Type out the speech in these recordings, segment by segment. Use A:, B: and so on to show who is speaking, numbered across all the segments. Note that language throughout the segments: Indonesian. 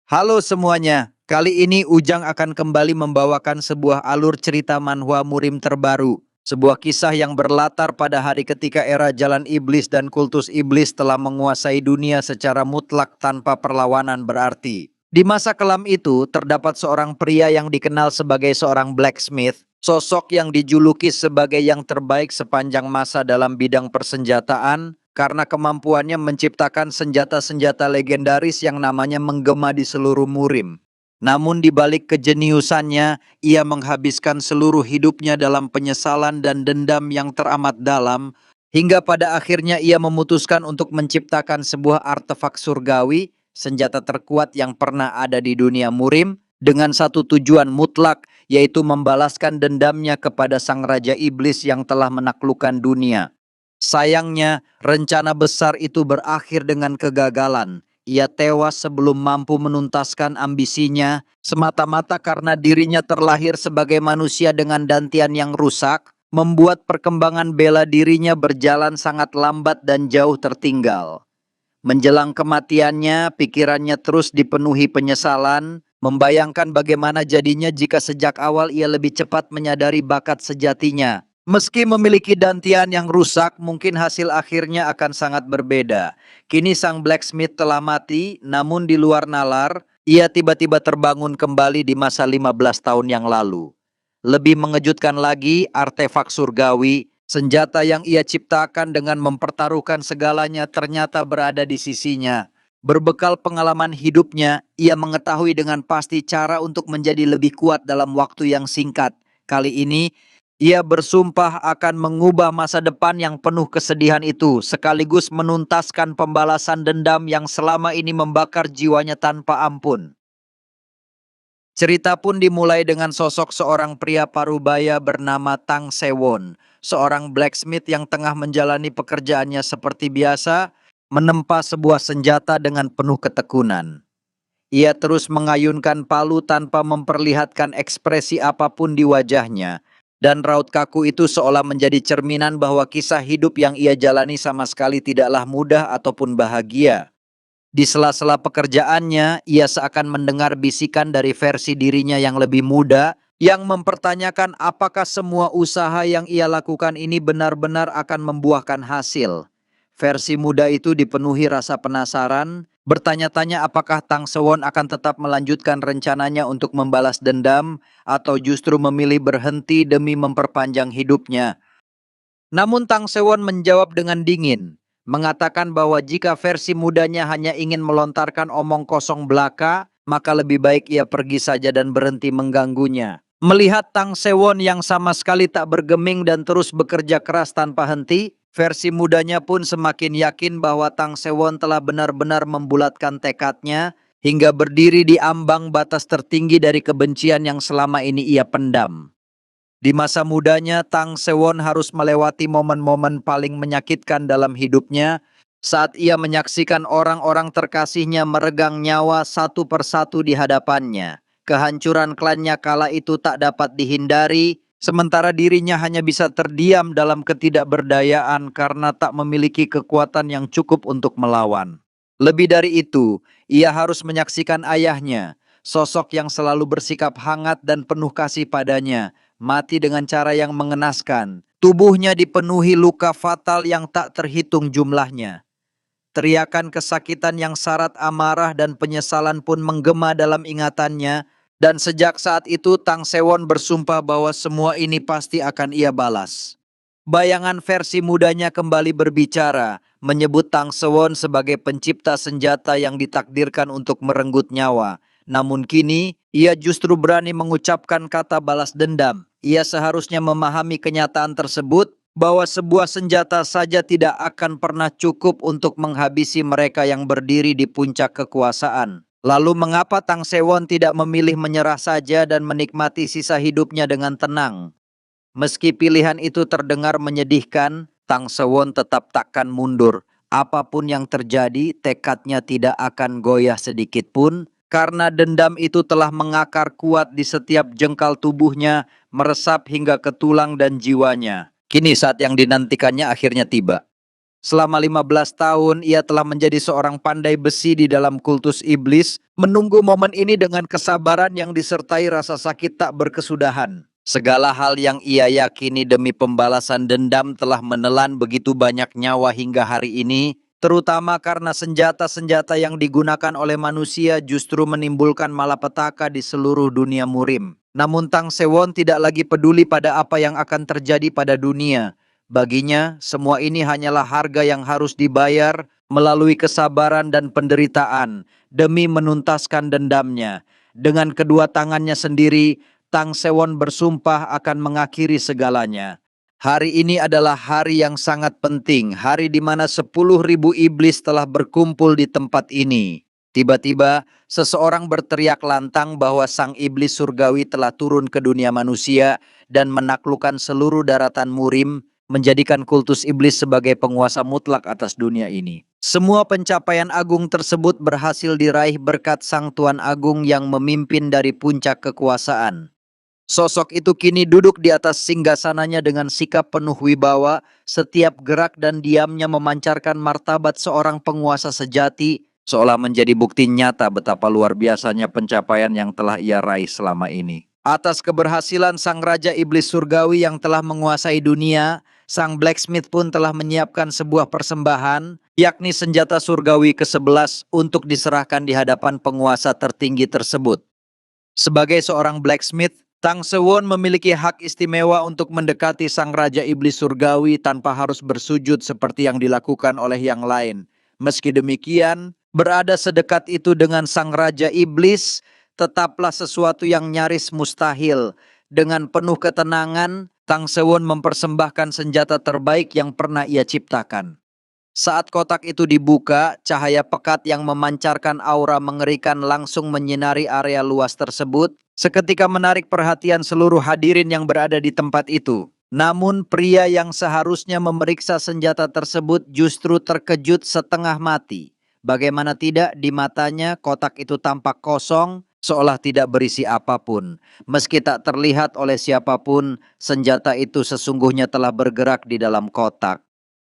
A: Halo semuanya, kali ini Ujang akan kembali membawakan sebuah alur cerita manhwa Murim terbaru. Sebuah kisah yang berlatar pada hari ketika era jalan iblis dan kultus iblis telah menguasai dunia secara mutlak tanpa perlawanan berarti. Di masa kelam itu, terdapat seorang pria yang dikenal sebagai seorang blacksmith, sosok yang dijuluki sebagai yang terbaik sepanjang masa dalam bidang persenjataan, karena kemampuannya menciptakan senjata-senjata legendaris yang namanya menggema di seluruh murim. Namun di balik kejeniusannya, ia menghabiskan seluruh hidupnya dalam penyesalan dan dendam yang teramat dalam, hingga pada akhirnya ia memutuskan untuk menciptakan sebuah artefak surgawi, senjata terkuat yang pernah ada di dunia murim, dengan satu tujuan mutlak, yaitu membalaskan dendamnya kepada sang Raja Iblis yang telah menaklukkan dunia. Sayangnya, rencana besar itu berakhir dengan kegagalan. Ia tewas sebelum mampu menuntaskan ambisinya, semata-mata karena dirinya terlahir sebagai manusia dengan dantian yang rusak, membuat perkembangan bela dirinya berjalan sangat lambat dan jauh tertinggal. Menjelang kematiannya, pikirannya terus dipenuhi penyesalan, membayangkan bagaimana jadinya jika sejak awal ia lebih cepat menyadari bakat sejatinya. Meski memiliki dantian yang rusak, mungkin hasil akhirnya akan sangat berbeda. Kini sang blacksmith telah mati, namun di luar nalar, ia tiba-tiba terbangun kembali di masa 15 tahun yang lalu. Lebih mengejutkan lagi, artefak surgawi, senjata yang ia ciptakan dengan mempertaruhkan segalanya ternyata berada di sisinya. Berbekal pengalaman hidupnya, ia mengetahui dengan pasti cara untuk menjadi lebih kuat dalam waktu yang singkat. Kali ini, ia bersumpah akan mengubah masa depan yang penuh kesedihan itu, sekaligus menuntaskan pembalasan dendam yang selama ini membakar jiwanya tanpa ampun. Cerita pun dimulai dengan sosok seorang pria parubaya bernama Tang Sewon, seorang blacksmith yang tengah menjalani pekerjaannya seperti biasa, menempa sebuah senjata dengan penuh ketekunan. Ia terus mengayunkan palu tanpa memperlihatkan ekspresi apapun di wajahnya, dan raut kaku itu seolah menjadi cerminan bahwa kisah hidup yang ia jalani sama sekali tidaklah mudah ataupun bahagia. Di sela-sela pekerjaannya, ia seakan mendengar bisikan dari versi dirinya yang lebih muda, yang mempertanyakan apakah semua usaha yang ia lakukan ini benar-benar akan membuahkan hasil. Versi muda itu dipenuhi rasa penasaran, bertanya-tanya apakah Tang Sewon akan tetap melanjutkan rencananya untuk membalas dendam, atau justru memilih berhenti demi memperpanjang hidupnya. Namun Tang Sewon menjawab dengan dingin, mengatakan bahwa jika versi mudanya hanya ingin melontarkan omong kosong belaka, maka lebih baik ia pergi saja dan berhenti mengganggunya. Melihat Tang Sewon yang sama sekali tak bergeming dan terus bekerja keras tanpa henti, versi mudanya pun semakin yakin bahwa Tang Sewon telah benar-benar membulatkan tekadnya, hingga berdiri di ambang batas tertinggi dari kebencian yang selama ini ia pendam. Di masa mudanya, Tang Sewon harus melewati momen-momen paling menyakitkan dalam hidupnya saat ia menyaksikan orang-orang terkasihnya meregang nyawa satu persatu di hadapannya. Kehancuran klannya kala itu tak dapat dihindari, sementara dirinya hanya bisa terdiam dalam ketidakberdayaan karena tak memiliki kekuatan yang cukup untuk melawan. Lebih dari itu, ia harus menyaksikan ayahnya, sosok yang selalu bersikap hangat dan penuh kasih padanya, mati dengan cara yang mengenaskan. Tubuhnya dipenuhi luka fatal yang tak terhitung jumlahnya. Teriakan kesakitan yang syarat amarah dan penyesalan pun menggema dalam ingatannya, dan sejak saat itu Tang Sewon bersumpah bahwa semua ini pasti akan ia balas. Bayangan versi mudanya kembali berbicara, menyebut Tang Sewon sebagai pencipta senjata yang ditakdirkan untuk merenggut nyawa. Namun kini, ia justru berani mengucapkan kata balas dendam. Ia seharusnya memahami kenyataan tersebut, bahwa sebuah senjata saja tidak akan pernah cukup untuk menghabisi mereka yang berdiri di puncak kekuasaan. Lalu mengapa Tang Sewon tidak memilih menyerah saja dan menikmati sisa hidupnya dengan tenang? Meski pilihan itu terdengar menyedihkan, Tang Sewon tetap takkan mundur. Apapun yang terjadi, tekadnya tidak akan goyah sedikit pun, karena dendam itu telah mengakar kuat di setiap jengkal tubuhnya, meresap hingga ke tulang dan jiwanya. Kini saat yang dinantikannya akhirnya tiba. Selama 15 tahun, ia telah menjadi seorang pandai besi di dalam kultus iblis, menunggu momen ini dengan kesabaran yang disertai rasa sakit tak berkesudahan. Segala hal yang ia yakini demi pembalasan dendam telah menelan begitu banyak nyawa hingga hari ini, terutama karena senjata-senjata yang digunakan oleh manusia justru menimbulkan malapetaka di seluruh dunia murim. Namun Tang Sewon tidak lagi peduli pada apa yang akan terjadi pada dunia. Baginya, semua ini hanyalah harga yang harus dibayar melalui kesabaran dan penderitaan demi menuntaskan dendamnya. Dengan kedua tangannya sendiri, Tang Sewon bersumpah akan mengakhiri segalanya. Hari ini adalah hari yang sangat penting, hari di mana 10.000 iblis telah berkumpul di tempat ini. Tiba-tiba, seseorang berteriak lantang bahwa sang iblis surgawi telah turun ke dunia manusia dan menaklukkan seluruh daratan murim, menjadikan kultus iblis sebagai penguasa mutlak atas dunia ini. Semua pencapaian agung tersebut berhasil diraih berkat Sang Tuan Agung yang memimpin dari puncak kekuasaan. Sosok itu kini duduk di atas singgasananya dengan sikap penuh wibawa, setiap gerak dan diamnya memancarkan martabat seorang penguasa sejati, seolah menjadi bukti nyata betapa luar biasanya pencapaian yang telah ia raih selama ini. Atas keberhasilan sang Raja Iblis Surgawi yang telah menguasai dunia, sang blacksmith pun telah menyiapkan sebuah persembahan, yakni senjata surgawi ke-11 untuk diserahkan di hadapan penguasa tertinggi tersebut. Sebagai seorang blacksmith, Tang Sewon memiliki hak istimewa untuk mendekati sang Raja Iblis Surgawi tanpa harus bersujud seperti yang dilakukan oleh yang lain. Meski demikian, berada sedekat itu dengan sang Raja Iblis tetaplah sesuatu yang nyaris mustahil. Dengan penuh ketenangan, Tang Sewon mempersembahkan senjata terbaik yang pernah ia ciptakan. Saat kotak itu dibuka, cahaya pekat yang memancarkan aura mengerikan langsung menyinari area luas tersebut, seketika menarik perhatian seluruh hadirin yang berada di tempat itu. Namun pria yang seharusnya memeriksa senjata tersebut justru terkejut setengah mati. Bagaimana tidak, di matanya kotak itu tampak kosong, seolah tidak berisi apapun. Meski tak terlihat oleh siapapun, senjata itu sesungguhnya telah bergerak di dalam kotak.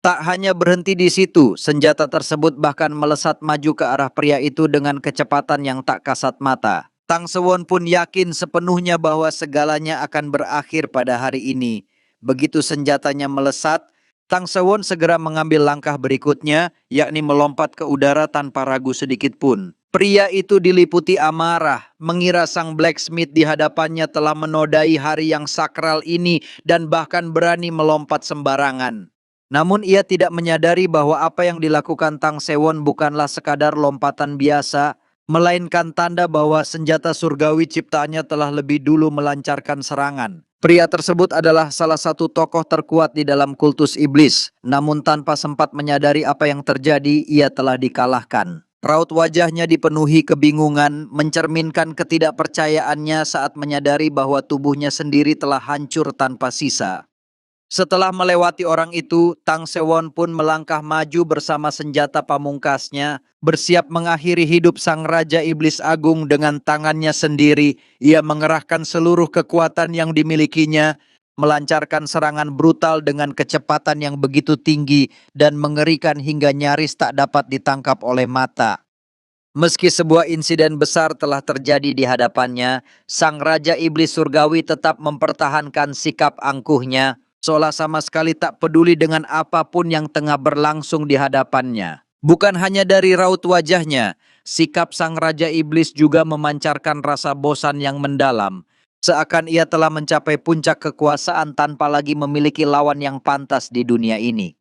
A: Tak hanya berhenti di situ, senjata tersebut bahkan melesat maju ke arah pria itu dengan kecepatan yang tak kasat mata. Tang Sewon pun yakin sepenuhnya bahwa segalanya akan berakhir pada hari ini. Begitu senjatanya melesat, Tang Sewon segera mengambil langkah berikutnya, yakni melompat ke udara tanpa ragu sedikit pun. Pria itu diliputi amarah, mengira sang blacksmith di hadapannya telah menodai hari yang sakral ini dan bahkan berani melompat sembarangan. Namun ia tidak menyadari bahwa apa yang dilakukan Tang Sewon bukanlah sekadar lompatan biasa, melainkan tanda bahwa senjata surgawi ciptaannya telah lebih dulu melancarkan serangan. Pria tersebut adalah salah satu tokoh terkuat di dalam kultus iblis, namun tanpa sempat menyadari apa yang terjadi, ia telah dikalahkan. Raut wajahnya dipenuhi kebingungan, mencerminkan ketidakpercayaannya saat menyadari bahwa tubuhnya sendiri telah hancur tanpa sisa. Setelah melewati orang itu, Tang Sewon pun melangkah maju bersama senjata pamungkasnya, bersiap mengakhiri hidup sang Raja Iblis Agung dengan tangannya sendiri. Ia mengerahkan seluruh kekuatan yang dimilikinya, melancarkan serangan brutal dengan kecepatan yang begitu tinggi dan mengerikan hingga nyaris tak dapat ditangkap oleh mata. Meski sebuah insiden besar telah terjadi di hadapannya, sang Raja Iblis Surgawi tetap mempertahankan sikap angkuhnya, seolah sama sekali tak peduli dengan apapun yang tengah berlangsung di hadapannya. Bukan hanya dari raut wajahnya, sikap sang Raja Iblis juga memancarkan rasa bosan yang mendalam. Seakan ia telah mencapai puncak kekuasaan tanpa lagi memiliki lawan yang pantas di dunia ini.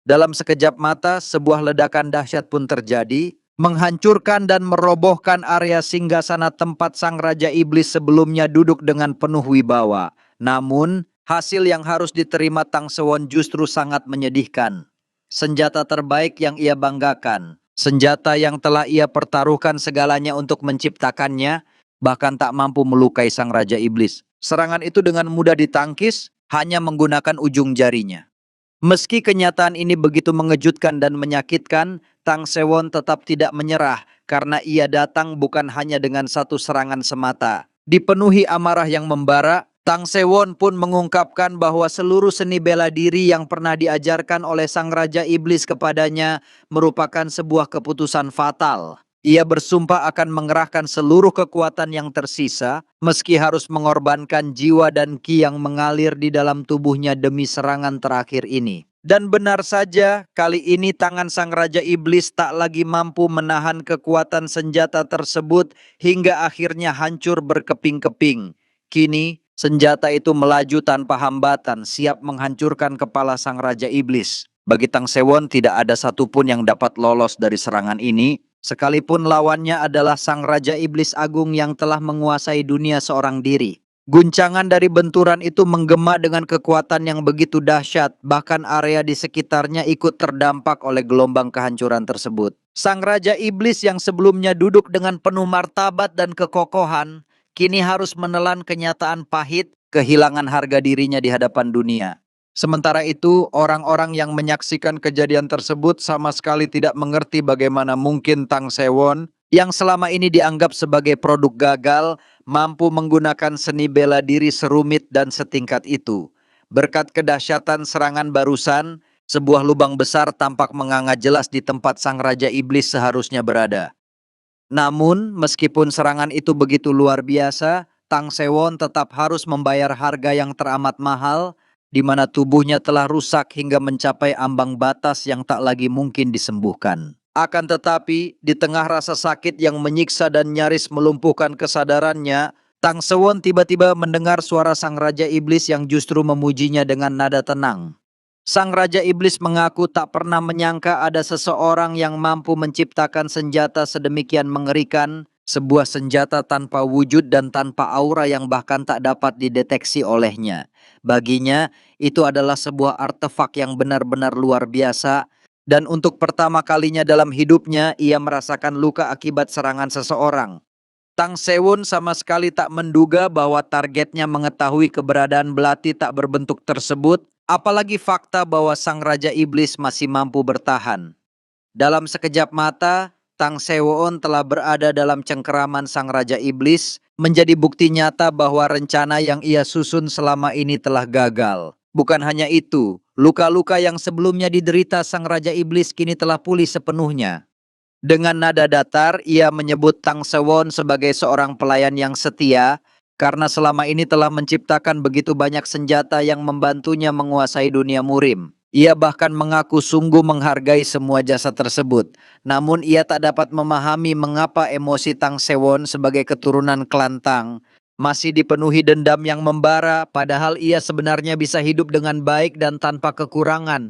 A: Dalam sekejap mata, sebuah ledakan dahsyat pun terjadi, menghancurkan dan merobohkan area singgasana tempat sang Raja Iblis sebelumnya duduk dengan penuh wibawa. Namun, hasil yang harus diterima Tang Sewon justru sangat menyedihkan. Senjata terbaik yang ia banggakan, senjata yang telah ia pertaruhkan segalanya untuk menciptakannya, bahkan tak mampu melukai sang Raja Iblis. Serangan itu dengan mudah ditangkis, hanya menggunakan ujung jarinya. Meski kenyataan ini begitu mengejutkan dan menyakitkan, Tang Sewon tetap tidak menyerah karena ia datang bukan hanya dengan satu serangan semata. Dipenuhi amarah yang membara, Tang Sewon pun mengungkapkan bahwa seluruh seni bela diri yang pernah diajarkan oleh Sang Raja Iblis kepadanya merupakan sebuah keputusan fatal. Ia bersumpah akan mengerahkan seluruh kekuatan yang tersisa, meski harus mengorbankan jiwa dan ki yang mengalir di dalam tubuhnya demi serangan terakhir ini. Dan benar saja, kali ini tangan Sang Raja Iblis tak lagi mampu menahan kekuatan senjata tersebut hingga akhirnya hancur berkeping-keping. Kini, senjata itu melaju tanpa hambatan, siap menghancurkan kepala Sang Raja Iblis. Bagi Tang Sewon tidak ada satupun yang dapat lolos dari serangan ini, sekalipun lawannya adalah Sang Raja Iblis Agung yang telah menguasai dunia seorang diri. Guncangan dari benturan itu menggema dengan kekuatan yang begitu dahsyat, bahkan area di sekitarnya ikut terdampak oleh gelombang kehancuran tersebut. Sang Raja Iblis yang sebelumnya duduk dengan penuh martabat dan kekokohan, kini harus menelan kenyataan pahit, kehilangan harga dirinya di hadapan dunia. Sementara itu, orang-orang yang menyaksikan kejadian tersebut sama sekali tidak mengerti bagaimana mungkin Tang Sewon, yang selama ini dianggap sebagai produk gagal, mampu menggunakan seni bela diri serumit dan setingkat itu. Berkat kedahsyatan serangan barusan, sebuah lubang besar tampak menganga jelas di tempat Sang Raja Iblis seharusnya berada. Namun, meskipun serangan itu begitu luar biasa, Tang Sewon tetap harus membayar harga yang teramat mahal, di mana tubuhnya telah rusak hingga mencapai ambang batas yang tak lagi mungkin disembuhkan. Akan tetapi, di tengah rasa sakit yang menyiksa dan nyaris melumpuhkan kesadarannya, Tang Sewon tiba-tiba mendengar suara Sang Raja Iblis yang justru memujinya dengan nada tenang. Sang Raja Iblis mengaku tak pernah menyangka ada seseorang yang mampu menciptakan senjata sedemikian mengerikan, sebuah senjata tanpa wujud dan tanpa aura yang bahkan tak dapat dideteksi olehnya. Baginya, itu adalah sebuah artefak yang benar-benar luar biasa, dan untuk pertama kalinya dalam hidupnya, ia merasakan luka akibat serangan seseorang. Tang Sewon sama sekali tak menduga bahwa targetnya mengetahui keberadaan belati tak berbentuk tersebut, apalagi fakta bahwa Sang Raja Iblis masih mampu bertahan. Dalam sekejap mata, Tang Sewon telah berada dalam cengkeraman Sang Raja Iblis, menjadi bukti nyata bahwa rencana yang ia susun selama ini telah gagal. Bukan hanya itu, luka-luka yang sebelumnya diderita Sang Raja Iblis kini telah pulih sepenuhnya. Dengan nada datar, ia menyebut Tang Sewon sebagai seorang pelayan yang setia, karena selama ini telah menciptakan begitu banyak senjata yang membantunya menguasai dunia murim. Ia bahkan mengaku sungguh menghargai semua jasa tersebut. Namun ia tak dapat memahami mengapa emosi Tang Sewon sebagai keturunan klan Tang masih dipenuhi dendam yang membara, padahal ia sebenarnya bisa hidup dengan baik dan tanpa kekurangan.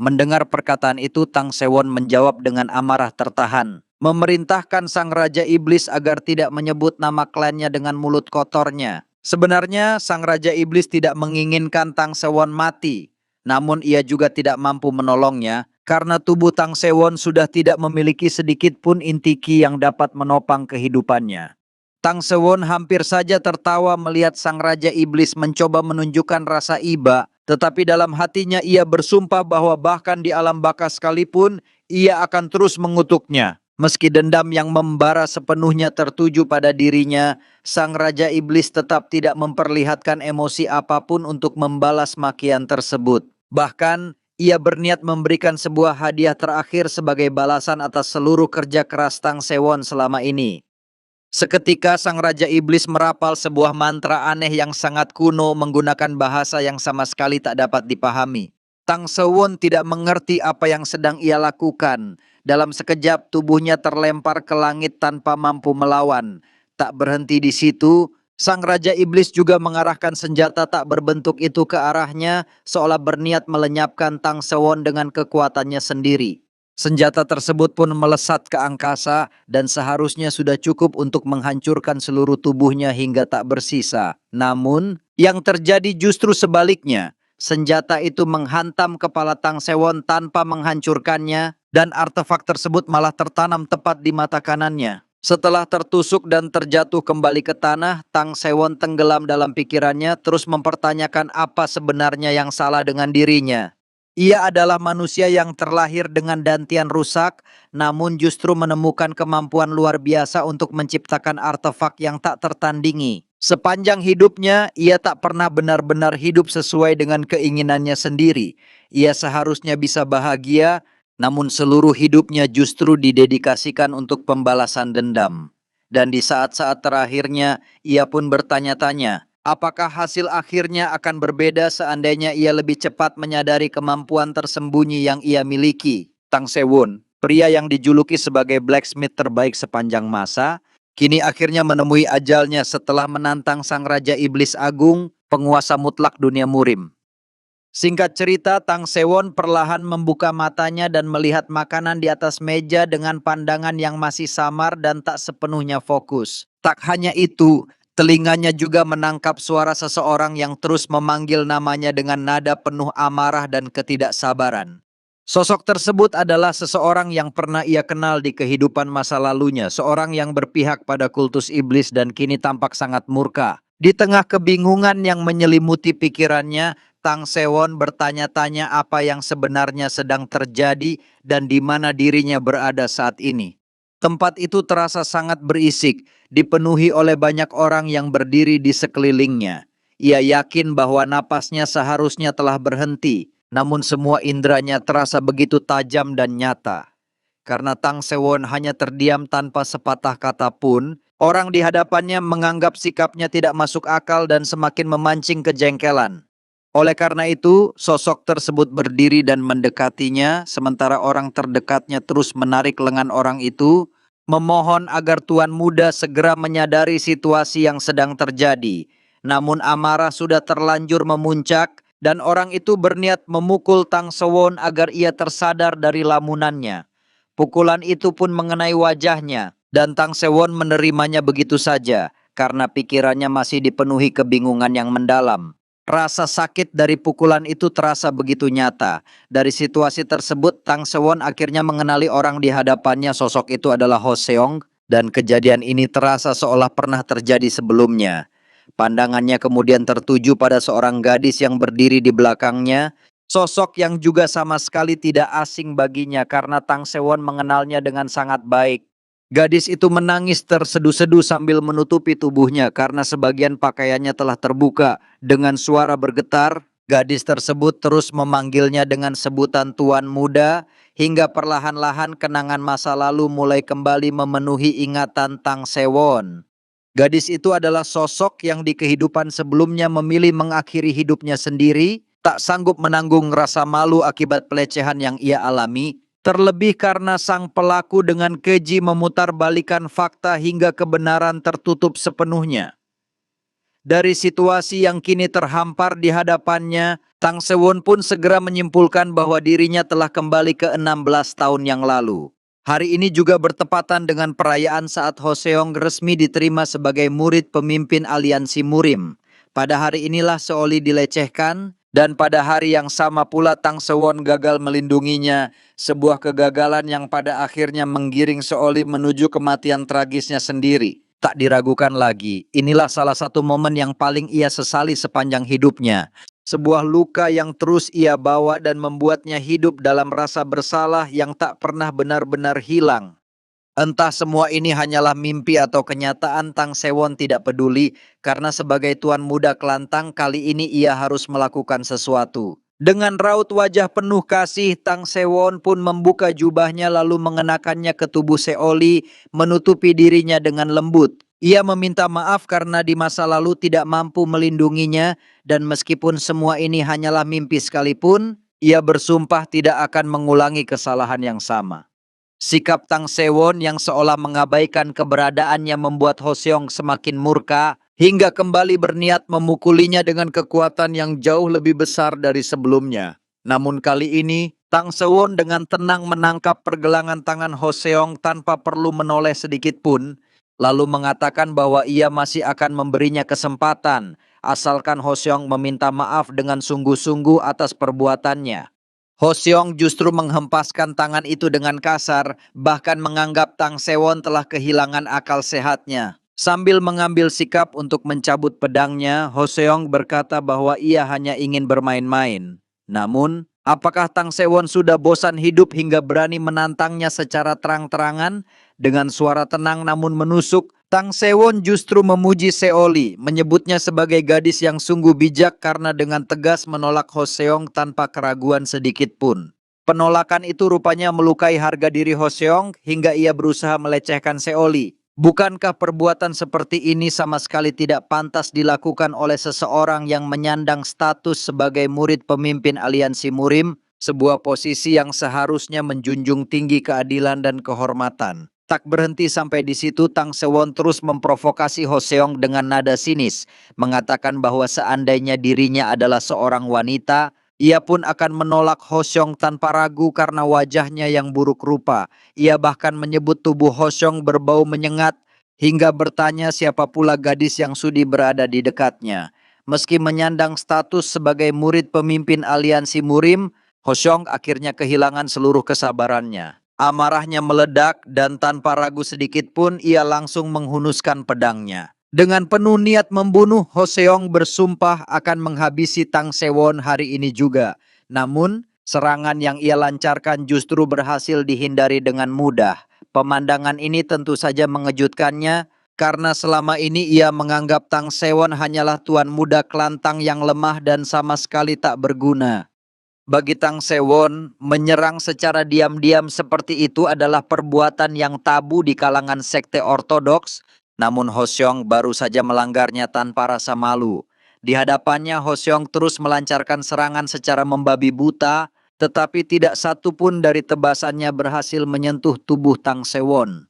A: Mendengar perkataan itu, Tang Sewon menjawab dengan amarah tertahan, memerintahkan Sang Raja Iblis agar tidak menyebut nama klannya dengan mulut kotornya. Sebenarnya, Sang Raja Iblis tidak menginginkan Tang Sewon mati, namun ia juga tidak mampu menolongnya, karena tubuh Tang Sewon sudah tidak memiliki sedikit pun inti ki yang dapat menopang kehidupannya. Tang Sewon hampir saja tertawa melihat Sang Raja Iblis mencoba menunjukkan rasa iba, tetapi dalam hatinya ia bersumpah bahwa bahkan di alam baka sekalipun, ia akan terus mengutuknya. Meski dendam yang membara sepenuhnya tertuju pada dirinya, Sang Raja Iblis tetap tidak memperlihatkan emosi apapun untuk membalas makian tersebut. Bahkan, ia berniat memberikan sebuah hadiah terakhir sebagai balasan atas seluruh kerja keras Tang Sewon selama ini. Seketika Sang Raja Iblis merapal sebuah mantra aneh yang sangat kuno menggunakan bahasa yang sama sekali tak dapat dipahami. Tang Sewon tidak mengerti apa yang sedang ia lakukan. Dalam sekejap tubuhnya terlempar ke langit tanpa mampu melawan. Tak berhenti di situ, Sang Raja Iblis juga mengarahkan senjata tak berbentuk itu ke arahnya, seolah berniat melenyapkan Tang Sewon dengan kekuatannya sendiri. Senjata tersebut pun melesat ke angkasa dan seharusnya sudah cukup untuk menghancurkan seluruh tubuhnya hingga tak bersisa. Namun, yang terjadi justru sebaliknya. Senjata itu menghantam kepala Tang Sewon tanpa menghancurkannya, dan artefak tersebut malah tertanam tepat di mata kanannya. Setelah tertusuk dan terjatuh kembali ke tanah, Tang Sewon tenggelam dalam pikirannya, terus mempertanyakan apa sebenarnya yang salah dengan dirinya. Ia adalah manusia yang terlahir dengan dantian rusak, namun justru menemukan kemampuan luar biasa untuk menciptakan artefak yang tak tertandingi. Sepanjang hidupnya, ia tak pernah benar-benar hidup sesuai dengan keinginannya sendiri. Ia seharusnya bisa bahagia, namun seluruh hidupnya justru didedikasikan untuk pembalasan dendam. Dan di saat-saat terakhirnya, ia pun bertanya-tanya, apakah hasil akhirnya akan berbeda seandainya ia lebih cepat menyadari kemampuan tersembunyi yang ia miliki. Tang Sewon, pria yang dijuluki sebagai blacksmith terbaik sepanjang masa, kini akhirnya menemui ajalnya setelah menantang sang Raja Iblis Agung, penguasa mutlak dunia murim. Singkat cerita, Tang Sewon perlahan membuka matanya dan melihat makanan di atas meja dengan pandangan yang masih samar dan tak sepenuhnya fokus. Tak hanya itu, telinganya juga menangkap suara seseorang yang terus memanggil namanya dengan nada penuh amarah dan ketidaksabaran. Sosok tersebut adalah seseorang yang pernah ia kenal di kehidupan masa lalunya, seorang yang berpihak pada kultus iblis dan kini tampak sangat murka. Di tengah kebingungan yang menyelimuti pikirannya, Tang Sewon bertanya-tanya apa yang sebenarnya sedang terjadi dan di mana dirinya berada saat ini. Tempat itu terasa sangat berisik, dipenuhi oleh banyak orang yang berdiri di sekelilingnya. Ia yakin bahwa napasnya seharusnya telah berhenti, namun semua inderanya terasa begitu tajam dan nyata. Karena Tang Sewon hanya terdiam tanpa sepatah kata pun, orang di hadapannya menganggap sikapnya tidak masuk akal dan semakin memancing kejengkelan. Oleh karena itu, sosok tersebut berdiri dan mendekatinya, sementara orang terdekatnya terus menarik lengan orang itu, memohon agar tuan muda segera menyadari situasi yang sedang terjadi. Namun amarah sudah terlanjur memuncak, dan orang itu berniat memukul Tang Sewon agar ia tersadar dari lamunannya. Pukulan itu pun mengenai wajahnya, dan Tang Sewon menerimanya begitu saja, karena pikirannya masih dipenuhi kebingungan yang mendalam. Rasa sakit dari pukulan itu terasa begitu nyata. Dari situasi tersebut, Tang Sewon akhirnya mengenali orang di hadapannya, sosok itu adalah Ho Seong, dan kejadian ini terasa seolah pernah terjadi sebelumnya. Pandangannya kemudian tertuju pada seorang gadis yang berdiri di belakangnya, sosok yang juga sama sekali tidak asing baginya karena Tang Sewon mengenalnya dengan sangat baik. Gadis itu menangis tersedu-sedu sambil menutupi tubuhnya karena sebagian pakaiannya telah terbuka. Dengan suara bergetar, gadis tersebut terus memanggilnya dengan sebutan tuan muda, hingga perlahan-lahan kenangan masa lalu mulai kembali memenuhi ingatan Tang Sewon. Gadis itu adalah sosok yang di kehidupan sebelumnya memilih mengakhiri hidupnya sendiri, tak sanggup menanggung rasa malu akibat pelecehan yang ia alami, terlebih karena sang pelaku dengan keji memutarbalikan fakta hingga kebenaran tertutup sepenuhnya. Dari situasi yang kini terhampar di hadapannya, Tang Sewon pun segera menyimpulkan bahwa dirinya telah kembali ke 16 tahun yang lalu. Hari ini juga bertepatan dengan perayaan saat Ho Seong resmi diterima sebagai murid pemimpin aliansi Murim. Pada hari inilah Seoli dilecehkan, dan pada hari yang sama pula Tang Sewon gagal melindunginya, sebuah kegagalan yang pada akhirnya menggiring Seoli menuju kematian tragisnya sendiri. Tak diragukan lagi, inilah salah satu momen yang paling ia sesali sepanjang hidupnya. Sebuah luka yang terus ia bawa dan membuatnya hidup dalam rasa bersalah yang tak pernah benar-benar hilang. Entah semua ini hanyalah mimpi atau kenyataan, Tang Sewon tidak peduli, karena sebagai tuan muda Kelantang kali ini ia harus melakukan sesuatu. Dengan raut wajah penuh kasih, Tang Sewon pun membuka jubahnya lalu mengenakannya ke tubuh Seoli, menutupi dirinya dengan lembut. Ia meminta maaf karena di masa lalu tidak mampu melindunginya, dan meskipun semua ini hanyalah mimpi sekalipun, ia bersumpah tidak akan mengulangi kesalahan yang sama. Sikap Tang Sewon yang seolah mengabaikan keberadaannya membuat Ho Seong semakin murka, hingga kembali berniat memukulinya dengan kekuatan yang jauh lebih besar dari sebelumnya. Namun kali ini, Tang Sewon dengan tenang menangkap pergelangan tangan Ho Seong tanpa perlu menoleh sedikit pun, lalu mengatakan bahwa ia masih akan memberinya kesempatan, asalkan Ho Seong meminta maaf dengan sungguh-sungguh atas perbuatannya. Ho Seong justru menghempaskan tangan itu dengan kasar, bahkan menganggap Tang Sewon telah kehilangan akal sehatnya. Sambil mengambil sikap untuk mencabut pedangnya, Ho Seong berkata bahwa ia hanya ingin bermain-main. Namun, apakah Tang Sewon sudah bosan hidup hingga berani menantangnya secara terang-terangan? Dengan suara tenang namun menusuk, Tang Sewon justru memuji Seoli, menyebutnya sebagai gadis yang sungguh bijak karena dengan tegas menolak Hoseong tanpa keraguan sedikit pun. Penolakan itu rupanya melukai harga diri Hoseong hingga ia berusaha melecehkan Seoli. Bukankah perbuatan seperti ini sama sekali tidak pantas dilakukan oleh seseorang yang menyandang status sebagai murid pemimpin aliansi Murim, sebuah posisi yang seharusnya menjunjung tinggi keadilan dan kehormatan. Tak berhenti sampai di situ, Tang Sewon terus memprovokasi Hoseong dengan nada sinis, mengatakan bahwa seandainya dirinya adalah seorang wanita, ia pun akan menolak Hoseong tanpa ragu karena wajahnya yang buruk rupa. Ia bahkan menyebut tubuh Hoseong berbau menyengat, hingga bertanya siapa pula gadis yang sudi berada di dekatnya. Meski menyandang status sebagai murid pemimpin aliansi Murim, Hoseong akhirnya kehilangan seluruh kesabarannya. Amarahnya meledak dan tanpa ragu sedikit pun ia langsung menghunuskan pedangnya. Dengan penuh niat membunuh, Hoseong bersumpah akan menghabisi Tang Sewon hari ini juga. Namun, serangan yang ia lancarkan justru berhasil dihindari dengan mudah. Pemandangan ini tentu saja mengejutkannya, karena selama ini ia menganggap Tang Sewon hanyalah tuan muda kelantang yang lemah dan sama sekali tak berguna. Bagi Tang Sewon, menyerang secara diam-diam seperti itu adalah perbuatan yang tabu di kalangan sekte ortodoks, namun Hoseong baru saja melanggarnya tanpa rasa malu. Di hadapannya Hoseong terus melancarkan serangan secara membabi buta, tetapi tidak satu pun dari tebasannya berhasil menyentuh tubuh Tang Sewon.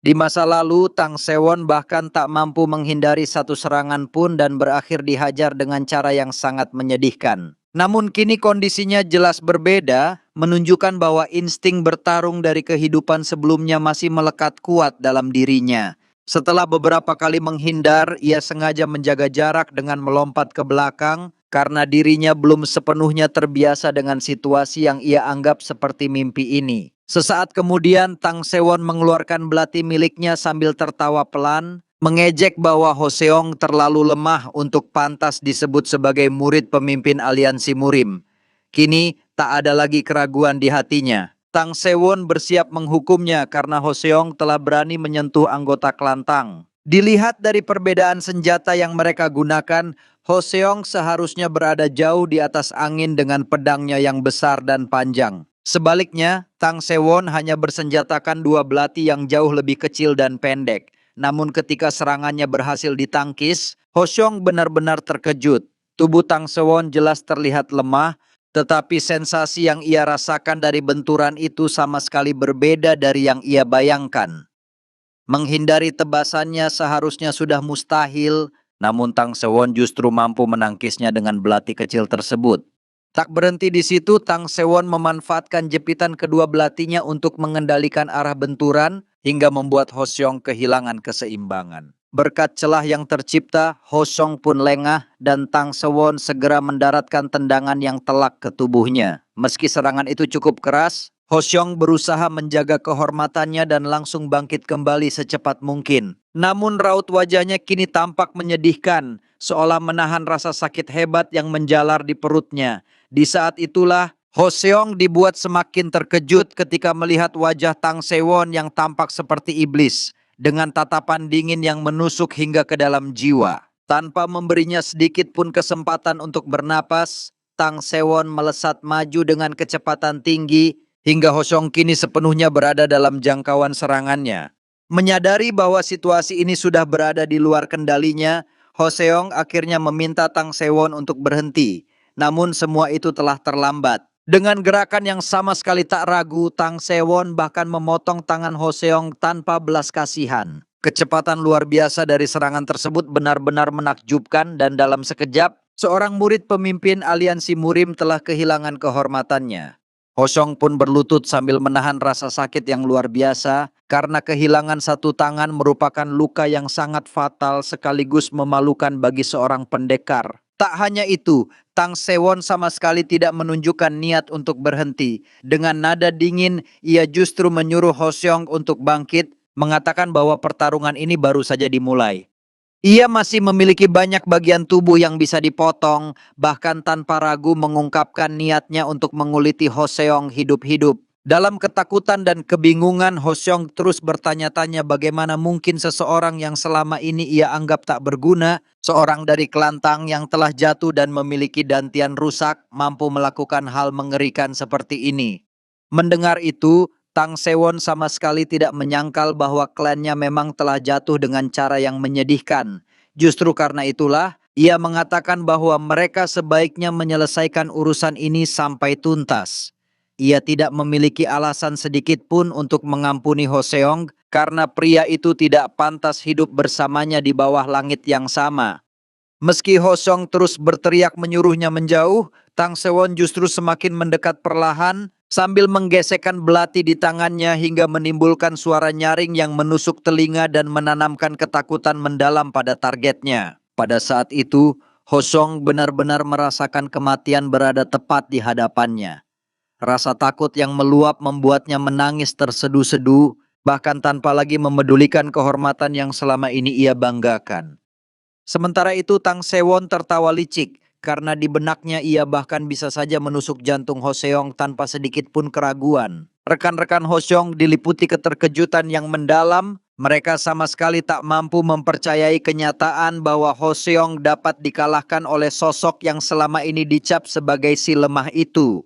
A: Di masa lalu, Tang Sewon bahkan tak mampu menghindari satu serangan pun dan berakhir dihajar dengan cara yang sangat menyedihkan. Namun kini kondisinya jelas berbeda, menunjukkan bahwa insting bertarung dari kehidupan sebelumnya masih melekat kuat dalam dirinya. Setelah beberapa kali menghindar, ia sengaja menjaga jarak dengan melompat ke belakang karena dirinya belum sepenuhnya terbiasa dengan situasi yang ia anggap seperti mimpi ini. Sesaat kemudian, Tang Sewon mengeluarkan belati miliknya sambil tertawa pelan, mengejek bahwa Hoseong terlalu lemah untuk pantas disebut sebagai murid pemimpin aliansi Murim. Kini tak ada lagi keraguan di hatinya. Tang Sewon bersiap menghukumnya karena Hoseong telah berani menyentuh anggota kelantang. Dilihat dari perbedaan senjata yang mereka gunakan, Hoseong seharusnya berada jauh di atas angin dengan pedangnya yang besar dan panjang. Sebaliknya, Tang Sewon hanya bersenjatakan dua belati yang jauh lebih kecil dan pendek. Namun ketika serangannya berhasil ditangkis, Hoseong benar-benar terkejut. Tubuh Tang Sewon jelas terlihat lemah, tetapi sensasi yang ia rasakan dari benturan itu sama sekali berbeda dari yang ia bayangkan. Menghindari tebasannya seharusnya sudah mustahil, namun Tang Sewon justru mampu menangkisnya dengan belati kecil tersebut. Tak berhenti di situ, Tang Sewon memanfaatkan jepitan kedua belatinya untuk mengendalikan arah benturan hingga membuat Hoseong kehilangan keseimbangan. Berkat celah yang tercipta, Hoseong pun lengah dan Tang Sewon segera mendaratkan tendangan yang telak ke tubuhnya. Meski serangan itu cukup keras, Hoseong berusaha menjaga kehormatannya dan langsung bangkit kembali secepat mungkin. Namun raut wajahnya kini tampak menyedihkan, seolah menahan rasa sakit hebat yang menjalar di perutnya. Di saat itulah, Hoseong dibuat semakin terkejut ketika melihat wajah Tang Sewon yang tampak seperti iblis, dengan tatapan dingin yang menusuk hingga ke dalam jiwa. Tanpa memberinya sedikit pun kesempatan untuk bernapas, Tang Sewon melesat maju dengan kecepatan tinggi, hingga Hoseong kini sepenuhnya berada dalam jangkauan serangannya. Menyadari bahwa situasi ini sudah berada di luar kendalinya, Hoseong akhirnya meminta Tang Sewon untuk berhenti. Namun semua itu telah terlambat. Dengan gerakan yang sama sekali tak ragu, Tang Sewon bahkan memotong tangan Hoseong tanpa belas kasihan. Kecepatan luar biasa dari serangan tersebut benar-benar menakjubkan dan dalam sekejap, seorang murid pemimpin aliansi Murim telah kehilangan kehormatannya. Hoseong pun berlutut sambil menahan rasa sakit yang luar biasa karena kehilangan satu tangan merupakan luka yang sangat fatal sekaligus memalukan bagi seorang pendekar. Tak hanya itu, Tang Sewon sama sekali tidak menunjukkan niat untuk berhenti. Dengan nada dingin, ia justru menyuruh Hoseong untuk bangkit, mengatakan bahwa pertarungan ini baru saja dimulai. Ia masih memiliki banyak bagian tubuh yang bisa dipotong, bahkan tanpa ragu mengungkapkan niatnya untuk menguliti Hoseong hidup-hidup. Dalam ketakutan dan kebingungan, Hoseong terus bertanya-tanya bagaimana mungkin seseorang yang selama ini ia anggap tak berguna, seorang dari kelantang yang telah jatuh dan memiliki dantian rusak, mampu melakukan hal mengerikan seperti ini. Mendengar itu, Tang Sewon sama sekali tidak menyangkal bahwa klannya memang telah jatuh dengan cara yang menyedihkan. Justru karena itulah, ia mengatakan bahwa mereka sebaiknya menyelesaikan urusan ini sampai tuntas. Ia tidak memiliki alasan sedikit pun untuk mengampuni Hoseong karena pria itu tidak pantas hidup bersamanya di bawah langit yang sama. Meski Hoseong terus berteriak menyuruhnya menjauh, Tang Sewon justru semakin mendekat perlahan sambil menggesekkan belati di tangannya hingga menimbulkan suara nyaring yang menusuk telinga dan menanamkan ketakutan mendalam pada targetnya. Pada saat itu, Hoseong benar-benar merasakan kematian berada tepat di hadapannya. Rasa takut yang meluap membuatnya menangis tersedu-sedu, bahkan tanpa lagi memedulikan kehormatan yang selama ini ia banggakan. Sementara itu Tang Sewon tertawa licik, karena di benaknya ia bahkan bisa saja menusuk jantung Hoseong tanpa sedikit pun keraguan. Rekan-rekan Hoseong diliputi keterkejutan yang mendalam, mereka sama sekali tak mampu mempercayai kenyataan bahwa Hoseong dapat dikalahkan oleh sosok yang selama ini dicap sebagai si lemah itu.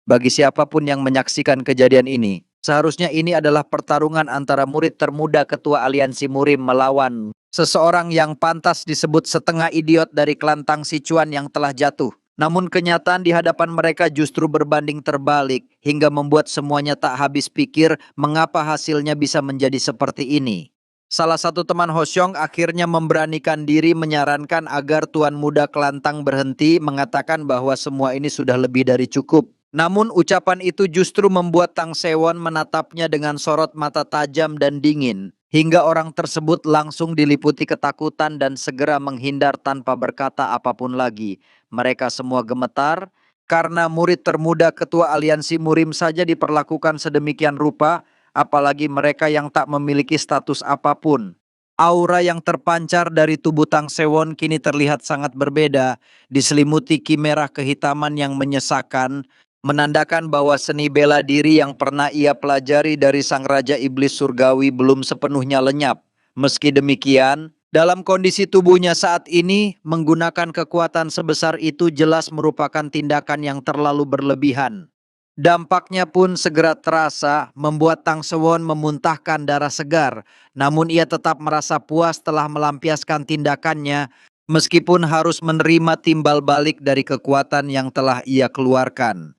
A: Bagi siapapun yang menyaksikan kejadian ini, seharusnya ini adalah pertarungan antara murid termuda ketua aliansi Murim melawan seseorang yang pantas disebut setengah idiot dari kelantang Sichuan yang telah jatuh. Namun kenyataan di hadapan mereka justru berbanding terbalik hingga membuat semuanya tak habis pikir mengapa hasilnya bisa menjadi seperti ini. Salah satu teman Hoseong akhirnya memberanikan diri menyarankan agar tuan muda kelantang berhenti, mengatakan bahwa semua ini sudah lebih dari cukup. Namun ucapan itu justru membuat Tang Sewon menatapnya dengan sorot mata tajam dan dingin, hingga orang tersebut langsung diliputi ketakutan dan segera menghindar tanpa berkata apapun lagi. Mereka semua gemetar, karena murid termuda ketua aliansi Murim saja diperlakukan sedemikian rupa, apalagi mereka yang tak memiliki status apapun. Aura yang terpancar dari tubuh Tang Sewon kini terlihat sangat berbeda, diselimuti kimerah kehitaman yang menyesakan, menandakan bahwa seni bela diri yang pernah ia pelajari dari sang Raja Iblis Surgawi belum sepenuhnya lenyap. Meski demikian, dalam kondisi tubuhnya saat ini, menggunakan kekuatan sebesar itu jelas merupakan tindakan yang terlalu berlebihan. Dampaknya pun segera terasa, membuat Tang Sewon memuntahkan darah segar. Namun ia tetap merasa puas telah melampiaskan tindakannya, meskipun harus menerima timbal balik dari kekuatan yang telah ia keluarkan.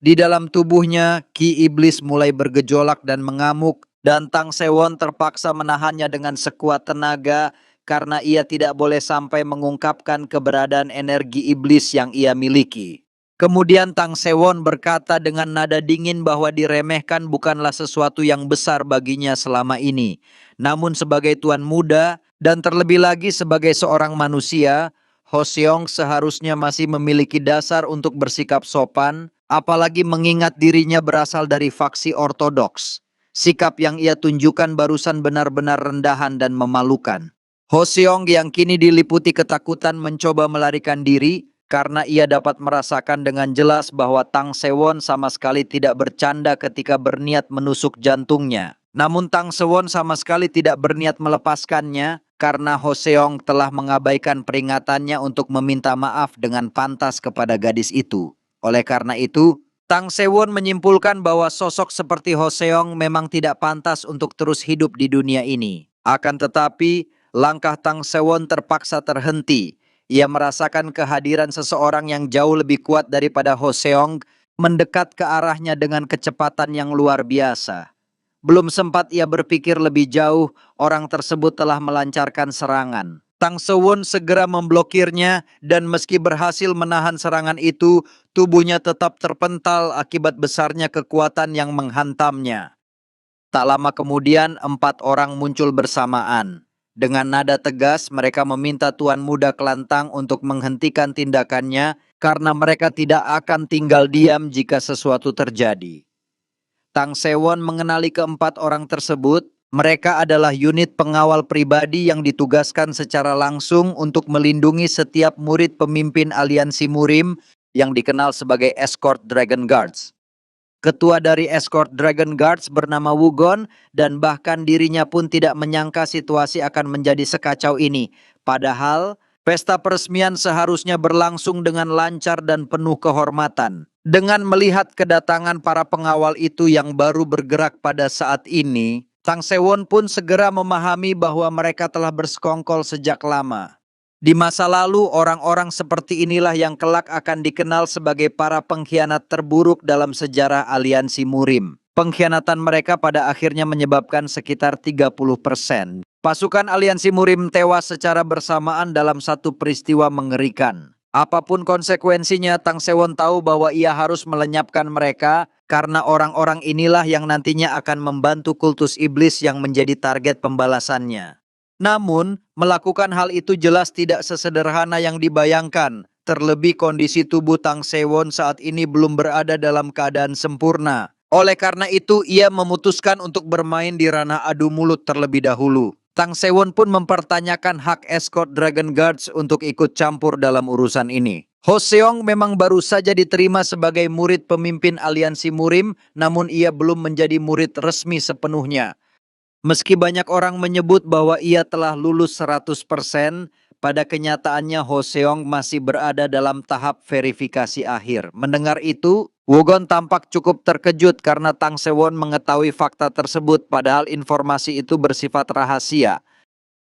A: Di dalam tubuhnya, ki iblis mulai bergejolak dan mengamuk, dan Tang Sewon terpaksa menahannya dengan sekuat tenaga karena ia tidak boleh sampai mengungkapkan keberadaan energi iblis yang ia miliki. Kemudian Tang Sewon berkata dengan nada dingin bahwa diremehkan bukanlah sesuatu yang besar baginya selama ini. Namun sebagai tuan muda, dan terlebih lagi sebagai seorang manusia, Hoseong seharusnya masih memiliki dasar untuk bersikap sopan, apalagi mengingat dirinya berasal dari faksi ortodoks. Sikap yang ia tunjukkan barusan benar-benar rendahan dan memalukan. Hoseong yang kini diliputi ketakutan mencoba melarikan diri, karena ia dapat merasakan dengan jelas bahwa Tang Sewon sama sekali tidak bercanda ketika berniat menusuk jantungnya. Namun Tang Sewon sama sekali tidak berniat melepaskannya, karena Hoseong telah mengabaikan peringatannya untuk meminta maaf dengan pantas kepada gadis itu. Oleh karena itu, Tang Sewon menyimpulkan bahwa sosok seperti Hoseong memang tidak pantas untuk terus hidup di dunia ini. Akan tetapi, langkah Tang Sewon terpaksa terhenti. Ia merasakan kehadiran seseorang yang jauh lebih kuat daripada Hoseong mendekat ke arahnya dengan kecepatan yang luar biasa. Belum sempat ia berpikir lebih jauh, orang tersebut telah melancarkan serangan. Tang Sewon segera memblokirnya dan meski berhasil menahan serangan itu, tubuhnya tetap terpental akibat besarnya kekuatan yang menghantamnya. Tak lama kemudian, 4 orang muncul bersamaan. Dengan nada tegas, mereka meminta tuan muda kelantang untuk menghentikan tindakannya karena mereka tidak akan tinggal diam jika sesuatu terjadi. Tang Sewon mengenali keempat orang tersebut. Mereka adalah unit pengawal pribadi yang ditugaskan secara langsung untuk melindungi setiap murid pemimpin aliansi Murim yang dikenal sebagai Escort Dragon Guards. ketua dari escort Dragon Guards bernama Wugon, dan bahkan dirinya pun tidak menyangka situasi akan menjadi sekacau ini. Padahal, pesta peresmian seharusnya berlangsung dengan lancar dan penuh kehormatan. Dengan melihat kedatangan para pengawal itu yang baru bergerak pada saat ini, Tang Sewon pun segera memahami bahwa mereka telah bersekongkol sejak lama. Di masa lalu, orang-orang seperti inilah yang kelak akan dikenal sebagai para pengkhianat terburuk dalam sejarah aliansi Murim. Pengkhianatan mereka pada akhirnya menyebabkan sekitar 30% pasukan aliansi Murim tewas secara bersamaan dalam satu peristiwa mengerikan. Apapun konsekuensinya, Tang Sewon tahu bahwa ia harus melenyapkan mereka karena orang-orang inilah yang nantinya akan membantu kultus iblis yang menjadi target pembalasannya. Namun, melakukan hal itu jelas tidak sesederhana yang dibayangkan. Terlebih kondisi tubuh Tang Sewon saat ini belum berada dalam keadaan sempurna. Oleh karena itu, ia memutuskan untuk bermain di ranah adu mulut terlebih dahulu. Tang Sewon pun mempertanyakan hak escort Dragon Guards untuk ikut campur dalam urusan ini. Ho Seong memang baru saja diterima sebagai murid pemimpin aliansi Murim, namun ia belum menjadi murid resmi sepenuhnya. Meski banyak orang menyebut bahwa ia telah lulus 100%, pada kenyataannya Ho Seong masih berada dalam tahap verifikasi akhir. Mendengar itu, Wugon tampak cukup terkejut karena Tang Sewon mengetahui fakta tersebut padahal informasi itu bersifat rahasia.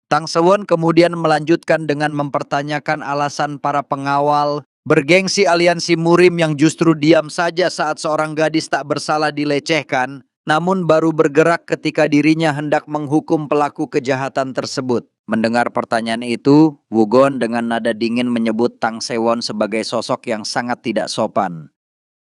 A: Tang Sewon kemudian melanjutkan dengan mempertanyakan alasan para pengawal bergengsi aliansi Murim yang justru diam saja saat seorang gadis tak bersalah dilecehkan, namun baru bergerak ketika dirinya hendak menghukum pelaku kejahatan tersebut. Mendengar pertanyaan itu, Wugon dengan nada dingin menyebut Tang Sewon sebagai sosok yang sangat tidak sopan.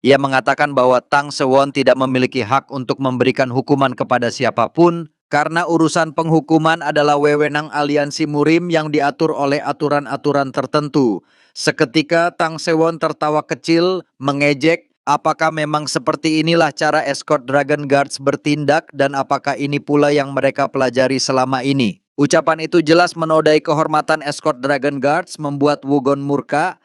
A: Ia mengatakan bahwa Tang Sewon tidak memiliki hak untuk memberikan hukuman kepada siapapun, karena urusan penghukuman adalah wewenang aliansi Murim yang diatur oleh aturan-aturan tertentu. Seketika Tang Sewon tertawa kecil, mengejek, apakah memang seperti inilah cara escort Dragon Guards bertindak dan apakah ini pula yang mereka pelajari selama ini? Ucapan itu jelas menodai kehormatan escort Dragon Guards, membuat Wugon murka.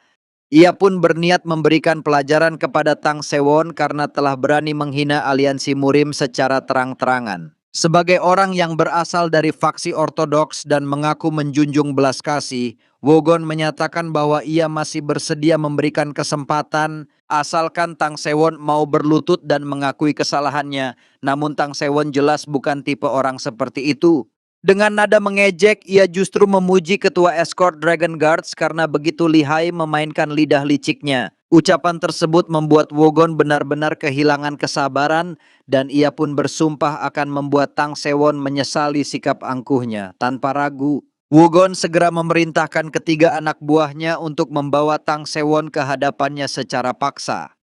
A: Ia pun berniat memberikan pelajaran kepada Tang Sewon karena telah berani menghina aliansi Murim secara terang-terangan. Sebagai orang yang berasal dari faksi ortodoks dan mengaku menjunjung belas kasih, Wugon menyatakan bahwa ia masih bersedia memberikan kesempatan asalkan Tang Sewon mau berlutut dan mengakui kesalahannya. Namun Tang Sewon jelas bukan tipe orang seperti itu. Dengan nada mengejek, ia justru memuji ketua escort Dragon Guards karena begitu lihai memainkan lidah liciknya. Ucapan tersebut membuat Wugon benar-benar kehilangan kesabaran dan ia pun bersumpah akan membuat Tang Sewon menyesali sikap angkuhnya. Tanpa ragu, Wugon segera memerintahkan ketiga anak buahnya untuk membawa Tang Sewon ke hadapannya secara paksa.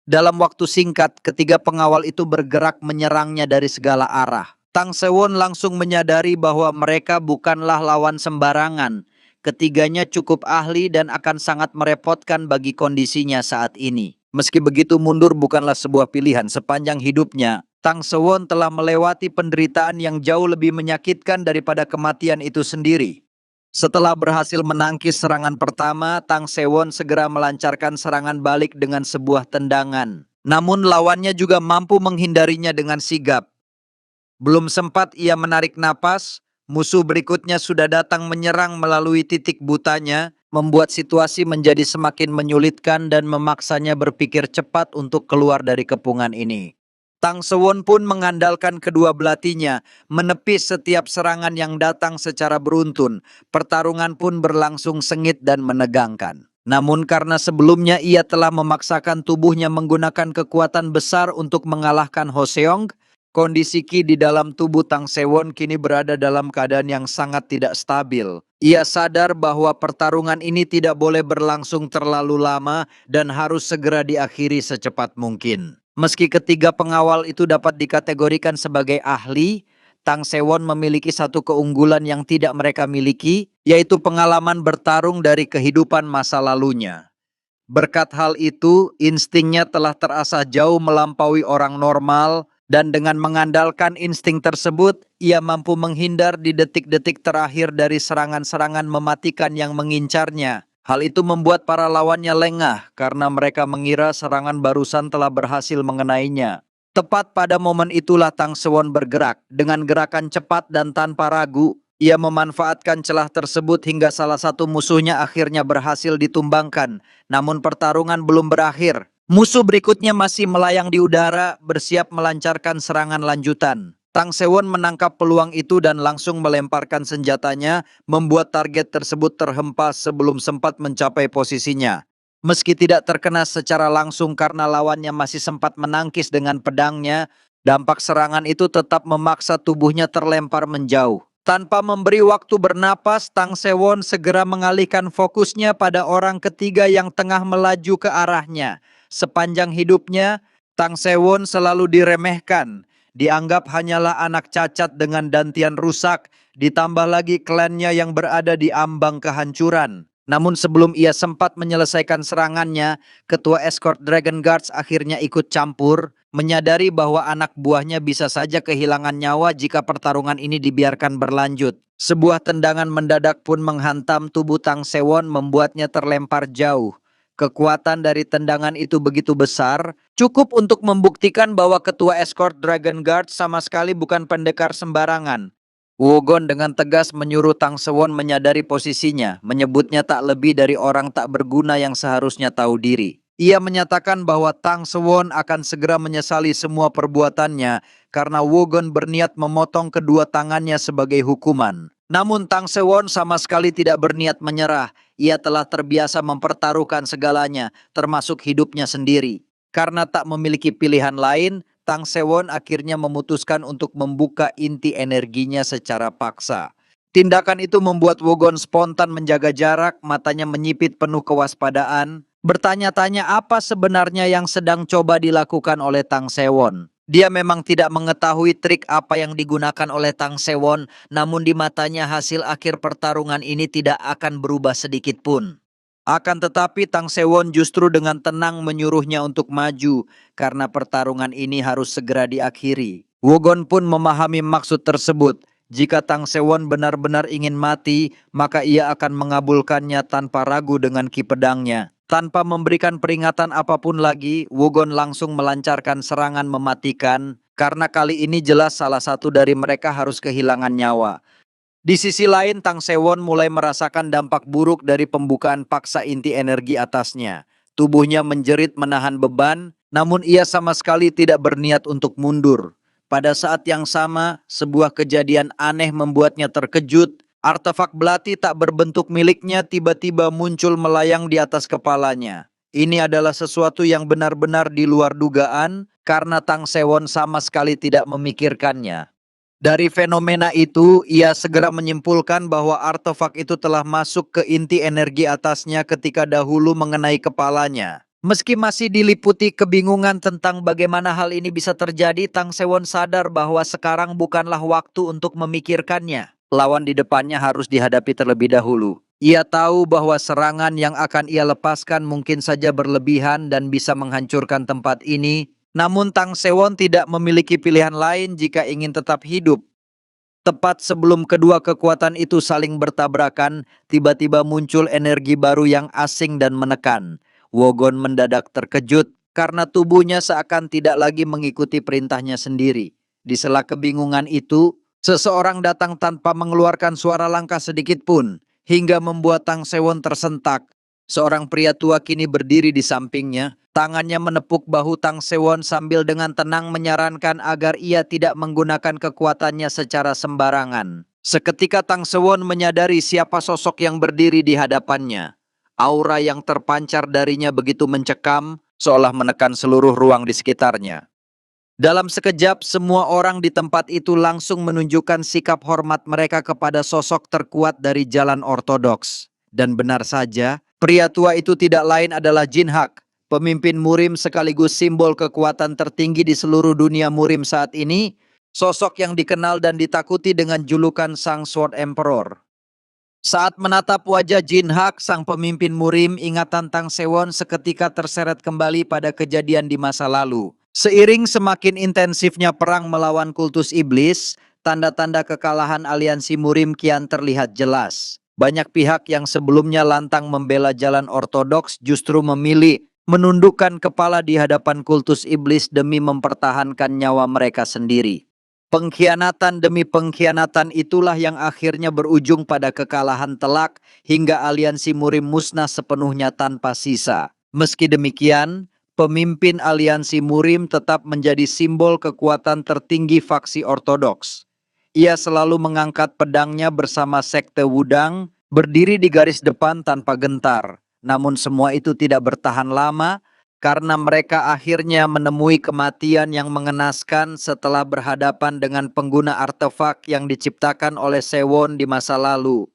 A: Dalam waktu singkat, ketiga pengawal itu bergerak menyerangnya dari segala arah. Tang Sewon langsung menyadari bahwa mereka bukanlah lawan sembarangan. Ketiganya cukup ahli dan akan sangat merepotkan bagi kondisinya saat ini. Meski begitu, mundur bukanlah sebuah pilihan. Sepanjang hidupnya, Tang Sewon telah melewati penderitaan yang jauh lebih menyakitkan daripada kematian itu sendiri. Setelah berhasil menangkis serangan pertama, Tang Sewon segera melancarkan serangan balik dengan sebuah tendangan. Namun lawannya juga mampu menghindarinya dengan sigap. Belum sempat ia menarik napas, musuh berikutnya sudah datang menyerang melalui titik butanya, membuat situasi menjadi semakin menyulitkan dan memaksanya berpikir cepat untuk keluar dari kepungan ini. Tang Sewon pun mengandalkan kedua belatinya, menepis setiap serangan yang datang secara beruntun. Pertarungan pun berlangsung sengit dan menegangkan. Namun karena sebelumnya ia telah memaksakan tubuhnya menggunakan kekuatan besar untuk mengalahkan Ho Seong, kondisi Qi di dalam tubuh Tang Sewon kini berada dalam keadaan yang sangat tidak stabil. Ia sadar bahwa pertarungan ini tidak boleh berlangsung terlalu lama dan harus segera diakhiri secepat mungkin. Meski ketiga pengawal itu dapat dikategorikan sebagai ahli, Tang Sewon memiliki satu keunggulan yang tidak mereka miliki, yaitu pengalaman bertarung dari kehidupan masa lalunya. Berkat hal itu, instingnya telah terasah jauh melampaui orang normal, dan dengan mengandalkan insting tersebut, ia mampu menghindar di detik-detik terakhir dari serangan-serangan mematikan yang mengincarnya. Hal itu membuat para lawannya lengah karena mereka mengira serangan barusan telah berhasil mengenainya. Tepat pada momen itulah Tang Sewon bergerak. Dengan gerakan cepat dan tanpa ragu, ia memanfaatkan celah tersebut hingga salah satu musuhnya akhirnya berhasil ditumbangkan. Namun pertarungan belum berakhir. Musuh berikutnya masih melayang di udara, bersiap melancarkan serangan lanjutan. Tang Sewon menangkap peluang itu dan langsung melemparkan senjatanya, membuat target tersebut terhempas sebelum sempat mencapai posisinya. Meski tidak terkena secara langsung karena lawannya masih sempat menangkis dengan pedangnya, dampak serangan itu tetap memaksa tubuhnya terlempar menjauh. Tanpa memberi waktu bernapas, Tang Sewon segera mengalihkan fokusnya pada orang ketiga yang tengah melaju ke arahnya. Sepanjang hidupnya, Tang Sewon selalu diremehkan. Dianggap hanyalah anak cacat dengan dantian rusak, ditambah lagi klannya yang berada di ambang kehancuran. Namun sebelum ia sempat menyelesaikan serangannya, ketua escort Dragon Guards akhirnya ikut campur, menyadari bahwa anak buahnya bisa saja kehilangan nyawa jika pertarungan ini dibiarkan berlanjut. Sebuah tendangan mendadak pun menghantam tubuh Tang Sewon membuatnya terlempar jauh. Kekuatan dari tendangan itu begitu besar, cukup untuk membuktikan bahwa ketua escort Dragon Guard sama sekali bukan pendekar sembarangan. Wogon dengan tegas menyuruh Tang Sewon menyadari posisinya, menyebutnya tak lebih dari orang tak berguna yang seharusnya tahu diri. Ia menyatakan bahwa Tang Sewon akan segera menyesali semua perbuatannya karena Wogon berniat memotong kedua tangannya sebagai hukuman. Namun Tang Sewon sama sekali tidak berniat menyerah. Ia telah terbiasa mempertaruhkan segalanya, termasuk hidupnya sendiri. Karena tak memiliki pilihan lain, Tang Sewon akhirnya memutuskan untuk membuka inti energinya secara paksa. Tindakan itu membuat Wogon spontan menjaga jarak, matanya menyipit penuh kewaspadaan, bertanya-tanya apa sebenarnya yang sedang coba dilakukan oleh Tang Sewon. Dia memang tidak mengetahui trik apa yang digunakan oleh Tang Sewon, namun di matanya hasil akhir pertarungan ini tidak akan berubah sedikit pun. Akan tetapi Tang Sewon justru dengan tenang menyuruhnya untuk maju karena pertarungan ini harus segera diakhiri. Wogon pun memahami maksud tersebut. Jika Tang Sewon benar-benar ingin mati, maka ia akan mengabulkannya tanpa ragu dengan ki pedangnya. Tanpa memberikan peringatan apapun lagi, Wogon langsung melancarkan serangan mematikan karena kali ini jelas salah satu dari mereka harus kehilangan nyawa. Di sisi lain, Tang Sewon mulai merasakan dampak buruk dari pembukaan paksa inti energi atasnya. Tubuhnya menjerit menahan beban, namun ia sama sekali tidak berniat untuk mundur. Pada saat yang sama, sebuah kejadian aneh membuatnya terkejut. Artefak belati tak berbentuk miliknya tiba-tiba muncul melayang di atas kepalanya. Ini adalah sesuatu yang benar-benar di luar dugaan, karena Tang Sewon sama sekali tidak memikirkannya. Dari fenomena itu, ia segera menyimpulkan bahwa artefak itu telah masuk ke inti energi atasnya ketika dahulu mengenai kepalanya. Meski masih diliputi kebingungan tentang bagaimana hal ini bisa terjadi, Tang Sewon sadar bahwa sekarang bukanlah waktu untuk memikirkannya. Lawan di depannya harus dihadapi terlebih dahulu. Ia tahu bahwa serangan yang akan ia lepaskan mungkin saja berlebihan dan bisa menghancurkan tempat ini. Namun Tang Sewon tidak memiliki pilihan lain jika ingin tetap hidup. Tepat sebelum kedua kekuatan itu saling bertabrakan, tiba-tiba muncul energi baru yang asing dan menekan. Wogon mendadak terkejut karena tubuhnya seakan tidak lagi mengikuti perintahnya sendiri. Di sela kebingungan itu, seseorang datang tanpa mengeluarkan suara langkah sedikit pun, hingga membuat Tang Sewon tersentak. Seorang pria tua kini berdiri di sampingnya. Tangannya menepuk bahu Tang Sewon sambil dengan tenang menyarankan agar ia tidak menggunakan kekuatannya secara sembarangan. Seketika Tang Sewon menyadari siapa sosok yang berdiri di hadapannya. Aura yang terpancar darinya begitu mencekam, seolah menekan seluruh ruang di sekitarnya. Dalam sekejap, semua orang di tempat itu langsung menunjukkan sikap hormat mereka kepada sosok terkuat dari jalan ortodoks. Dan benar saja, pria tua itu tidak lain adalah Jin Hak. Pemimpin Murim sekaligus simbol kekuatan tertinggi di seluruh dunia Murim saat ini, sosok yang dikenal dan ditakuti dengan julukan Sang Sword Emperor. Saat menatap wajah Jin Hak, sang pemimpin Murim, ingatan Tang Sewon seketika terseret kembali pada kejadian di masa lalu. Seiring semakin intensifnya perang melawan kultus iblis, tanda-tanda kekalahan aliansi Murim kian terlihat jelas. Banyak pihak yang sebelumnya lantang membela jalan ortodoks justru memilih menundukkan kepala di hadapan kultus iblis demi mempertahankan nyawa mereka sendiri. Pengkhianatan demi pengkhianatan itulah yang akhirnya berujung pada kekalahan telak hingga aliansi Murim musnah sepenuhnya tanpa sisa. Meski demikian, pemimpin aliansi Murim tetap menjadi simbol kekuatan tertinggi faksi ortodoks. Ia selalu mengangkat pedangnya bersama sekte Wudang, berdiri di garis depan tanpa gentar. Namun semua itu tidak bertahan lama, karena mereka akhirnya menemui kematian yang mengenaskan setelah berhadapan dengan pengguna artefak yang diciptakan oleh Sewon di masa lalu.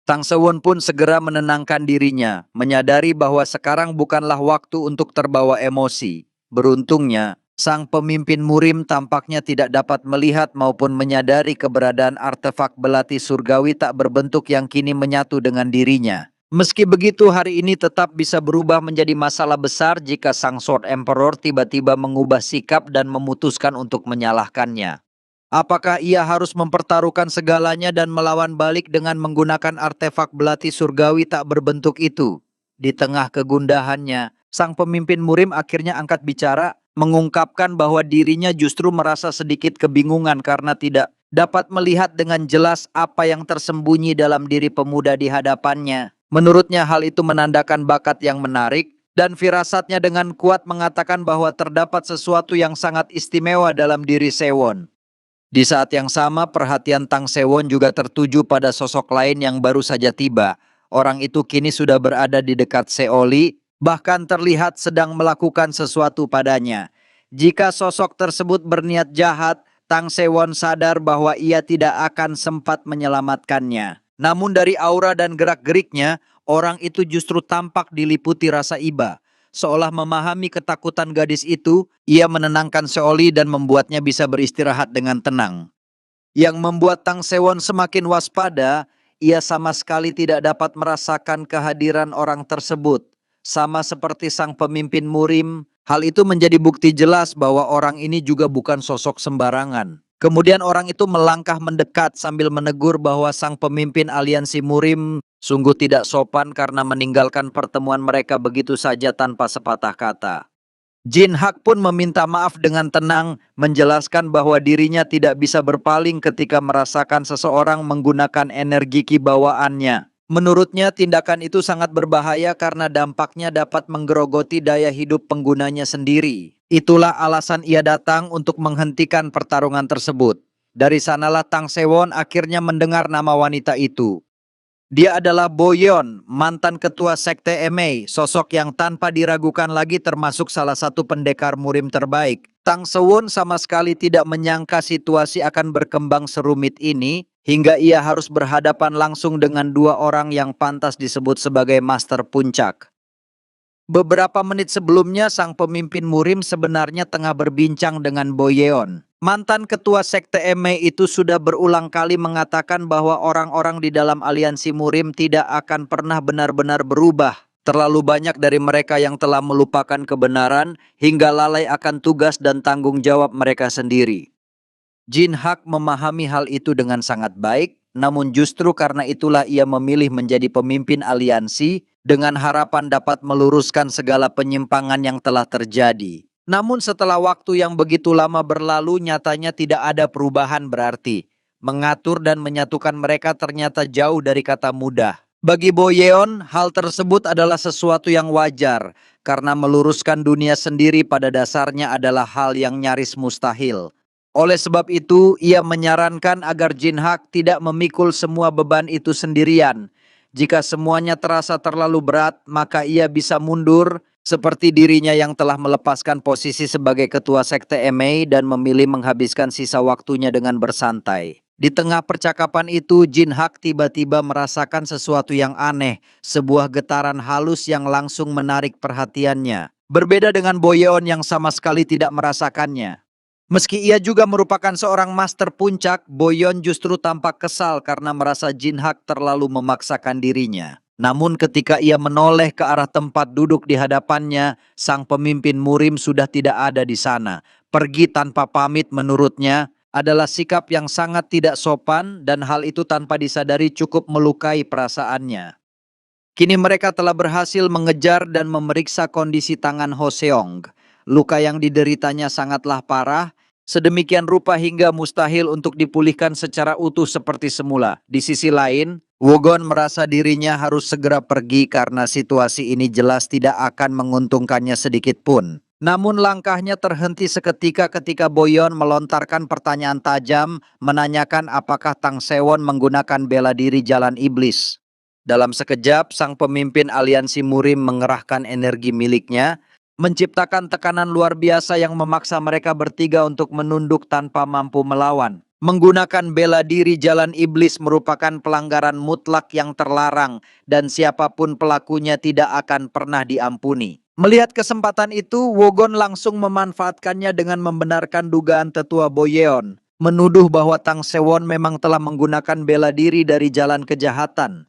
A: Tang Sewon pun segera menenangkan dirinya, menyadari bahwa sekarang bukanlah waktu untuk terbawa emosi. Beruntungnya, sang pemimpin Murim tampaknya tidak dapat melihat maupun menyadari keberadaan artefak belati surgawi tak berbentuk yang kini menyatu dengan dirinya. Meski begitu, hari ini tetap bisa berubah menjadi masalah besar jika sang Sword Emperor tiba-tiba mengubah sikap dan memutuskan untuk menyalahkannya. Apakah ia harus mempertaruhkan segalanya dan melawan balik dengan menggunakan artefak belati surgawi tak berbentuk itu? Di tengah kegundahannya, sang pemimpin Murim akhirnya angkat bicara, mengungkapkan bahwa dirinya justru merasa sedikit kebingungan karena tidak dapat melihat dengan jelas apa yang tersembunyi dalam diri pemuda di hadapannya. Menurutnya hal itu menandakan bakat yang menarik, dan firasatnya dengan kuat mengatakan bahwa terdapat sesuatu yang sangat istimewa dalam diri Sewon. Di saat yang sama, perhatian Tang Sewon juga tertuju pada sosok lain yang baru saja tiba. Orang itu kini sudah berada di dekat Seoli, bahkan terlihat sedang melakukan sesuatu padanya. Jika sosok tersebut berniat jahat, Tang Sewon sadar bahwa ia tidak akan sempat menyelamatkannya. Namun dari aura dan gerak-geriknya, orang itu justru tampak diliputi rasa iba. Seolah memahami ketakutan gadis itu, ia menenangkan Seoli dan membuatnya bisa beristirahat dengan tenang. Yang membuat Tang Sewon semakin waspada, ia sama sekali tidak dapat merasakan kehadiran orang tersebut. Sama seperti sang pemimpin Murim, hal itu menjadi bukti jelas bahwa orang ini juga bukan sosok sembarangan. Kemudian orang itu melangkah mendekat sambil menegur bahwa sang pemimpin aliansi Murim sungguh tidak sopan karena meninggalkan pertemuan mereka begitu saja tanpa sepatah kata. Jin Hak pun meminta maaf dengan tenang, menjelaskan bahwa dirinya tidak bisa berpaling ketika merasakan seseorang menggunakan energi kibawaannya. Menurutnya tindakan itu sangat berbahaya karena dampaknya dapat menggerogoti daya hidup penggunanya sendiri. Itulah alasan ia datang untuk menghentikan pertarungan tersebut. Dari sanalah Tang Sewon akhirnya mendengar nama wanita itu. Dia adalah Boyon, mantan ketua sekte Emei, sosok yang tanpa diragukan lagi termasuk salah satu pendekar Murim terbaik. Tang Sewon sama sekali tidak menyangka situasi akan berkembang serumit ini, hingga ia harus berhadapan langsung dengan dua orang yang pantas disebut sebagai Master Puncak. Beberapa menit sebelumnya, sang pemimpin Murim sebenarnya tengah berbincang dengan Boyeon. Mantan ketua sekte Emei itu sudah berulang kali mengatakan bahwa orang-orang di dalam aliansi Murim tidak akan pernah benar-benar berubah. Terlalu banyak dari mereka yang telah melupakan kebenaran hingga lalai akan tugas dan tanggung jawab mereka sendiri. Jin Hak memahami hal itu dengan sangat baik, namun justru karena itulah ia memilih menjadi pemimpin aliansi dengan harapan dapat meluruskan segala penyimpangan yang telah terjadi. Namun setelah waktu yang begitu lama berlalu, nyatanya tidak ada perubahan berarti. Mengatur dan menyatukan mereka ternyata jauh dari kata mudah. Bagi Boyeon, hal tersebut adalah sesuatu yang wajar, karena meluruskan dunia sendiri pada dasarnya adalah hal yang nyaris mustahil. Oleh sebab itu, ia menyarankan agar Jin Hak tidak memikul semua beban itu sendirian. Jika semuanya terasa terlalu berat, maka ia bisa mundur seperti dirinya yang telah melepaskan posisi sebagai ketua sekte Emei dan memilih menghabiskan sisa waktunya dengan bersantai. Di tengah percakapan itu, Jin Hak tiba-tiba merasakan sesuatu yang aneh, sebuah getaran halus yang langsung menarik perhatiannya. Berbeda dengan Boyeon yang sama sekali tidak merasakannya. Meski ia juga merupakan seorang master puncak, Boyon justru tampak kesal karena merasa Jin Hak terlalu memaksakan dirinya. Namun ketika ia menoleh ke arah tempat duduk di hadapannya, sang pemimpin Murim sudah tidak ada di sana. Pergi tanpa pamit menurutnya adalah sikap yang sangat tidak sopan dan hal itu tanpa disadari cukup melukai perasaannya. Kini mereka telah berhasil mengejar dan memeriksa kondisi tangan Hoseong. Luka yang dideritanya sangatlah parah, sedemikian rupa hingga mustahil untuk dipulihkan secara utuh seperti semula. Di sisi lain, Wogon merasa dirinya harus segera pergi karena situasi ini jelas tidak akan menguntungkannya sedikit pun. Namun langkahnya terhenti seketika ketika Boyon melontarkan pertanyaan tajam, menanyakan apakah Tang Sewon menggunakan bela diri jalan iblis. Dalam sekejap, sang pemimpin aliansi Murim mengerahkan energi miliknya, menciptakan tekanan luar biasa yang memaksa mereka bertiga untuk menunduk tanpa mampu melawan. Menggunakan bela diri jalan iblis merupakan pelanggaran mutlak yang terlarang dan siapapun pelakunya tidak akan pernah diampuni. Melihat kesempatan itu, Wogon langsung memanfaatkannya dengan membenarkan dugaan tetua Boyeon, menuduh bahwa Tang Sewon memang telah menggunakan bela diri dari jalan kejahatan.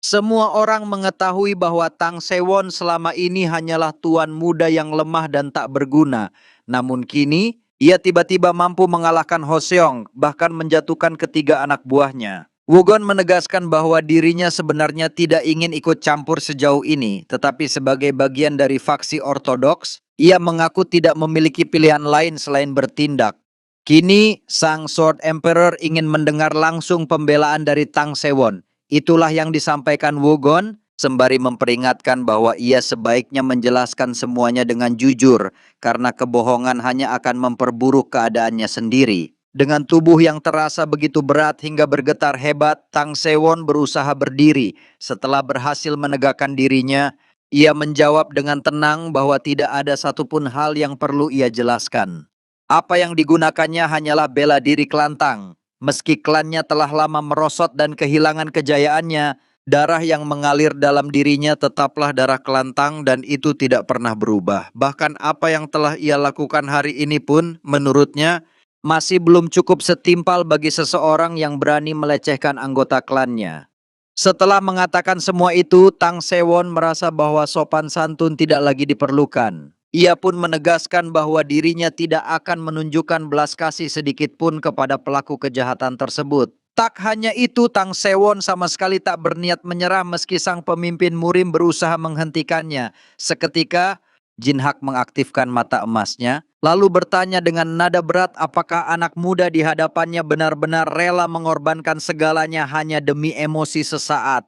A: Semua orang mengetahui bahwa Tang Sewon selama ini hanyalah tuan muda yang lemah dan tak berguna. Namun kini, ia tiba-tiba mampu mengalahkan Hoseong, bahkan menjatuhkan ketiga anak buahnya. Wogon menegaskan bahwa dirinya sebenarnya tidak ingin ikut campur sejauh ini, tetapi sebagai bagian dari faksi ortodoks, ia mengaku tidak memiliki pilihan lain selain bertindak. Kini, sang Sword Emperor ingin mendengar langsung pembelaan dari Tang Sewon. Itulah yang disampaikan Wogon, sembari memperingatkan bahwa ia sebaiknya menjelaskan semuanya dengan jujur, karena kebohongan hanya akan memperburuk keadaannya sendiri. Dengan tubuh yang terasa begitu berat hingga bergetar hebat, Tang Sewon berusaha berdiri. Setelah berhasil menegakkan dirinya, ia menjawab dengan tenang bahwa tidak ada satupun hal yang perlu ia jelaskan. Apa yang digunakannya hanyalah bela diri kelantang. Meski klannya telah lama merosot dan kehilangan kejayaannya, darah yang mengalir dalam dirinya tetaplah darah kelantang dan itu tidak pernah berubah. Bahkan apa yang telah ia lakukan hari ini pun, menurutnya, masih belum cukup setimpal bagi seseorang yang berani melecehkan anggota klannya. Setelah mengatakan semua itu, Tang Sewon merasa bahwa sopan santun tidak lagi diperlukan. Ia pun menegaskan bahwa dirinya tidak akan menunjukkan belas kasih sedikit pun kepada pelaku kejahatan tersebut. Tak hanya itu, Tang Sewon sama sekali tak berniat menyerah meski sang pemimpin Murim berusaha menghentikannya. Seketika, Jin Hak mengaktifkan mata emasnya, lalu bertanya dengan nada berat apakah anak muda di hadapannya benar-benar rela mengorbankan segalanya hanya demi emosi sesaat.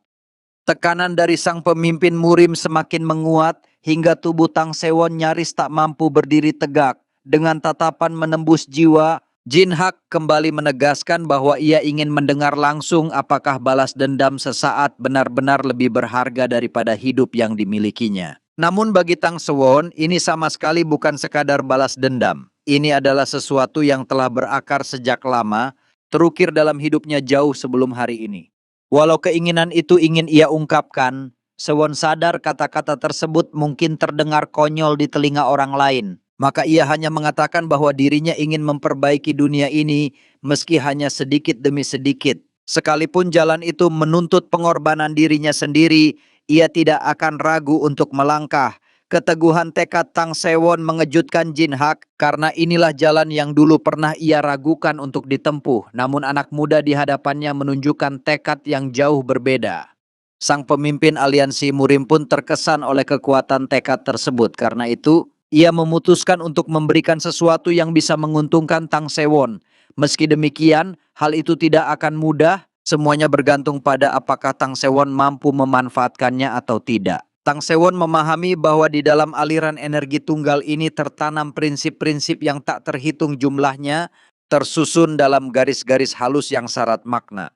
A: Tekanan dari sang pemimpin Murim semakin menguat hingga tubuh Tang Sewon nyaris tak mampu berdiri tegak. Dengan tatapan menembus jiwa, Jin Hak kembali menegaskan bahwa ia ingin mendengar langsung apakah balas dendam sesaat benar-benar lebih berharga daripada hidup yang dimilikinya. Namun bagi Tang Sewon, ini sama sekali bukan sekadar balas dendam. Ini adalah sesuatu yang telah berakar sejak lama, terukir dalam hidupnya jauh sebelum hari ini. Walau keinginan itu ingin ia ungkapkan, Sewon sadar kata-kata tersebut mungkin terdengar konyol di telinga orang lain. Maka ia hanya mengatakan bahwa dirinya ingin memperbaiki dunia ini meski hanya sedikit demi sedikit. Sekalipun jalan itu menuntut pengorbanan dirinya sendiri, ia tidak akan ragu untuk melangkah. Keteguhan tekad Tang Sewon mengejutkan Jin Hak karena inilah jalan yang dulu pernah ia ragukan untuk ditempuh. Namun anak muda di hadapannya menunjukkan tekad yang jauh berbeda. Sang pemimpin aliansi Murim pun terkesan oleh kekuatan tekad tersebut. Karena itu, ia memutuskan untuk memberikan sesuatu yang bisa menguntungkan Tang Sewon. Meski demikian, hal itu tidak akan mudah. Semuanya bergantung pada apakah Tang Sewon mampu memanfaatkannya atau tidak. Tang Sewon memahami bahwa di dalam aliran energi tunggal ini tertanam prinsip-prinsip yang tak terhitung jumlahnya, tersusun dalam garis-garis halus yang syarat makna.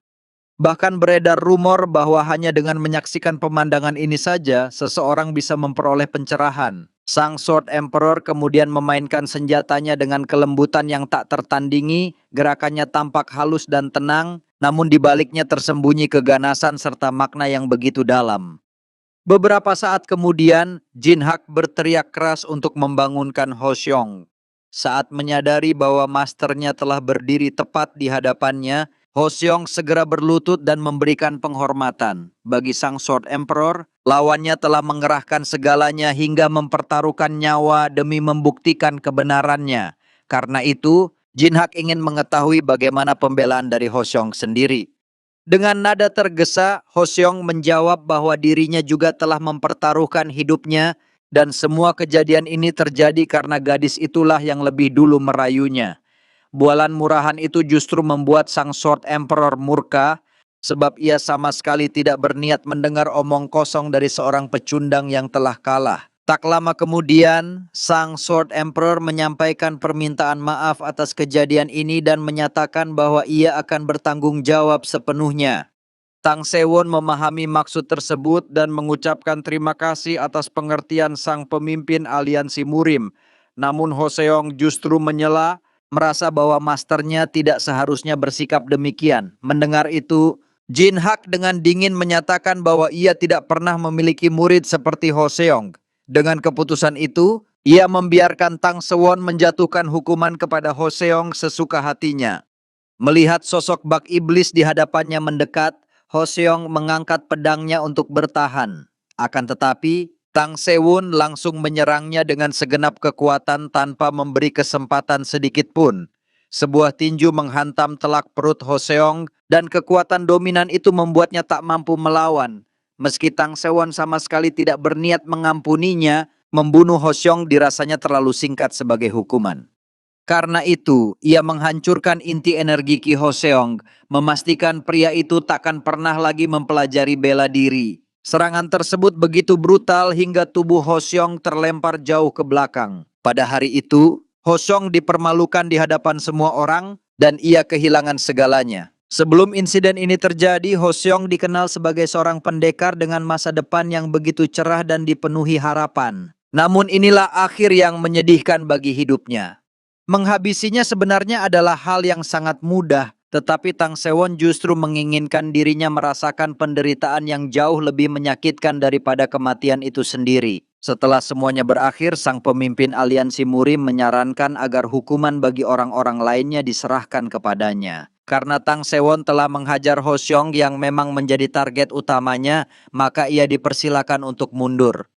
A: Bahkan beredar rumor bahwa hanya dengan menyaksikan pemandangan ini saja, seseorang bisa memperoleh pencerahan. Sang Sword Emperor kemudian memainkan senjatanya dengan kelembutan yang tak tertandingi, gerakannya tampak halus dan tenang, namun di baliknya tersembunyi keganasan serta makna yang begitu dalam. Beberapa saat kemudian, Jin Hak berteriak keras untuk membangunkan Hoseong. Saat menyadari bahwa masternya telah berdiri tepat di hadapannya, Hoseong segera berlutut dan memberikan penghormatan. Bagi sang Sword Emperor, lawannya telah mengerahkan segalanya hingga mempertaruhkan nyawa demi membuktikan kebenarannya. Karena itu, Jin Hak ingin mengetahui bagaimana pembelaan dari Hoseong sendiri. Dengan nada tergesa, Hoseong menjawab bahwa dirinya juga telah mempertaruhkan hidupnya dan semua kejadian ini terjadi karena gadis itulah yang lebih dulu merayunya. Bualan murahan itu justru membuat sang Sword Emperor murka, sebab ia sama sekali tidak berniat mendengar omong kosong dari seorang pecundang yang telah kalah. Tak lama kemudian, sang Sword Emperor menyampaikan permintaan maaf atas kejadian ini dan menyatakan bahwa ia akan bertanggung jawab sepenuhnya. Tang Sewon memahami maksud tersebut dan mengucapkan terima kasih atas pengertian sang pemimpin aliansi Murim. Namun Hoseong justru menyela, merasa bahwa masternya tidak seharusnya bersikap demikian. Mendengar itu, Jin Hak dengan dingin menyatakan bahwa ia tidak pernah memiliki murid seperti Hoseong. Dengan keputusan itu, ia membiarkan Tang Sewon menjatuhkan hukuman kepada Hoseong sesuka hatinya. Melihat sosok bak iblis di hadapannya mendekat, Hoseong mengangkat pedangnya untuk bertahan. Akan tetapi, Tang Sewon langsung menyerangnya dengan segenap kekuatan tanpa memberi kesempatan sedikit pun. Sebuah tinju menghantam telak perut Hoseong dan kekuatan dominan itu membuatnya tak mampu melawan. Meski Tang Sewon sama sekali tidak berniat mengampuninya, membunuh Hoseong dirasanya terlalu singkat sebagai hukuman. Karena itu, ia menghancurkan inti energi Ki Hoseong, memastikan pria itu takkan pernah lagi mempelajari bela diri. Serangan tersebut begitu brutal hingga tubuh Hoseong terlempar jauh ke belakang. Pada hari itu, Hoseong dipermalukan di hadapan semua orang dan ia kehilangan segalanya. Sebelum insiden ini terjadi, Hoseong dikenal sebagai seorang pendekar dengan masa depan yang begitu cerah dan dipenuhi harapan. Namun inilah akhir yang menyedihkan bagi hidupnya. Menghabisinya sebenarnya adalah hal yang sangat mudah, tetapi Tang Sewon justru menginginkan dirinya merasakan penderitaan yang jauh lebih menyakitkan daripada kematian itu sendiri. Setelah semuanya berakhir, sang pemimpin aliansi Murim menyarankan agar hukuman bagi orang-orang lainnya diserahkan kepadanya. Karena Tang Sewon telah menghajar Hoseong yang memang menjadi target utamanya, maka ia dipersilakan untuk mundur.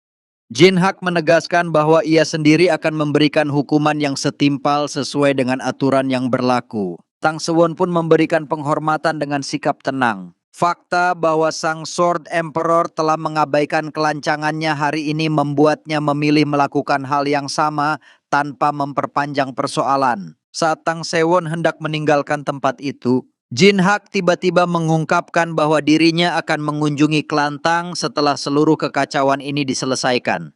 A: Jin Hak menegaskan bahwa ia sendiri akan memberikan hukuman yang setimpal sesuai dengan aturan yang berlaku. Tang Sewon pun memberikan penghormatan dengan sikap tenang. Fakta bahwa sang Sword Emperor telah mengabaikan kelancangannya hari ini membuatnya memilih melakukan hal yang sama tanpa memperpanjang persoalan. Saat Tang Sewon hendak meninggalkan tempat itu, Jin Hak tiba-tiba mengungkapkan bahwa dirinya akan mengunjungi Klantang setelah seluruh kekacauan ini diselesaikan.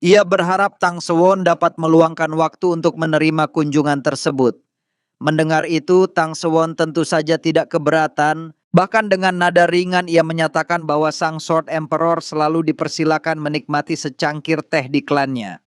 A: Ia berharap Tang Sewon dapat meluangkan waktu untuk menerima kunjungan tersebut. Mendengar itu, Tang Sewon tentu saja tidak keberatan. Bahkan dengan nada ringan ia menyatakan bahwa sang Sword Emperor selalu dipersilakan menikmati secangkir teh di klannya.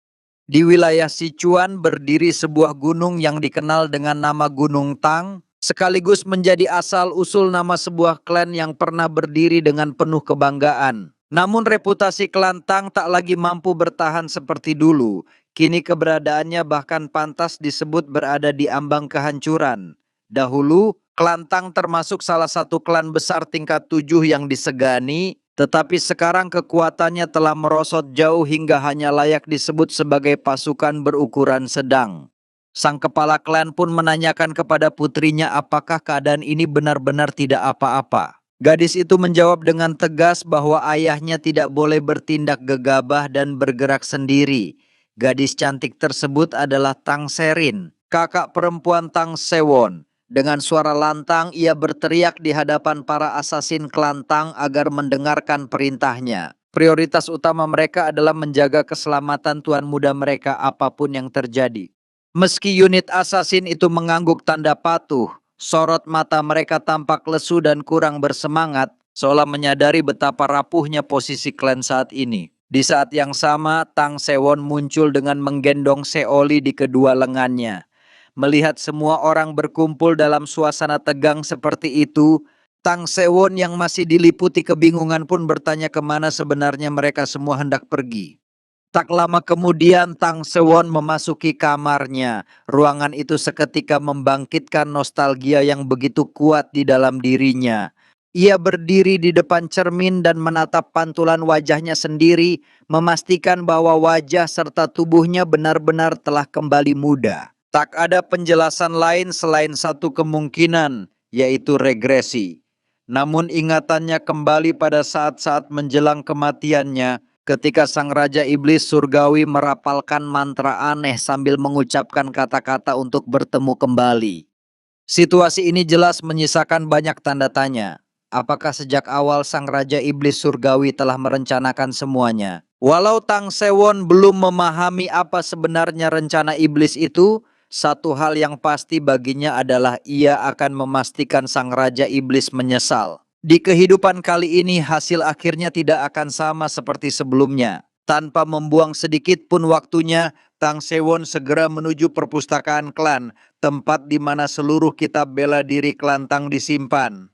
A: Di wilayah Sichuan berdiri sebuah gunung yang dikenal dengan nama Gunung Tang, sekaligus menjadi asal-usul nama sebuah klan yang pernah berdiri dengan penuh kebanggaan. Namun reputasi klan Tang tak lagi mampu bertahan seperti dulu. Kini keberadaannya bahkan pantas disebut berada di ambang kehancuran. Dahulu, klan Tang termasuk salah satu klan besar tingkat 7 yang disegani, tetapi sekarang kekuatannya telah merosot jauh hingga hanya layak disebut sebagai pasukan berukuran sedang. Sang kepala klan pun menanyakan kepada putrinya apakah keadaan ini benar-benar tidak apa-apa. Gadis itu menjawab dengan tegas bahwa ayahnya tidak boleh bertindak gegabah dan bergerak sendiri. Gadis cantik tersebut adalah Tang Serin, kakak perempuan Tang Sewon. Dengan suara lantang, ia berteriak di hadapan para asasin klan Tang agar mendengarkan perintahnya. Prioritas utama mereka adalah menjaga keselamatan tuan muda mereka apapun yang terjadi. Meski unit asasin itu mengangguk tanda patuh, sorot mata mereka tampak lesu dan kurang bersemangat, seolah menyadari betapa rapuhnya posisi klan saat ini. Di saat yang sama, Tang Sewon muncul dengan menggendong Seoli di kedua lengannya. Melihat semua orang berkumpul dalam suasana tegang seperti itu, Tang Sewon yang masih diliputi kebingungan pun bertanya kemana sebenarnya mereka semua hendak pergi. Tak lama kemudian Tang Sewon memasuki kamarnya. Ruangan itu seketika membangkitkan nostalgia yang begitu kuat di dalam dirinya. Ia berdiri di depan cermin dan menatap pantulan wajahnya sendiri, memastikan bahwa wajah serta tubuhnya benar-benar telah kembali muda. Tak ada penjelasan lain selain satu kemungkinan, yaitu regresi. Namun ingatannya kembali pada saat-saat menjelang kematiannya, ketika sang Raja Iblis Surgawi merapalkan mantra aneh sambil mengucapkan kata-kata untuk bertemu kembali. Situasi ini jelas menyisakan banyak tanda tanya. Apakah sejak awal sang Raja Iblis Surgawi telah merencanakan semuanya? Walau Tang Sewon belum memahami apa sebenarnya rencana iblis itu, satu hal yang pasti baginya adalah ia akan memastikan sang Raja Iblis menyesal. Di kehidupan kali ini hasil akhirnya tidak akan sama seperti sebelumnya. Tanpa membuang sedikit pun waktunya, Tang Sewon segera menuju perpustakaan klan, tempat di mana seluruh kitab bela diri klan Tang disimpan.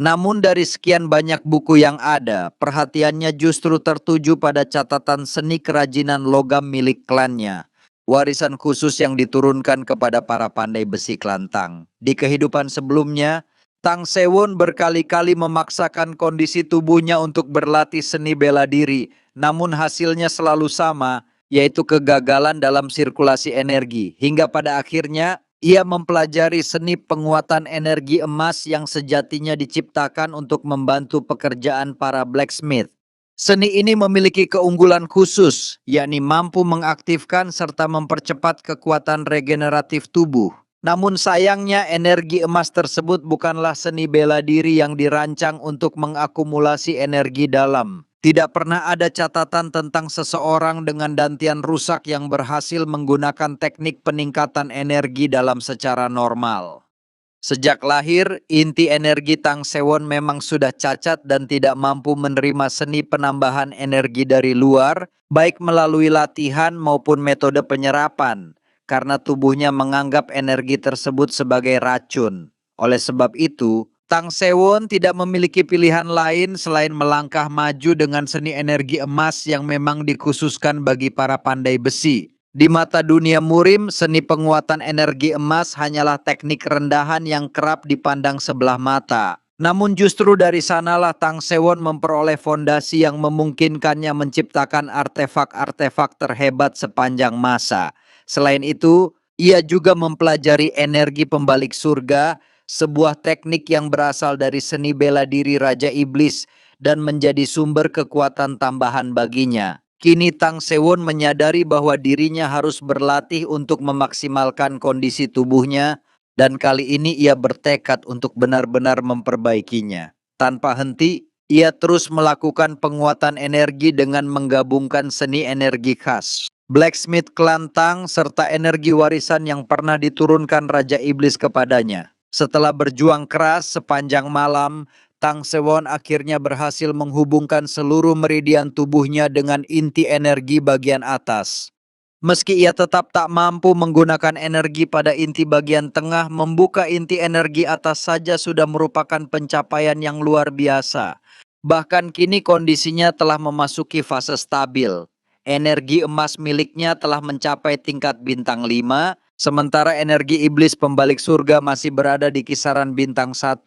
A: Namun dari sekian banyak buku yang ada, perhatiannya justru tertuju pada catatan seni kerajinan logam milik klannya. Warisan khusus yang diturunkan kepada para pandai besi klan Tang. Di kehidupan sebelumnya, Tang Sewon berkali-kali memaksakan kondisi tubuhnya untuk berlatih seni bela diri. Namun hasilnya selalu sama, yaitu kegagalan dalam sirkulasi energi. Hingga pada akhirnya, ia mempelajari seni penguatan energi emas yang sejatinya diciptakan untuk membantu pekerjaan para blacksmith. Seni ini memiliki keunggulan khusus, yakni mampu mengaktifkan serta mempercepat kekuatan regeneratif tubuh. Namun sayangnya energi emas tersebut bukanlah seni bela diri yang dirancang untuk mengakumulasi energi dalam. Tidak pernah ada catatan tentang seseorang dengan dantian rusak yang berhasil menggunakan teknik peningkatan energi dalam secara normal. Sejak lahir, inti energi Tang Sewon memang sudah cacat dan tidak mampu menerima seni penambahan energi dari luar, baik melalui latihan maupun metode penyerapan, karena tubuhnya menganggap energi tersebut sebagai racun. Oleh sebab itu, Tang Sewon tidak memiliki pilihan lain selain melangkah maju dengan seni energi emas yang memang dikhususkan bagi para pandai besi. Di mata dunia murim, seni penguatan energi emas hanyalah teknik rendahan yang kerap dipandang sebelah mata. Namun justru dari sanalah Tang Sewon memperoleh fondasi yang memungkinkannya menciptakan artefak-artefak terhebat sepanjang masa. Selain itu, ia juga mempelajari energi pembalik surga, sebuah teknik yang berasal dari seni bela diri Raja Iblis dan menjadi sumber kekuatan tambahan baginya. Kini Tang Sewon menyadari bahwa dirinya harus berlatih untuk memaksimalkan kondisi tubuhnya dan kali ini ia bertekad untuk benar-benar memperbaikinya. Tanpa henti, ia terus melakukan penguatan energi dengan menggabungkan seni energi khas blacksmith klan Tang serta energi warisan yang pernah diturunkan Raja Iblis kepadanya. Setelah berjuang keras sepanjang malam, Tang Sewon akhirnya berhasil menghubungkan seluruh meridian tubuhnya dengan inti energi bagian atas. Meski ia tetap tak mampu menggunakan energi pada inti bagian tengah, membuka inti energi atas saja sudah merupakan pencapaian yang luar biasa. Bahkan kini kondisinya telah memasuki fase stabil. Energi emas miliknya telah mencapai tingkat bintang 5, sementara energi iblis pembalik surga masih berada di kisaran bintang 1.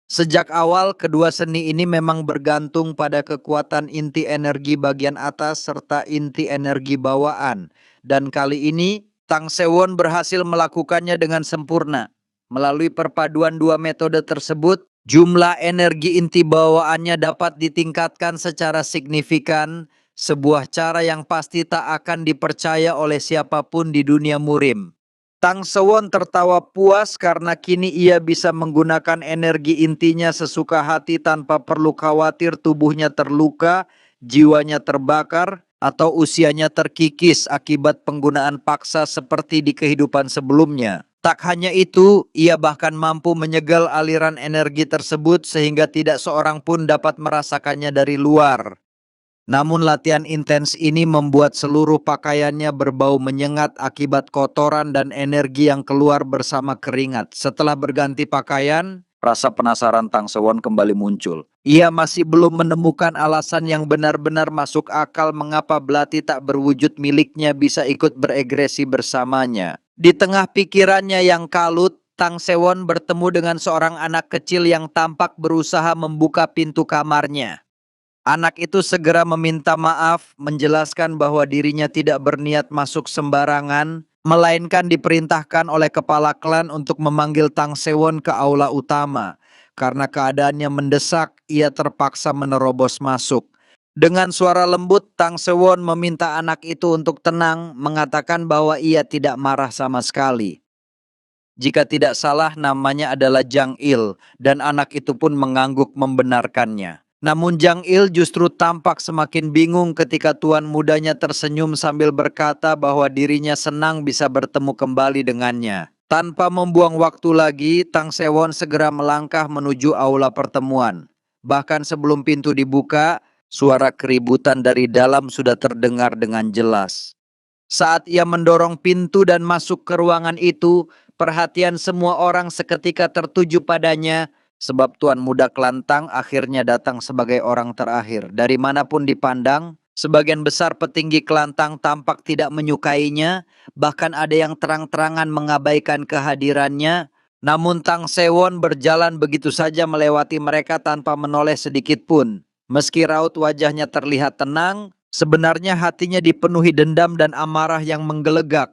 A: Sejak awal, kedua seni ini memang bergantung pada kekuatan inti energi bagian atas serta inti energi bawaan. Dan kali ini, Tang Sewon berhasil melakukannya dengan sempurna. Melalui perpaduan dua metode tersebut, jumlah energi inti bawaannya dapat ditingkatkan secara signifikan, sebuah cara yang pasti tak akan dipercaya oleh siapapun di dunia murim. Tang Sewon tertawa puas karena kini ia bisa menggunakan energi intinya sesuka hati tanpa perlu khawatir tubuhnya terluka, jiwanya terbakar, atau usianya terkikis akibat penggunaan paksa seperti di kehidupan sebelumnya. Tak hanya itu, ia bahkan mampu menyegel aliran energi tersebut sehingga tidak seorang pun dapat merasakannya dari luar. Namun latihan intens ini membuat seluruh pakaiannya berbau menyengat akibat kotoran dan energi yang keluar bersama keringat. Setelah berganti pakaian, rasa penasaran Tang Sewon kembali muncul. Ia masih belum menemukan alasan yang benar-benar masuk akal mengapa belati tak berwujud miliknya bisa ikut beregresi bersamanya. Di tengah pikirannya yang kalut, Tang Sewon bertemu dengan seorang anak kecil yang tampak berusaha membuka pintu kamarnya. Anak itu segera meminta maaf, menjelaskan bahwa dirinya tidak berniat masuk sembarangan, melainkan diperintahkan oleh kepala klan untuk memanggil Tang Sewon ke aula utama. Karena keadaannya mendesak, ia terpaksa menerobos masuk. Dengan suara lembut, Tang Sewon meminta anak itu untuk tenang, mengatakan bahwa ia tidak marah sama sekali. Jika tidak salah namanya adalah Jang Il, dan anak itu pun mengangguk membenarkannya. Namun Jang Il justru tampak semakin bingung ketika tuan mudanya tersenyum sambil berkata bahwa dirinya senang bisa bertemu kembali dengannya. Tanpa membuang waktu lagi, Tang Sewon segera melangkah menuju aula pertemuan. Bahkan sebelum pintu dibuka, suara keributan dari dalam sudah terdengar dengan jelas. Saat ia mendorong pintu dan masuk ke ruangan itu, perhatian semua orang seketika tertuju padanya, sebab Tuan Muda Kelantang akhirnya datang sebagai orang terakhir. Dari manapun dipandang, sebagian besar petinggi Kelantang tampak tidak menyukainya, bahkan ada yang terang-terangan mengabaikan kehadirannya. Namun Tang Sewon berjalan begitu saja melewati mereka tanpa menoleh sedikit pun. Meski raut wajahnya terlihat tenang, sebenarnya hatinya dipenuhi dendam dan amarah yang menggelegak.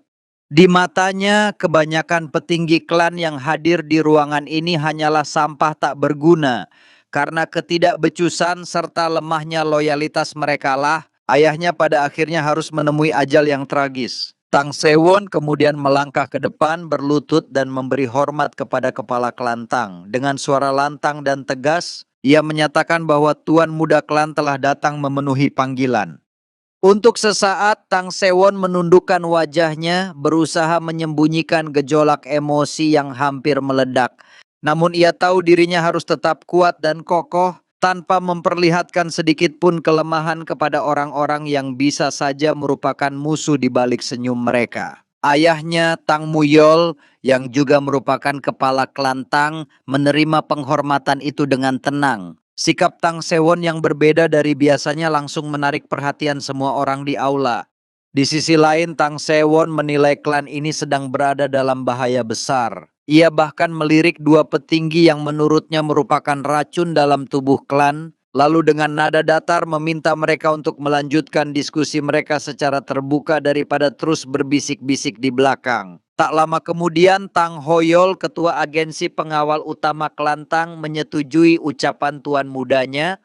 A: Di matanya, kebanyakan petinggi klan yang hadir di ruangan ini hanyalah sampah tak berguna. Karena ketidakbecusan serta lemahnya loyalitas merekalah, ayahnya pada akhirnya harus menemui ajal yang tragis. Tang Sewon kemudian melangkah ke depan berlutut dan memberi hormat kepada kepala kelantang. Dengan suara lantang dan tegas, ia menyatakan bahwa Tuan Muda Klan telah datang memenuhi panggilan. Untuk sesaat, Tang Sewon menundukkan wajahnya, berusaha menyembunyikan gejolak emosi yang hampir meledak. Namun ia tahu dirinya harus tetap kuat dan kokoh, tanpa memperlihatkan sedikit pun kelemahan kepada orang-orang yang bisa saja merupakan musuh di balik senyum mereka. Ayahnya, Tang Muyol, yang juga merupakan kepala klan Tang, menerima penghormatan itu dengan tenang. Sikap Tang Sewon yang berbeda dari biasanya langsung menarik perhatian semua orang di aula. Di sisi lain, Tang Sewon menilai klan ini sedang berada dalam bahaya besar. Ia bahkan melirik dua petinggi yang menurutnya merupakan racun dalam tubuh klan, lalu dengan nada datar meminta mereka untuk melanjutkan diskusi mereka secara terbuka daripada terus berbisik-bisik di belakang. Tak lama kemudian, Tang Hoyol, ketua agensi pengawal utama Kelantang, menyetujui ucapan tuan mudanya.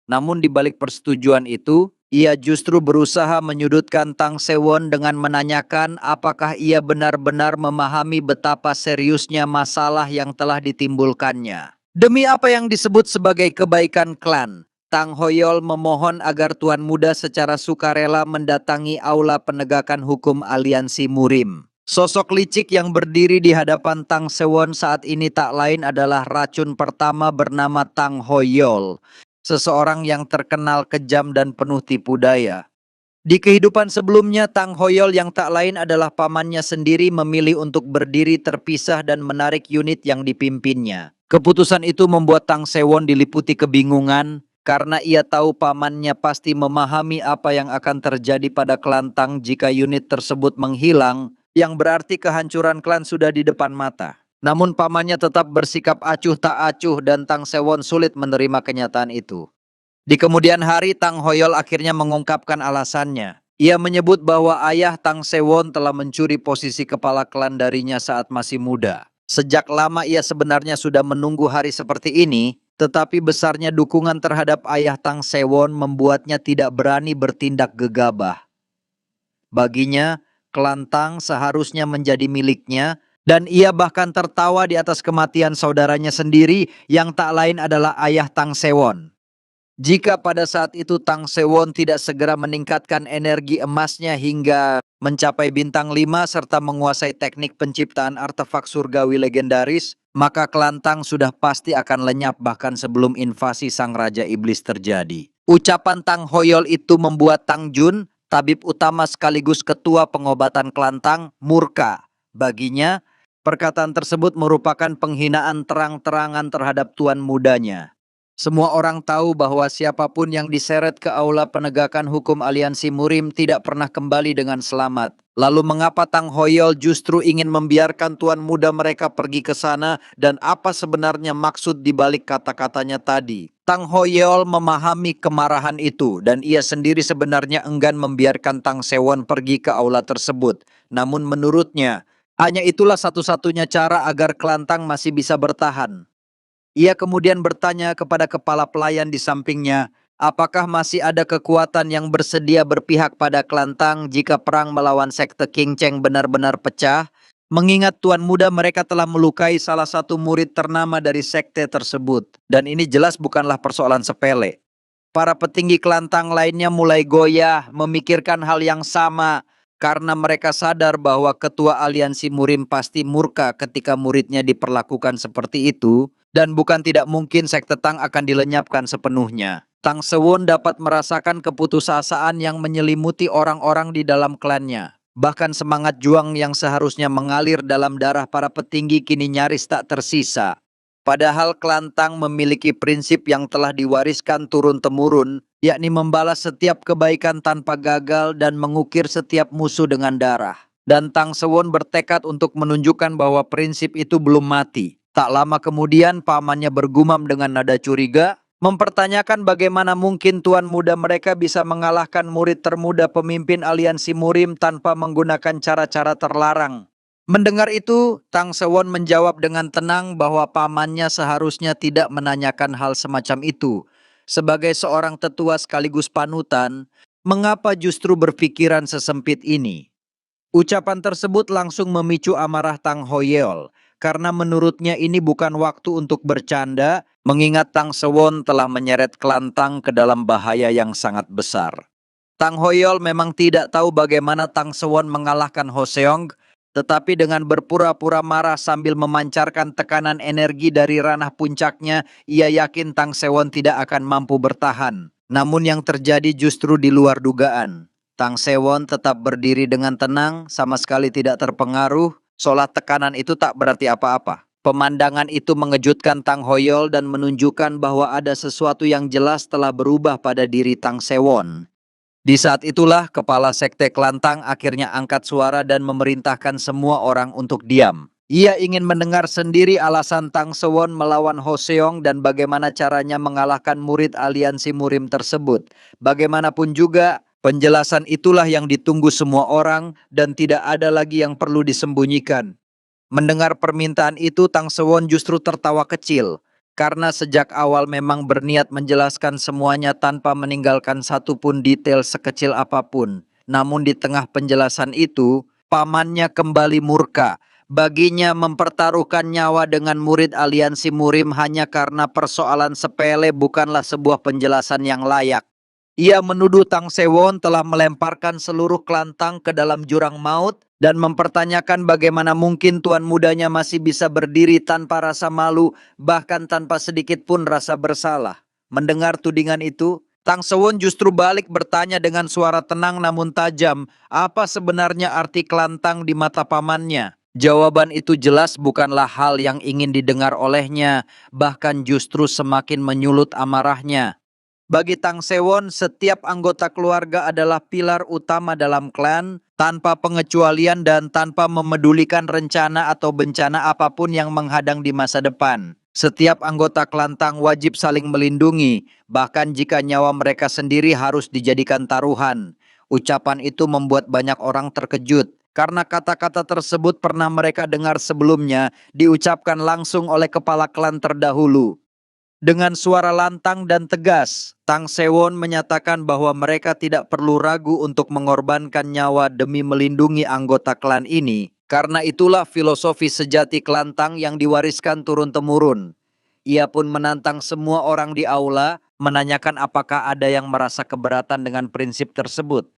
A: Namun di balik persetujuan itu, ia justru berusaha menyudutkan Tang Sewon dengan menanyakan apakah ia benar-benar memahami betapa seriusnya masalah yang telah ditimbulkannya. Demi apa yang disebut sebagai kebaikan klan, Tang Hoyol memohon agar tuan muda secara sukarela mendatangi aula penegakan hukum aliansi Murim. Sosok licik yang berdiri di hadapan Tang Sewon saat ini tak lain adalah racun pertama bernama Tang Hoyol. Seseorang yang terkenal kejam dan penuh tipu daya. Di kehidupan sebelumnya, Tang Hoyol yang tak lain adalah pamannya sendiri memilih untuk berdiri terpisah dan menarik unit yang dipimpinnya. Keputusan itu membuat Tang Sewon diliputi kebingungan, karena ia tahu pamannya pasti memahami apa yang akan terjadi pada Kelantang jika unit tersebut menghilang, yang berarti kehancuran klan sudah di depan mata. Namun pamannya tetap bersikap acuh tak acuh dan Tang Sewon sulit menerima kenyataan itu. Di kemudian hari, Tang Hoyol akhirnya mengungkapkan alasannya. Ia menyebut bahwa ayah Tang Sewon telah mencuri posisi kepala klan darinya saat masih muda. Sejak lama ia sebenarnya sudah menunggu hari seperti ini, tetapi besarnya dukungan terhadap ayah Tang Sewon membuatnya tidak berani bertindak gegabah. Baginya, klan Tang seharusnya menjadi miliknya, dan ia bahkan tertawa di atas kematian saudaranya sendiri yang tak lain adalah ayah Tang Sewon. Jika pada saat itu Tang Sewon tidak segera meningkatkan energi emasnya hingga mencapai bintang 5 serta menguasai teknik penciptaan artefak surgawi legendaris, maka klan Tang sudah pasti akan lenyap bahkan sebelum invasi Sang Raja Iblis terjadi. Ucapan Tang Hoyol itu membuat Tang Jun, tabib utama sekaligus ketua pengobatan klan Tang, murka. Baginya, perkataan tersebut merupakan penghinaan terang-terangan terhadap tuan mudanya. Semua orang tahu bahwa siapapun yang diseret ke aula penegakan hukum aliansi Murim tidak pernah kembali dengan selamat. Lalu mengapa Tang Hoyol justru ingin membiarkan tuan muda mereka pergi ke sana dan apa sebenarnya maksud di balik kata-katanya tadi? Tang Hoyol memahami kemarahan itu dan ia sendiri sebenarnya enggan membiarkan Tang Sewon pergi ke aula tersebut. Namun menurutnya, hanya itulah satu-satunya cara agar Kelantang masih bisa bertahan. Ia kemudian bertanya kepada kepala pelayan di sampingnya, apakah masih ada kekuatan yang bersedia berpihak pada Klantang jika perang melawan sekte King Cheng benar-benar pecah? Mengingat tuan muda mereka telah melukai salah satu murid ternama dari sekte tersebut. Dan ini jelas bukanlah persoalan sepele. Para petinggi Klantang lainnya mulai goyah, memikirkan hal yang sama, karena mereka sadar bahwa ketua aliansi Murim pasti murka ketika muridnya diperlakukan seperti itu, dan bukan tidak mungkin sekte Tang akan dilenyapkan sepenuhnya. Tang Sewon dapat merasakan keputusasaan yang menyelimuti orang-orang di dalam klannya. Bahkan semangat juang yang seharusnya mengalir dalam darah para petinggi kini nyaris tak tersisa. Padahal Klantang memiliki prinsip yang telah diwariskan turun-temurun, yakni membalas setiap kebaikan tanpa gagal dan mengukir setiap musuh dengan darah. Dan Tang Sewon bertekad untuk menunjukkan bahwa prinsip itu belum mati. Tak lama kemudian pamannya bergumam dengan nada curiga, mempertanyakan bagaimana mungkin tuan muda mereka bisa mengalahkan murid termuda pemimpin aliansi Murim tanpa menggunakan cara-cara terlarang. Mendengar itu, Tang Sewon menjawab dengan tenang bahwa pamannya seharusnya tidak menanyakan hal semacam itu. Sebagai seorang tetua sekaligus panutan, mengapa justru berpikiran sesempit ini? Ucapan tersebut langsung memicu amarah Tang Hoyeol, karena menurutnya ini bukan waktu untuk bercanda, mengingat Tang Sewon telah menyeret Klantang ke dalam bahaya yang sangat besar. Tang Hoyeol memang tidak tahu bagaimana Tang Sewon mengalahkan Hoseong, tetapi dengan berpura-pura marah sambil memancarkan tekanan energi dari ranah puncaknya, ia yakin Tang Sewon tidak akan mampu bertahan. Namun yang terjadi justru di luar dugaan. Tang Sewon tetap berdiri dengan tenang, sama sekali tidak terpengaruh, seolah tekanan itu tak berarti apa-apa. Pemandangan itu mengejutkan Tang Hoyeol dan menunjukkan bahwa ada sesuatu yang jelas telah berubah pada diri Tang Sewon. Di saat itulah kepala sekte Klantang akhirnya angkat suara dan memerintahkan semua orang untuk diam. Ia ingin mendengar sendiri alasan Tang Sewon melawan Hoseong dan bagaimana caranya mengalahkan murid aliansi Murim tersebut. Bagaimanapun juga, penjelasan itulah yang ditunggu semua orang dan tidak ada lagi yang perlu disembunyikan. Mendengar permintaan itu, Tang Sewon justru tertawa kecil. Karena sejak awal memang berniat menjelaskan semuanya tanpa meninggalkan satupun detail sekecil apapun. Namun di tengah penjelasan itu, pamannya kembali murka. Baginya mempertaruhkan nyawa dengan murid aliansi Murim hanya karena persoalan sepele bukanlah sebuah penjelasan yang layak. Ia menuduh Tang Sewon telah melemparkan seluruh Klantang ke dalam jurang maut dan mempertanyakan bagaimana mungkin tuan mudanya masih bisa berdiri tanpa rasa malu, bahkan tanpa sedikit pun rasa bersalah. Mendengar tudingan itu, Tang Sewon justru balik bertanya dengan suara tenang namun tajam, apa sebenarnya arti Klantang di mata pamannya? Jawaban itu jelas bukanlah hal yang ingin didengar olehnya, bahkan justru semakin menyulut amarahnya. Bagi Tang Sewon, setiap anggota keluarga adalah pilar utama dalam klan, tanpa pengecualian dan tanpa memedulikan rencana atau bencana apapun yang menghadang di masa depan. Setiap anggota klan Tang wajib saling melindungi, bahkan jika nyawa mereka sendiri harus dijadikan taruhan. Ucapan itu membuat banyak orang terkejut, karena kata-kata tersebut pernah mereka dengar sebelumnya, diucapkan langsung oleh kepala klan terdahulu. Dengan suara lantang dan tegas, Tang Sewon menyatakan bahwa mereka tidak perlu ragu untuk mengorbankan nyawa demi melindungi anggota klan ini. Karena itulah filosofi sejati klan Tang yang diwariskan turun-temurun. Ia pun menantang semua orang di aula, menanyakan apakah ada yang merasa keberatan dengan prinsip tersebut.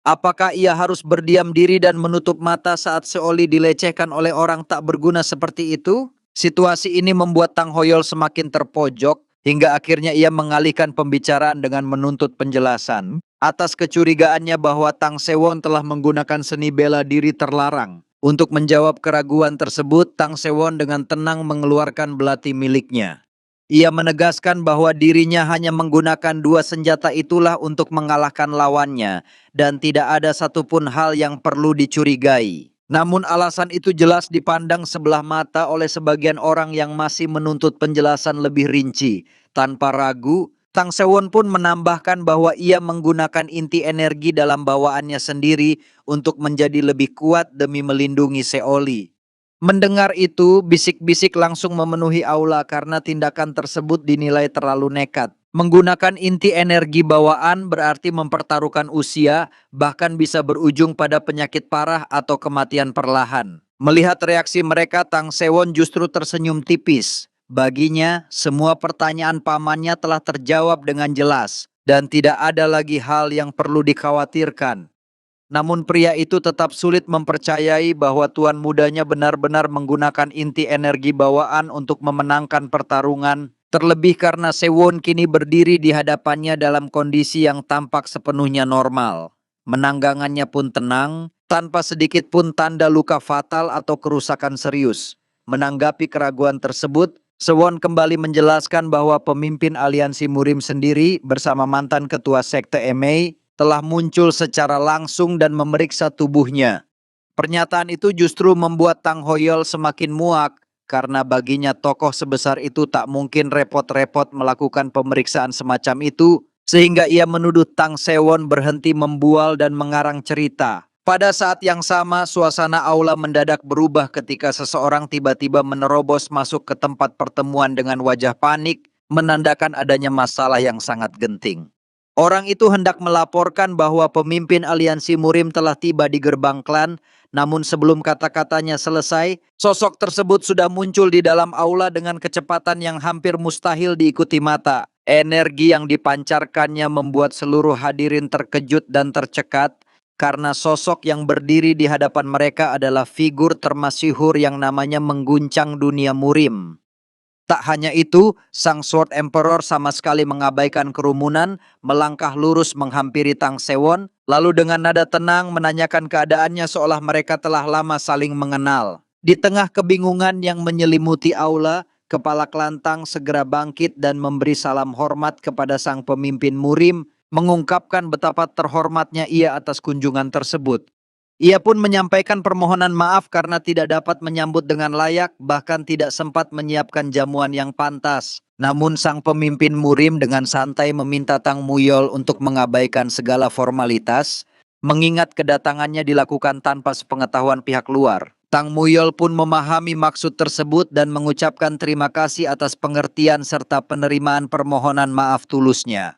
A: Apakah ia harus berdiam diri dan menutup mata saat Seoli dilecehkan oleh orang tak berguna seperti itu? Situasi ini membuat Tang Hoyeol semakin terpojok, hingga akhirnya ia mengalihkan pembicaraan dengan menuntut penjelasan atas kecurigaannya bahwa Tang Sewon telah menggunakan seni bela diri terlarang. Untuk menjawab keraguan tersebut, Tang Sewon dengan tenang mengeluarkan belati miliknya. Ia menegaskan bahwa dirinya hanya menggunakan dua senjata itulah untuk mengalahkan lawannya, dan tidak ada satupun hal yang perlu dicurigai. Namun alasan itu jelas dipandang sebelah mata oleh sebagian orang yang masih menuntut penjelasan lebih rinci. Tanpa ragu, Tang Sewon pun menambahkan bahwa ia menggunakan inti energi dalam bawaannya sendiri untuk menjadi lebih kuat demi melindungi Seoli. Mendengar itu, bisik-bisik langsung memenuhi aula karena tindakan tersebut dinilai terlalu nekat. Menggunakan inti energi bawaan berarti mempertaruhkan usia, bahkan bisa berujung pada penyakit parah atau kematian perlahan. Melihat reaksi mereka, Tang Sewon justru tersenyum tipis. Baginya, semua pertanyaan pamannya telah terjawab dengan jelas, dan tidak ada lagi hal yang perlu dikhawatirkan. Namun pria itu tetap sulit mempercayai bahwa tuan mudanya benar-benar menggunakan inti energi bawaan untuk memenangkan pertarungan, terlebih karena Sewon kini berdiri di hadapannya dalam kondisi yang tampak sepenuhnya normal. Menanggangannya pun tenang, tanpa sedikit pun tanda luka fatal atau kerusakan serius. Menanggapi keraguan tersebut, Sewon kembali menjelaskan bahwa pemimpin aliansi Murim sendiri bersama mantan ketua sekte Emei telah muncul secara langsung dan memeriksa tubuhnya. Pernyataan itu justru membuat Tang Hoyol semakin muak karena baginya tokoh sebesar itu tak mungkin repot-repot melakukan pemeriksaan semacam itu, sehingga ia menuduh Tang Sewon berhenti membual dan mengarang cerita. Pada saat yang sama, suasana aula mendadak berubah ketika seseorang tiba-tiba menerobos masuk ke tempat pertemuan dengan wajah panik, menandakan adanya masalah yang sangat genting. Orang itu hendak melaporkan bahwa pemimpin aliansi Murim telah tiba di gerbang klan, namun sebelum kata-katanya selesai, sosok tersebut sudah muncul di dalam aula dengan kecepatan yang hampir mustahil diikuti mata. Energi yang dipancarkannya membuat seluruh hadirin terkejut dan tercekat, karena sosok yang berdiri di hadapan mereka adalah figur termasyhur yang namanya mengguncang dunia Murim. Tak hanya itu, Sang Sword Emperor sama sekali mengabaikan kerumunan, melangkah lurus menghampiri Tang Sewon, lalu dengan nada tenang menanyakan keadaannya seolah mereka telah lama saling mengenal. Di tengah kebingungan yang menyelimuti aula, kepala kelantang segera bangkit dan memberi salam hormat kepada sang pemimpin Murim, mengungkapkan betapa terhormatnya ia atas kunjungan tersebut. Ia pun menyampaikan permohonan maaf karena tidak dapat menyambut dengan layak, bahkan tidak sempat menyiapkan jamuan yang pantas. Namun sang pemimpin Murim dengan santai meminta Tang Muyol untuk mengabaikan segala formalitas, mengingat kedatangannya dilakukan tanpa sepengetahuan pihak luar. Tang Muyol pun memahami maksud tersebut dan mengucapkan terima kasih atas pengertian serta penerimaan permohonan maaf tulusnya.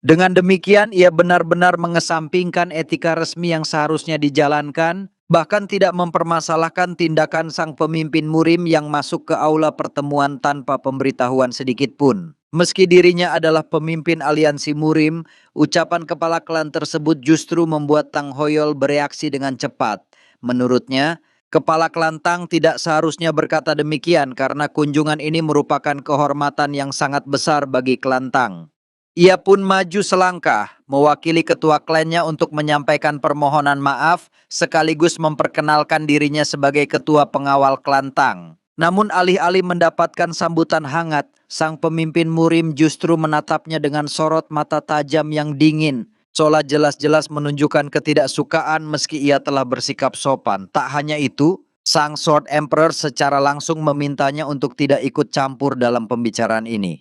A: Dengan demikian, ia benar-benar mengesampingkan etika resmi yang seharusnya dijalankan, bahkan tidak mempermasalahkan tindakan sang pemimpin Murim yang masuk ke aula pertemuan tanpa pemberitahuan sedikit pun. Meski dirinya adalah pemimpin aliansi Murim, ucapan kepala klan tersebut justru membuat Tang Hoyol bereaksi dengan cepat. Menurutnya, kepala klan Tang tidak seharusnya berkata demikian karena kunjungan ini merupakan kehormatan yang sangat besar bagi klan Tang. Ia pun maju selangkah, mewakili ketua klannya untuk menyampaikan permohonan maaf, sekaligus memperkenalkan dirinya sebagai ketua pengawal klan Tang. Namun alih-alih mendapatkan sambutan hangat, sang pemimpin Murim justru menatapnya dengan sorot mata tajam yang dingin, seolah jelas-jelas menunjukkan ketidaksukaan meski ia telah bersikap sopan. Tak hanya itu, sang Sword Emperor secara langsung memintanya untuk tidak ikut campur dalam pembicaraan ini.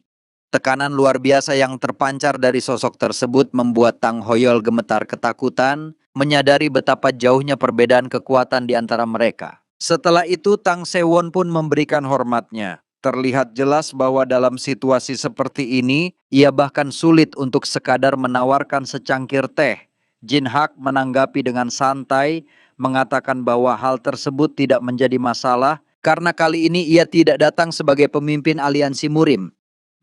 A: Tekanan luar biasa yang terpancar dari sosok tersebut membuat Tang Hoyol gemetar ketakutan, menyadari betapa jauhnya perbedaan kekuatan di antara mereka. Setelah itu Tang Sewon pun memberikan hormatnya. Terlihat jelas bahwa dalam situasi seperti ini, ia bahkan sulit untuk sekadar menawarkan secangkir teh. Jin Hak menanggapi dengan santai, mengatakan bahwa hal tersebut tidak menjadi masalah, karena kali ini ia tidak datang sebagai pemimpin aliansi Murim.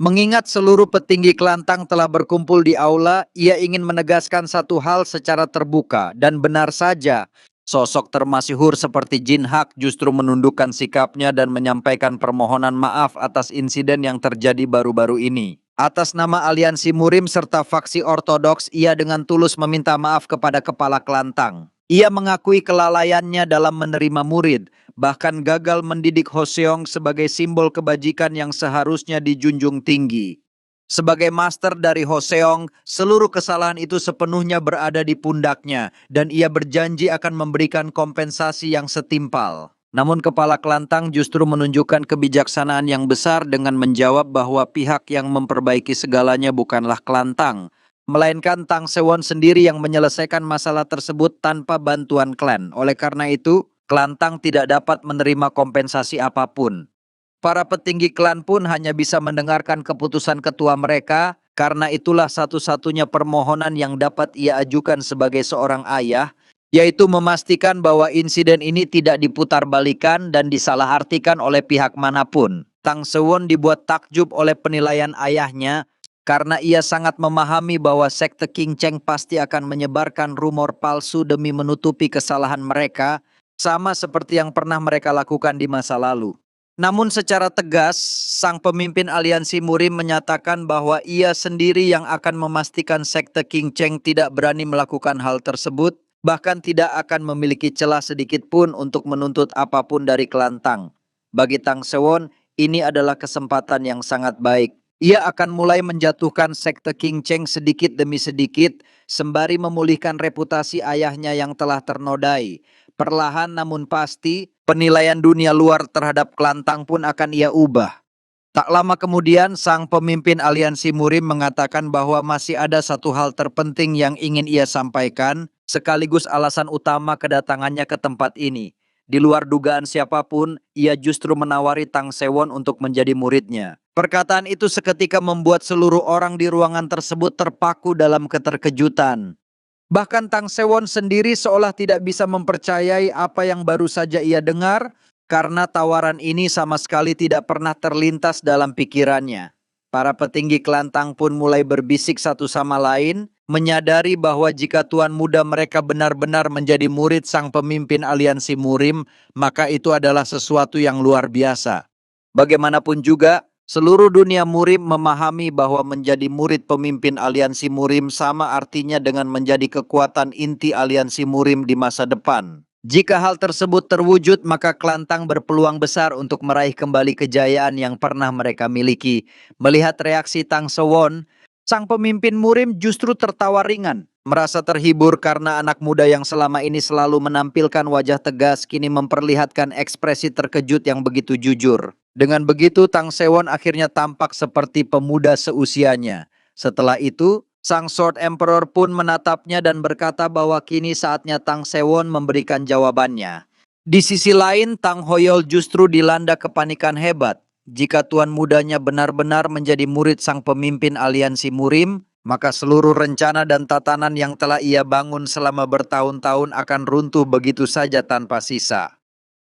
A: Mengingat seluruh petinggi kelantang telah berkumpul di aula, ia ingin menegaskan satu hal secara terbuka dan benar saja. Sosok termasyhur seperti Jin Hak justru menundukkan sikapnya dan menyampaikan permohonan maaf atas insiden yang terjadi baru-baru ini. Atas nama aliansi Murim serta faksi ortodoks, ia dengan tulus meminta maaf kepada kepala kelantang. Ia mengakui kelalaiannya dalam menerima murid, bahkan gagal mendidik Hoseong sebagai simbol kebajikan yang seharusnya dijunjung tinggi. Sebagai master dari Hoseong, seluruh kesalahan itu sepenuhnya berada di pundaknya dan ia berjanji akan memberikan kompensasi yang setimpal. Namun kepala kelantang justru menunjukkan kebijaksanaan yang besar dengan menjawab bahwa pihak yang memperbaiki segalanya bukanlah kelantang, melainkan Tang Sewon sendiri yang menyelesaikan masalah tersebut tanpa bantuan klan. Oleh karena itu, Klantang tidak dapat menerima kompensasi apapun. Para petinggi klan pun hanya bisa mendengarkan keputusan ketua mereka, karena itulah satu-satunya permohonan yang dapat ia ajukan sebagai seorang ayah, yaitu memastikan bahwa insiden ini tidak diputarbalikan dan disalahartikan oleh pihak manapun. Tang Sewon dibuat takjub oleh penilaian ayahnya, karena ia sangat memahami bahwa sekte King Cheng pasti akan menyebarkan rumor palsu demi menutupi kesalahan mereka, sama seperti yang pernah mereka lakukan di masa lalu. Namun secara tegas, sang pemimpin aliansi Murim menyatakan bahwa ia sendiri yang akan memastikan sekte King Cheng tidak berani melakukan hal tersebut, bahkan tidak akan memiliki celah sedikit pun untuk menuntut apapun dari Klantang. Bagi Tang Sewon, ini adalah kesempatan yang sangat baik. Ia akan mulai menjatuhkan sekte King Cheng sedikit demi sedikit, sembari memulihkan reputasi ayahnya yang telah ternodai. Perlahan namun pasti, penilaian dunia luar terhadap Klantang pun akan ia ubah. Tak lama kemudian, sang pemimpin aliansi Murim mengatakan bahwa masih ada satu hal terpenting yang ingin ia sampaikan, sekaligus alasan utama kedatangannya ke tempat ini. Di luar dugaan siapapun, ia justru menawari Tang Sewon untuk menjadi muridnya. Perkataan itu seketika membuat seluruh orang di ruangan tersebut terpaku dalam keterkejutan. Bahkan Tang Sewon sendiri seolah tidak bisa mempercayai apa yang baru saja ia dengar, karena tawaran ini sama sekali tidak pernah terlintas dalam pikirannya. Para petinggi Klantang pun mulai berbisik satu sama lain, menyadari bahwa jika tuan muda mereka benar-benar menjadi murid sang pemimpin aliansi Murim, maka itu adalah sesuatu yang luar biasa. Bagaimanapun juga, seluruh dunia Murim memahami bahwa menjadi murid pemimpin aliansi Murim sama artinya dengan menjadi kekuatan inti aliansi Murim di masa depan. Jika hal tersebut terwujud, maka Klantang berpeluang besar untuk meraih kembali kejayaan yang pernah mereka miliki. Melihat reaksi Tang Sewon, sang pemimpin Murim justru tertawa ringan. Merasa terhibur karena anak muda yang selama ini selalu menampilkan wajah tegas kini memperlihatkan ekspresi terkejut yang begitu jujur. Dengan begitu, Tang Sewon akhirnya tampak seperti pemuda seusianya. Setelah itu, sang Sword Emperor pun menatapnya dan berkata bahwa kini saatnya Tang Sewon memberikan jawabannya. Di sisi lain, Tang Hoyol justru dilanda kepanikan hebat. Jika tuan mudanya benar-benar menjadi murid sang pemimpin aliansi Murim, maka seluruh rencana dan tatanan yang telah ia bangun selama bertahun-tahun akan runtuh begitu saja tanpa sisa.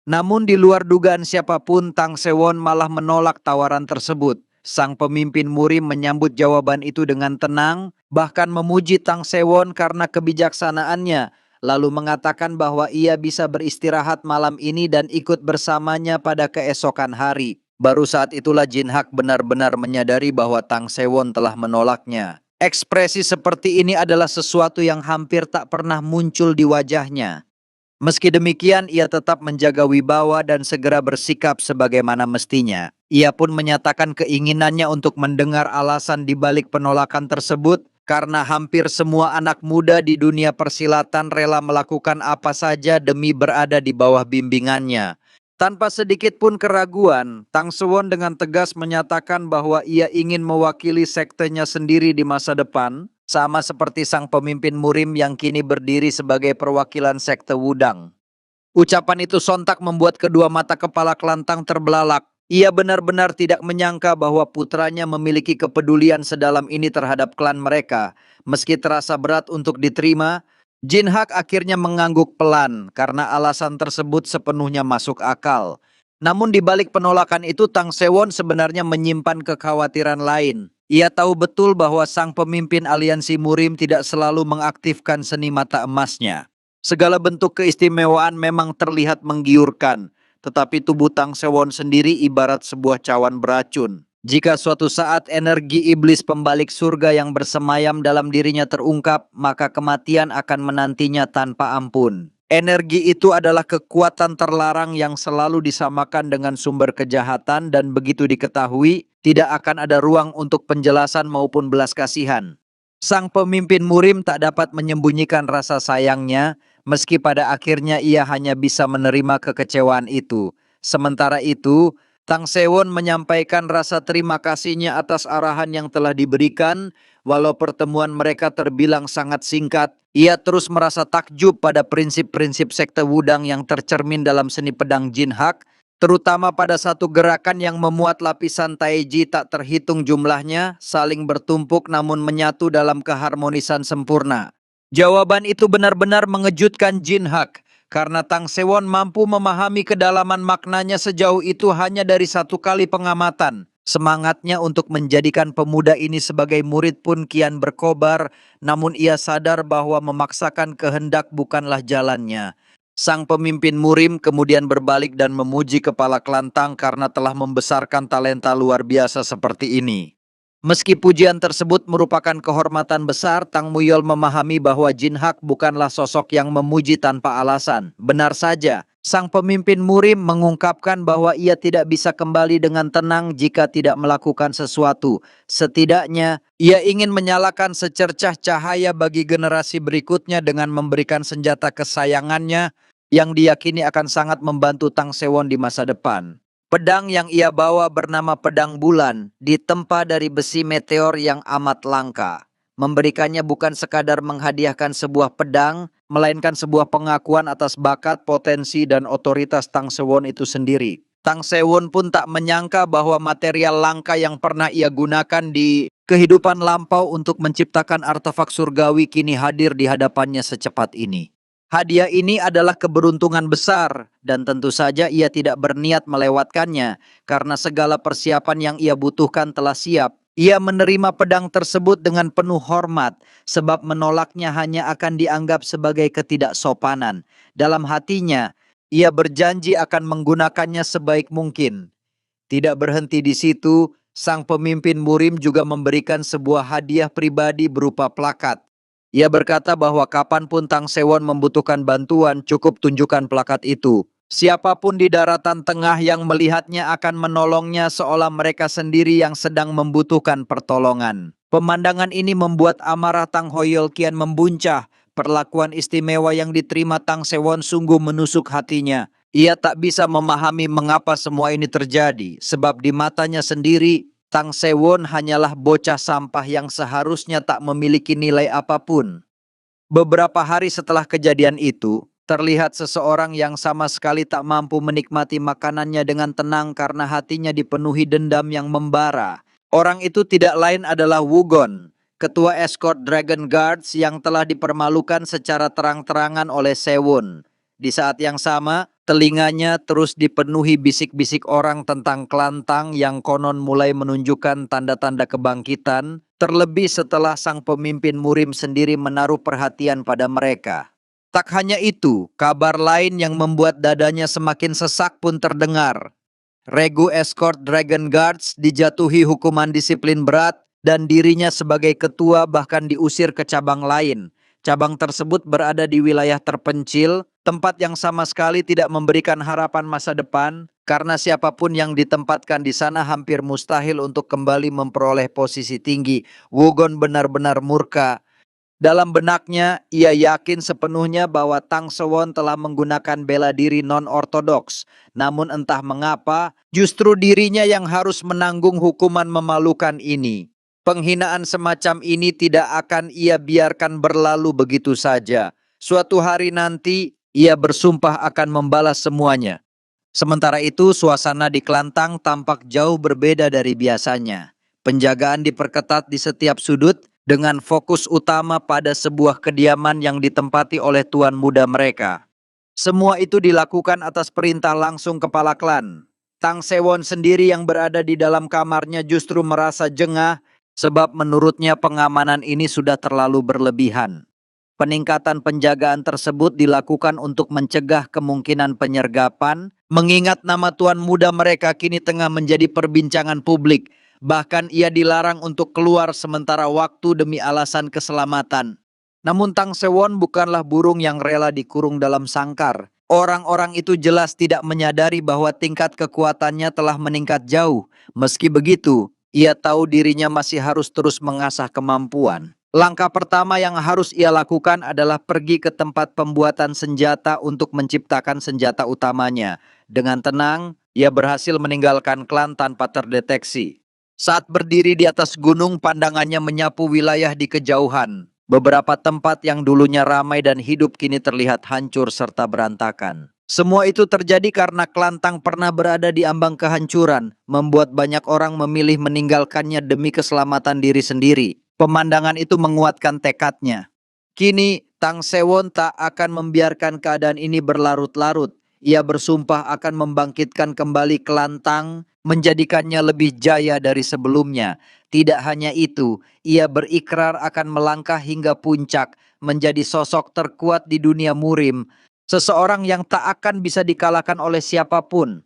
A: Namun di luar dugaan siapapun, Tang Sewon malah menolak tawaran tersebut. Sang pemimpin Murim menyambut jawaban itu dengan tenang, bahkan memuji Tang Sewon karena kebijaksanaannya, lalu mengatakan bahwa ia bisa beristirahat malam ini dan ikut bersamanya pada keesokan hari. Baru saat itulah Jin Hak benar-benar menyadari bahwa Tang Sewon telah menolaknya. Ekspresi seperti ini adalah sesuatu yang hampir tak pernah muncul di wajahnya. Meski demikian, ia tetap menjaga wibawa dan segera bersikap sebagaimana mestinya. Ia pun menyatakan keinginannya untuk mendengar alasan di balik penolakan tersebut, karena hampir semua anak muda di dunia persilatan rela melakukan apa saja demi berada di bawah bimbingannya. Tanpa sedikit pun keraguan, Tang Sewon dengan tegas menyatakan bahwa ia ingin mewakili sektenya sendiri di masa depan, sama seperti sang pemimpin Murim yang kini berdiri sebagai perwakilan sekte Wudang. Ucapan itu sontak membuat kedua mata kepala Klantang terbelalak. Ia benar-benar tidak menyangka bahwa putranya memiliki kepedulian sedalam ini terhadap klan mereka. Meski terasa berat untuk diterima, Jin Hak akhirnya mengangguk pelan karena alasan tersebut sepenuhnya masuk akal. Namun di balik penolakan itu, Tang Sewon sebenarnya menyimpan kekhawatiran lain. Ia tahu betul bahwa sang pemimpin aliansi Murim tidak selalu mengaktifkan seni mata emasnya. Segala bentuk keistimewaan memang terlihat menggiurkan, tetapi tubuh Tang Sewon sendiri ibarat sebuah cawan beracun. Jika suatu saat energi iblis pembalik surga yang bersemayam dalam dirinya terungkap, maka kematian akan menantinya tanpa ampun. Energi itu adalah kekuatan terlarang yang selalu disamakan dengan sumber kejahatan dan begitu diketahui, tidak akan ada ruang untuk penjelasan maupun belas kasihan. Sang pemimpin Murim tak dapat menyembunyikan rasa sayangnya, meski pada akhirnya ia hanya bisa menerima kekecewaan itu. Sementara itu, Tang Sewon menyampaikan rasa terima kasihnya atas arahan yang telah diberikan, Walau pertemuan mereka terbilang sangat singkat, ia terus merasa takjub pada prinsip-prinsip sekte Wudang yang tercermin dalam seni pedang Jin Hak, terutama pada satu gerakan yang memuat lapisan taiji tak terhitung jumlahnya, saling bertumpuk namun menyatu dalam keharmonisan sempurna. Jawaban itu benar-benar mengejutkan Jin Hak, karena Tang Sewon mampu memahami kedalaman maknanya sejauh itu hanya dari satu kali pengamatan. Semangatnya untuk menjadikan pemuda ini sebagai murid pun kian berkobar, namun ia sadar bahwa memaksakan kehendak bukanlah jalannya. Sang pemimpin murim kemudian berbalik dan memuji kepala kelantang karena telah membesarkan talenta luar biasa seperti ini. Meski pujian tersebut merupakan kehormatan besar, Tang Muyol memahami bahwa Jin Hak bukanlah sosok yang memuji tanpa alasan. Benar saja, sang pemimpin murim mengungkapkan bahwa ia tidak bisa kembali dengan tenang jika tidak melakukan sesuatu. Setidaknya, ia ingin menyalakan secercah cahaya bagi generasi berikutnya dengan memberikan senjata kesayangannya yang diyakini akan sangat membantu Tang Sewon di masa depan. Pedang yang ia bawa bernama Pedang Bulan, ditempa dari besi meteor yang amat langka. Memberikannya bukan sekadar menghadiahkan sebuah pedang, melainkan sebuah pengakuan atas bakat, potensi, dan otoritas Tang Sewon itu sendiri. Tang Sewon pun tak menyangka bahwa material langka yang pernah ia gunakan di kehidupan lampau untuk menciptakan artefak surgawi kini hadir di hadapannya secepat ini. Hadiah ini adalah keberuntungan besar dan tentu saja ia tidak berniat melewatkannya karena segala persiapan yang ia butuhkan telah siap. Ia menerima pedang tersebut dengan penuh hormat sebab menolaknya hanya akan dianggap sebagai ketidaksopanan. Dalam hatinya, ia berjanji akan menggunakannya sebaik mungkin. Tidak berhenti di situ, sang pemimpin murim juga memberikan sebuah hadiah pribadi berupa plakat. Ia berkata bahwa kapanpun Tang Sewon membutuhkan bantuan, cukup tunjukkan plakat itu. Siapapun di daratan tengah yang melihatnya akan menolongnya seolah mereka sendiri yang sedang membutuhkan pertolongan. Pemandangan ini membuat amarah Tang Hoyol kian membuncah. Perlakuan istimewa yang diterima Tang Sewon sungguh menusuk hatinya. Ia tak bisa memahami mengapa semua ini terjadi, sebab di matanya sendiri, Tang Sewon hanyalah bocah sampah yang seharusnya tak memiliki nilai apapun. Beberapa hari setelah kejadian itu, terlihat seseorang yang sama sekali tak mampu menikmati makanannya dengan tenang karena hatinya dipenuhi dendam yang membara. Orang itu tidak lain adalah Wugon, ketua escort Dragon Guards yang telah dipermalukan secara terang-terangan oleh Sewon. Di saat yang sama, telinganya terus dipenuhi bisik-bisik orang tentang kelantang yang konon mulai menunjukkan tanda-tanda kebangkitan, terlebih setelah sang pemimpin murim sendiri menaruh perhatian pada mereka. Tak hanya itu, kabar lain yang membuat dadanya semakin sesak pun terdengar. Regu Escort Dragon Guards dijatuhi hukuman disiplin berat dan dirinya sebagai ketua bahkan diusir ke cabang lain. Cabang tersebut berada di wilayah terpencil, tempat yang sama sekali tidak memberikan harapan masa depan, karena siapapun yang ditempatkan di sana hampir mustahil untuk kembali memperoleh posisi tinggi. Wugon benar-benar murka. Dalam benaknya, ia yakin sepenuhnya bahwa Tang Sewon telah menggunakan bela diri non-ortodoks. Namun entah mengapa, justru dirinya yang harus menanggung hukuman memalukan ini. Penghinaan semacam ini tidak akan ia biarkan berlalu begitu saja. Suatu hari nanti, ia bersumpah akan membalas semuanya. Sementara itu, suasana di Kelantang tampak jauh berbeda dari biasanya. Penjagaan diperketat di setiap sudut, dengan fokus utama pada sebuah kediaman yang ditempati oleh tuan muda mereka. Semua itu dilakukan atas perintah langsung kepala klan. Tang Sewon sendiri yang berada di dalam kamarnya justru merasa jengah, sebab menurutnya pengamanan ini sudah terlalu berlebihan. Peningkatan penjagaan tersebut dilakukan untuk mencegah kemungkinan penyergapan, mengingat nama tuan muda mereka kini tengah menjadi perbincangan publik. Bahkan ia dilarang untuk keluar sementara waktu demi alasan keselamatan. Namun Tang Sewon bukanlah burung yang rela dikurung dalam sangkar. Orang-orang itu jelas tidak menyadari bahwa tingkat kekuatannya telah meningkat jauh. Meski begitu, ia tahu dirinya masih harus terus mengasah kemampuan. Langkah pertama yang harus ia lakukan adalah pergi ke tempat pembuatan senjata untuk menciptakan senjata utamanya. Dengan tenang, ia berhasil meninggalkan klan tanpa terdeteksi. Saat berdiri di atas gunung, pandangannya menyapu wilayah di kejauhan. Beberapa tempat yang dulunya ramai dan hidup kini terlihat hancur serta berantakan. Semua itu terjadi karena Klantang pernah berada di ambang kehancuran, membuat banyak orang memilih meninggalkannya demi keselamatan diri sendiri. Pemandangan itu menguatkan tekadnya. Kini, Tang Sewon tak akan membiarkan keadaan ini berlarut-larut. Ia bersumpah akan membangkitkan kembali Klantang, menjadikannya lebih jaya dari sebelumnya. Tidak hanya itu, ia berikrar akan melangkah hingga puncak, menjadi sosok terkuat di dunia murim, seseorang yang tak akan bisa dikalahkan oleh siapapun.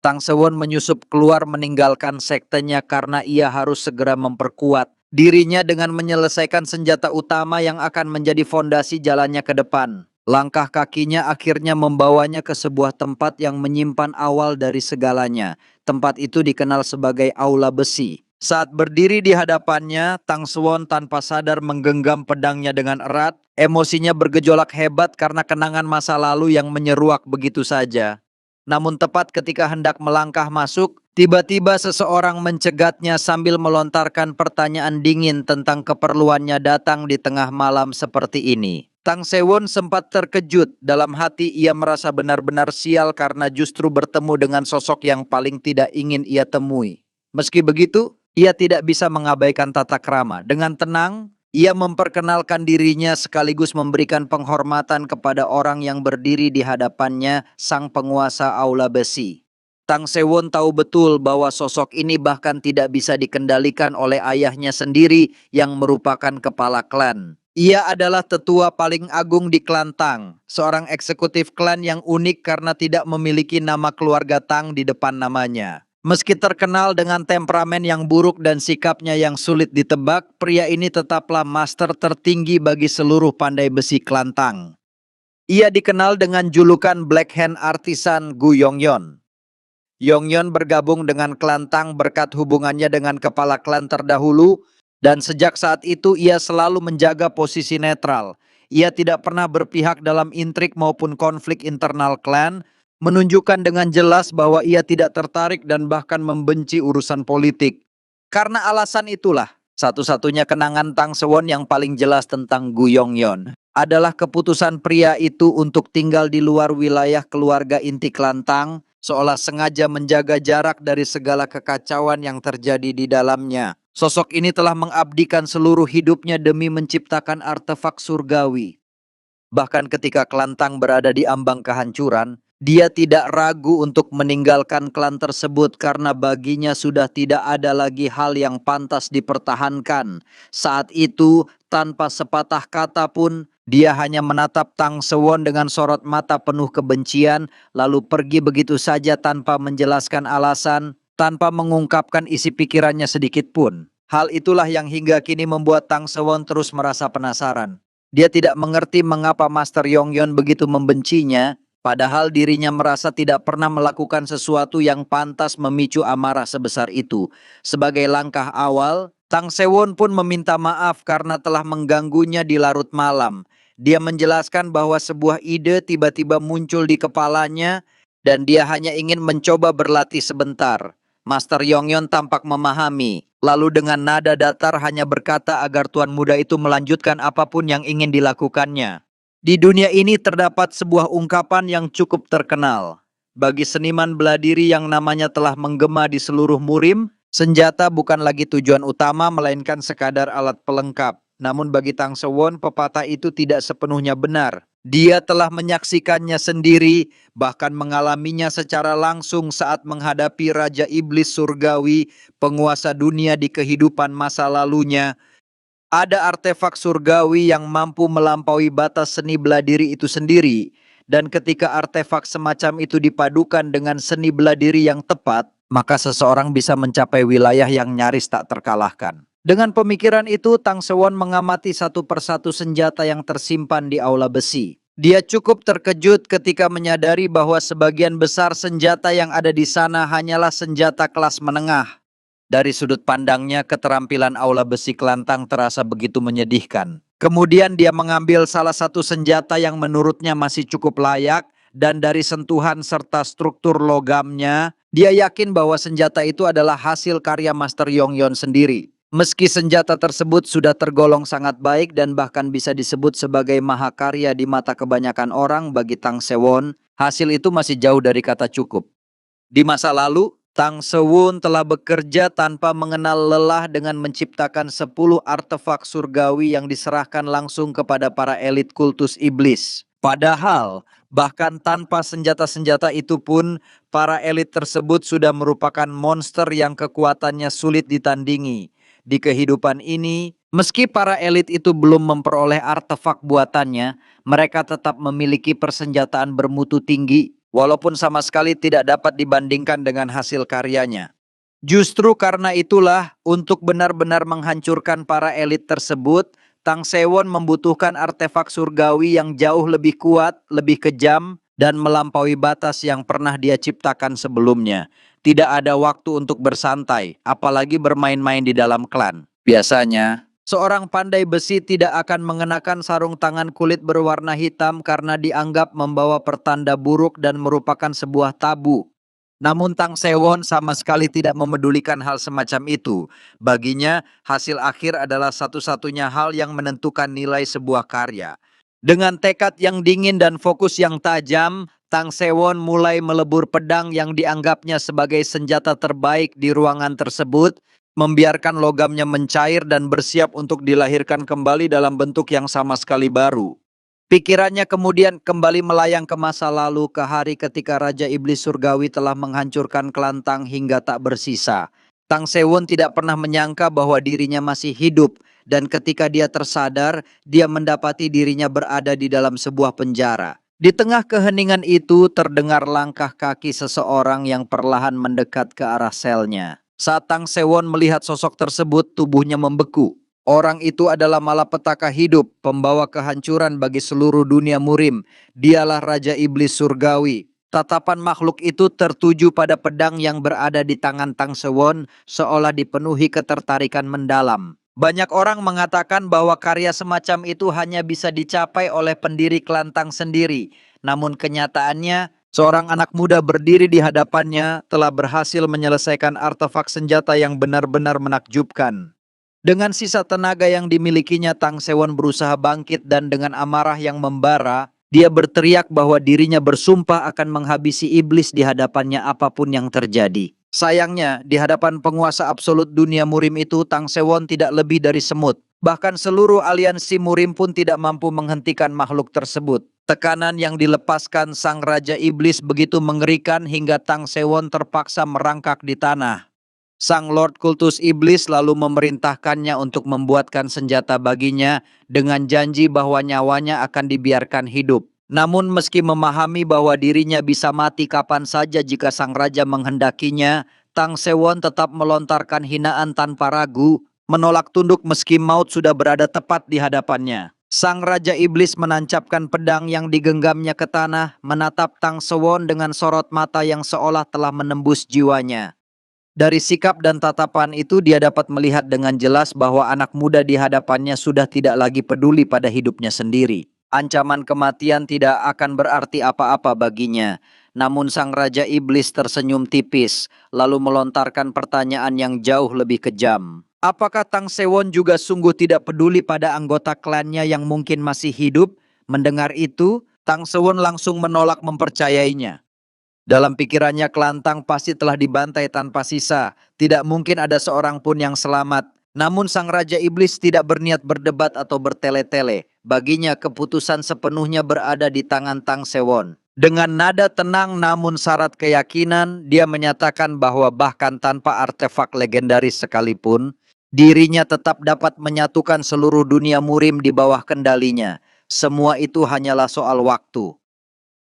A: Tang Sewon menyusup keluar meninggalkan sektenya karena ia harus segera memperkuat dirinya dengan menyelesaikan senjata utama yang akan menjadi fondasi jalannya ke depan. Langkah kakinya akhirnya membawanya ke sebuah tempat yang menyimpan awal dari segalanya. Tempat itu dikenal sebagai Aula Besi. Saat berdiri di hadapannya, Tang Sewon tanpa sadar menggenggam pedangnya dengan erat. Emosinya bergejolak hebat karena kenangan masa lalu yang menyeruak begitu saja. Namun tepat ketika hendak melangkah masuk, tiba-tiba seseorang mencegatnya sambil melontarkan pertanyaan dingin tentang keperluannya datang di tengah malam seperti ini. Tang Sewon sempat terkejut, dalam hati ia merasa benar-benar sial karena justru bertemu dengan sosok yang paling tidak ingin ia temui. Meski begitu, ia tidak bisa mengabaikan tata krama. Dengan tenang, ia memperkenalkan dirinya sekaligus memberikan penghormatan kepada orang yang berdiri di hadapannya, sang penguasa Aula Besi. Tang Sewon tahu betul bahwa sosok ini bahkan tidak bisa dikendalikan oleh ayahnya sendiri yang merupakan kepala klan. Ia adalah tetua paling agung di klan Tang, seorang eksekutif klan yang unik karena tidak memiliki nama keluarga Tang di depan namanya. Meski terkenal dengan temperamen yang buruk dan sikapnya yang sulit ditebak, pria ini tetaplah master tertinggi bagi seluruh pandai besi Klantang. Ia dikenal dengan julukan Black Hand Artisan Gu Yongyon. Yongyon bergabung dengan Klantang berkat hubungannya dengan kepala klan terdahulu, dan sejak saat itu ia selalu menjaga posisi netral. Ia tidak pernah berpihak dalam intrik maupun konflik internal klan, menunjukkan dengan jelas bahwa ia tidak tertarik dan bahkan membenci urusan politik. Karena alasan itulah, satu-satunya kenangan Tang Sewon yang paling jelas tentang Gu Yongyon adalah keputusan pria itu untuk tinggal di luar wilayah keluarga inti klan Tang, seolah sengaja menjaga jarak dari segala kekacauan yang terjadi di dalamnya. Sosok ini telah mengabdikan seluruh hidupnya demi menciptakan artefak surgawi. Bahkan ketika Klantang berada di ambang kehancuran, dia tidak ragu untuk meninggalkan klan tersebut karena baginya sudah tidak ada lagi hal yang pantas dipertahankan. Saat itu, tanpa sepatah kata pun, dia hanya menatap Tang Sewon dengan sorot mata penuh kebencian, lalu pergi begitu saja tanpa menjelaskan alasan, tanpa mengungkapkan isi pikirannya sedikit pun. Hal itulah yang hingga kini membuat Tang Sewon terus merasa penasaran. Dia tidak mengerti mengapa Master Yongyon begitu membencinya, padahal dirinya merasa tidak pernah melakukan sesuatu yang pantas memicu amarah sebesar itu. Sebagai langkah awal, Tang Sewon pun meminta maaf karena telah mengganggunya di larut malam. Dia menjelaskan bahwa sebuah ide tiba-tiba muncul di kepalanya dan dia hanya ingin mencoba berlatih sebentar. Master Yongyon tampak memahami, lalu dengan nada datar hanya berkata agar tuan muda itu melanjutkan apapun yang ingin dilakukannya. Di dunia ini terdapat sebuah ungkapan yang cukup terkenal. Bagi seniman bela diri yang namanya telah menggema di seluruh murim, senjata bukan lagi tujuan utama melainkan sekadar alat pelengkap. Namun bagi Tang Sewon, pepatah itu tidak sepenuhnya benar. Dia telah menyaksikannya sendiri, bahkan mengalaminya secara langsung saat menghadapi Raja Iblis Surgawi, penguasa dunia di kehidupan masa lalunya. Ada artefak surgawi yang mampu melampaui batas seni bela diri itu sendiri. Dan ketika artefak semacam itu dipadukan dengan seni bela diri yang tepat, maka seseorang bisa mencapai wilayah yang nyaris tak terkalahkan. Dengan pemikiran itu, Tang Sewon mengamati satu persatu senjata yang tersimpan di aula besi. Dia cukup terkejut ketika menyadari bahwa sebagian besar senjata yang ada di sana hanyalah senjata kelas menengah. Dari sudut pandangnya, keterampilan aula besi Klantang terasa begitu menyedihkan. Kemudian dia mengambil salah satu senjata yang menurutnya masih cukup layak, dan dari sentuhan serta struktur logamnya, Dia yakin bahwa senjata itu adalah hasil karya Master Yongyon sendiri. Meski senjata tersebut sudah tergolong sangat baik dan bahkan bisa disebut sebagai mahakarya di mata kebanyakan orang, bagi Tang Sewon, hasil itu masih jauh dari kata cukup. Di masa lalu, Tang Sewon telah bekerja tanpa mengenal lelah dengan menciptakan 10 artefak surgawi yang diserahkan langsung kepada para elit kultus iblis. Padahal, bahkan tanpa senjata-senjata itu pun, para elit tersebut sudah merupakan monster yang kekuatannya sulit ditandingi. Di kehidupan ini, meski para elit itu belum memperoleh artefak buatannya, mereka tetap memiliki persenjataan bermutu tinggi, walaupun sama sekali tidak dapat dibandingkan dengan hasil karyanya. Justru karena itulah, untuk benar-benar menghancurkan para elit tersebut, Tang Sewon membutuhkan artefak surgawi yang jauh lebih kuat, lebih kejam, dan melampaui batas yang pernah dia ciptakan sebelumnya. Tidak ada waktu untuk bersantai, apalagi bermain-main di dalam klan. Biasanya, seorang pandai besi tidak akan mengenakan sarung tangan kulit berwarna hitam karena dianggap membawa pertanda buruk dan merupakan sebuah tabu. Namun Tang Sewon sama sekali tidak memedulikan hal semacam itu. Baginya, hasil akhir adalah satu-satunya hal yang menentukan nilai sebuah karya. Dengan tekad yang dingin dan fokus yang tajam, Tang Sewon mulai melebur pedang yang dianggapnya sebagai senjata terbaik di ruangan tersebut, membiarkan logamnya mencair dan bersiap untuk dilahirkan kembali dalam bentuk yang sama sekali baru. Pikirannya kemudian kembali melayang ke masa lalu, ke hari ketika Raja Iblis Surgawi telah menghancurkan kelantang hingga tak bersisa. Tang Sewon tidak pernah menyangka bahwa dirinya masih hidup, dan ketika dia tersadar, dia mendapati dirinya berada di dalam sebuah penjara. Di tengah keheningan itu terdengar langkah kaki seseorang yang perlahan mendekat ke arah selnya. Saat Tang Sewon melihat sosok tersebut, tubuhnya membeku. Orang itu adalah malapetaka hidup, pembawa kehancuran bagi seluruh dunia murim. Dialah Raja Iblis Surgawi. Tatapan makhluk itu tertuju pada pedang yang berada di tangan Tang Sewon, seolah dipenuhi ketertarikan mendalam. Banyak orang mengatakan bahwa karya semacam itu hanya bisa dicapai oleh pendiri kelantang sendiri. Namun kenyataannya, seorang anak muda berdiri di hadapannya telah berhasil menyelesaikan artefak senjata yang benar-benar menakjubkan. Dengan sisa tenaga yang dimilikinya, Tang Sewon berusaha bangkit dan dengan amarah yang membara, dia berteriak bahwa dirinya bersumpah akan menghabisi iblis di hadapannya apapun yang terjadi. Sayangnya, di hadapan penguasa absolut dunia murim itu, Tang Sewon tidak lebih dari semut. Bahkan seluruh aliansi murim pun tidak mampu menghentikan makhluk tersebut. Tekanan yang dilepaskan sang Raja Iblis begitu mengerikan hingga Tang Sewon terpaksa merangkak di tanah. Sang Lord Kultus Iblis lalu memerintahkannya untuk membuatkan senjata baginya dengan janji bahwa nyawanya akan dibiarkan hidup. Namun meski memahami bahwa dirinya bisa mati kapan saja jika sang raja menghendakinya, Tang Sewon tetap melontarkan hinaan tanpa ragu, menolak tunduk meski maut sudah berada tepat di hadapannya. Sang Raja Iblis menancapkan pedang yang digenggamnya ke tanah, menatap Tang Sewon dengan sorot mata yang seolah telah menembus jiwanya. Dari sikap dan tatapan itu dia dapat melihat dengan jelas bahwa anak muda di hadapannya sudah tidak lagi peduli pada hidupnya sendiri. Ancaman kematian tidak akan berarti apa-apa baginya. Namun sang Raja Iblis tersenyum tipis, lalu melontarkan pertanyaan yang jauh lebih kejam. Apakah Tang Sewon juga sungguh tidak peduli pada anggota klannya yang mungkin masih hidup? Mendengar itu, Tang Sewon langsung menolak mempercayainya. Dalam pikirannya kelantang pasti telah dibantai tanpa sisa. Tidak mungkin ada seorang pun yang selamat. Namun sang Raja Iblis tidak berniat berdebat atau bertele-tele. Baginya keputusan sepenuhnya berada di tangan Tang Sewon. Dengan nada tenang namun syarat keyakinan, dia menyatakan bahwa bahkan tanpa artefak legendaris sekalipun, dirinya tetap dapat menyatukan seluruh dunia murim di bawah kendalinya. Semua itu hanyalah soal waktu.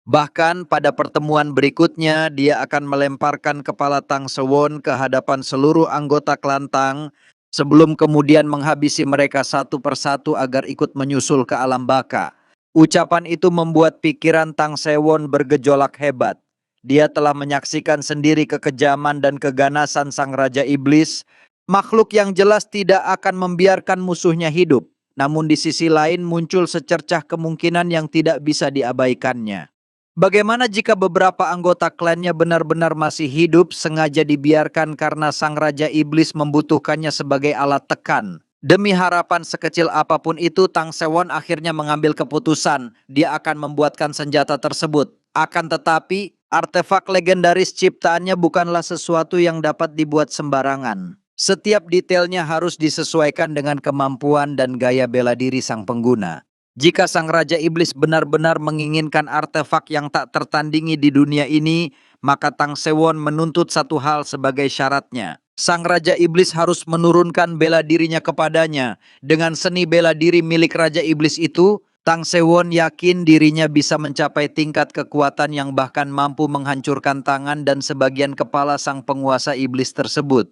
A: Bahkan pada pertemuan berikutnya, dia akan melemparkan kepala Tang Sewon ke hadapan seluruh anggota kelantang sebelum kemudian menghabisi mereka satu persatu agar ikut menyusul ke alam baka. Ucapan itu membuat pikiran Tang Sewon bergejolak hebat. Dia telah menyaksikan sendiri kekejaman dan keganasan sang Raja Iblis, makhluk yang jelas tidak akan membiarkan musuhnya hidup. Namun di sisi lain muncul secercah kemungkinan yang tidak bisa diabaikannya. Bagaimana jika beberapa anggota klannya benar-benar masih hidup, sengaja dibiarkan karena sang Raja Iblis membutuhkannya sebagai alat tekan? Demi harapan sekecil apapun itu, Tang Sewon akhirnya mengambil keputusan. Dia akan membuatkan senjata tersebut. Akan tetapi, artefak legendaris ciptaannya bukanlah sesuatu yang dapat dibuat sembarangan. Setiap detailnya harus disesuaikan dengan kemampuan dan gaya bela diri sang pengguna. Jika sang Raja Iblis benar-benar menginginkan artefak yang tak tertandingi di dunia ini, maka Tang Sewon menuntut satu hal sebagai syaratnya. Sang Raja Iblis harus menurunkan bela dirinya kepadanya. Dengan seni bela diri milik Raja Iblis itu, Tang Sewon yakin dirinya bisa mencapai tingkat kekuatan yang bahkan mampu menghancurkan tangan dan sebagian kepala sang penguasa iblis tersebut.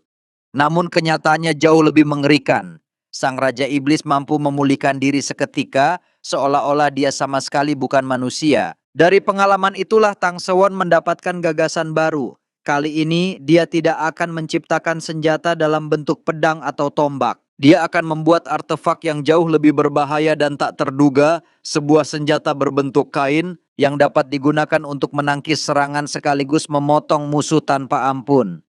A: Namun kenyataannya jauh lebih mengerikan. Sang Raja Iblis mampu memulihkan diri seketika, seolah-olah dia sama sekali bukan manusia. Dari pengalaman itulah Tang Sewon mendapatkan gagasan baru. Kali ini dia tidak akan menciptakan senjata dalam bentuk pedang atau tombak. Dia akan membuat artefak yang jauh lebih berbahaya dan tak terduga, sebuah senjata berbentuk kain yang dapat digunakan untuk menangkis serangan sekaligus memotong musuh tanpa ampun.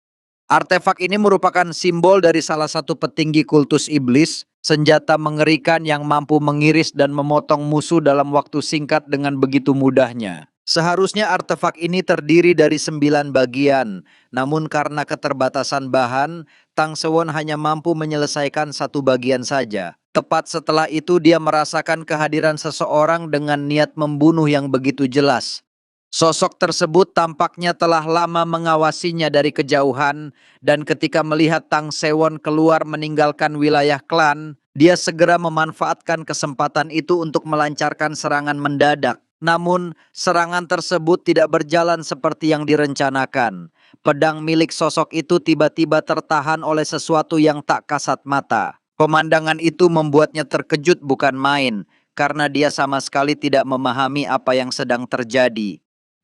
A: Artefak ini merupakan simbol dari salah satu petinggi kultus iblis, senjata mengerikan yang mampu mengiris dan memotong musuh dalam waktu singkat dengan begitu mudahnya. Seharusnya artefak ini terdiri dari 9 bagian, namun karena keterbatasan bahan, Tang Sewon hanya mampu menyelesaikan satu bagian saja. Tepat setelah itu dia merasakan kehadiran seseorang dengan niat membunuh yang begitu jelas. Sosok tersebut tampaknya telah lama mengawasinya dari kejauhan, dan ketika melihat Tang Sewon keluar meninggalkan wilayah klan, dia segera memanfaatkan kesempatan itu untuk melancarkan serangan mendadak. Namun, serangan tersebut tidak berjalan seperti yang direncanakan. Pedang milik sosok itu tiba-tiba tertahan oleh sesuatu yang tak kasat mata. Pemandangan itu membuatnya terkejut bukan main, karena dia sama sekali tidak memahami apa yang sedang terjadi.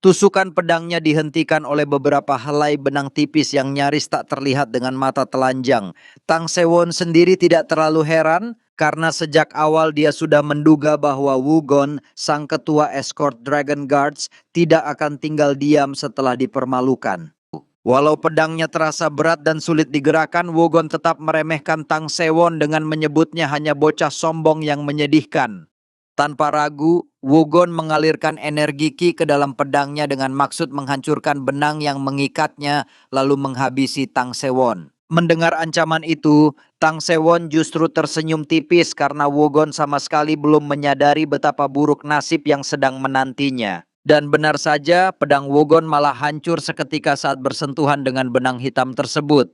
A: Tusukan pedangnya dihentikan oleh beberapa helai benang tipis yang nyaris tak terlihat dengan mata telanjang. Tang Sewon sendiri tidak terlalu heran karena sejak awal dia sudah menduga bahwa Wugon, sang ketua escort Dragon Guards, tidak akan tinggal diam setelah dipermalukan. Walau pedangnya terasa berat dan sulit digerakkan, Wugon tetap meremehkan Tang Sewon dengan menyebutnya hanya bocah sombong yang menyedihkan. Tanpa ragu, Wugon mengalirkan energi Qi ke dalam pedangnya dengan maksud menghancurkan benang yang mengikatnya lalu menghabisi Tang Sewon. Mendengar ancaman itu, Tang Sewon justru tersenyum tipis karena Wugon sama sekali belum menyadari betapa buruk nasib yang sedang menantinya. Dan benar saja, pedang Wugon malah hancur seketika saat bersentuhan dengan benang hitam tersebut.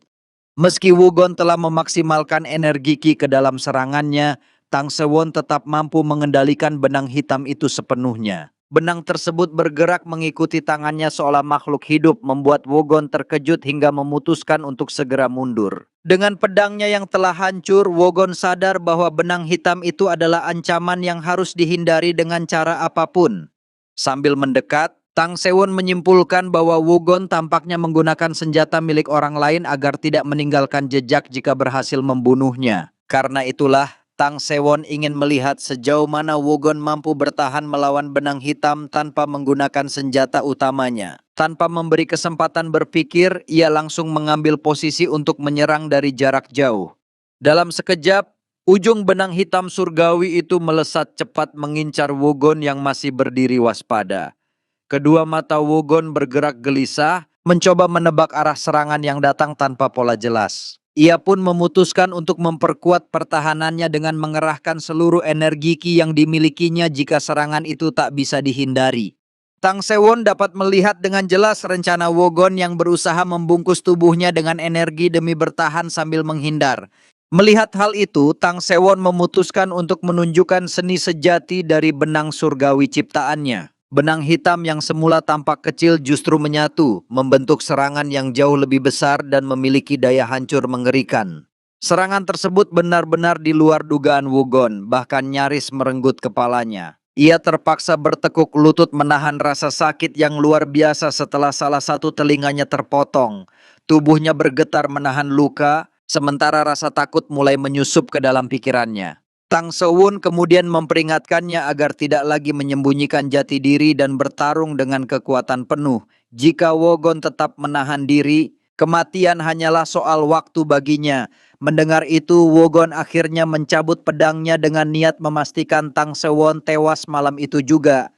A: Meski Wugon telah memaksimalkan energi Qi ke dalam serangannya, Tang Sewon tetap mampu mengendalikan benang hitam itu sepenuhnya. Benang tersebut bergerak mengikuti tangannya seolah makhluk hidup, membuat Wugon terkejut hingga memutuskan untuk segera mundur. Dengan pedangnya yang telah hancur, Wugon sadar bahwa benang hitam itu adalah ancaman yang harus dihindari dengan cara apapun. Sambil mendekat, Tang Sewon menyimpulkan bahwa Wugon tampaknya menggunakan senjata milik orang lain agar tidak meninggalkan jejak jika berhasil membunuhnya. Karena itulah, Tang Sewon ingin melihat sejauh mana Wugon mampu bertahan melawan benang hitam tanpa menggunakan senjata utamanya. Tanpa memberi kesempatan berpikir, ia langsung mengambil posisi untuk menyerang dari jarak jauh. Dalam sekejap, ujung benang hitam surgawi itu melesat cepat mengincar Wugon yang masih berdiri waspada. Kedua mata Wugon bergerak gelisah, mencoba menebak arah serangan yang datang tanpa pola jelas. Ia pun memutuskan untuk memperkuat pertahanannya dengan mengerahkan seluruh energi Qi yang dimilikinya jika serangan itu tak bisa dihindari. Tang Sewon dapat melihat dengan jelas rencana Wugon yang berusaha membungkus tubuhnya dengan energi demi bertahan sambil menghindar. Melihat hal itu, Tang Sewon memutuskan untuk menunjukkan seni sejati dari benang surgawi ciptaannya. Benang hitam yang semula tampak kecil justru menyatu, membentuk serangan yang jauh lebih besar dan memiliki daya hancur mengerikan. Serangan tersebut benar-benar di luar dugaan Wugon, bahkan nyaris merenggut kepalanya. Ia terpaksa bertekuk lutut menahan rasa sakit yang luar biasa setelah salah satu telinganya terpotong. Tubuhnya bergetar menahan luka, sementara rasa takut mulai menyusup ke dalam pikirannya. Tang Sewun kemudian memperingatkannya agar tidak lagi menyembunyikan jati diri dan bertarung dengan kekuatan penuh. Jika Wogon tetap menahan diri, kematian hanyalah soal waktu baginya. Mendengar itu, Wogon akhirnya mencabut pedangnya dengan niat memastikan Tang Sewon tewas malam itu juga.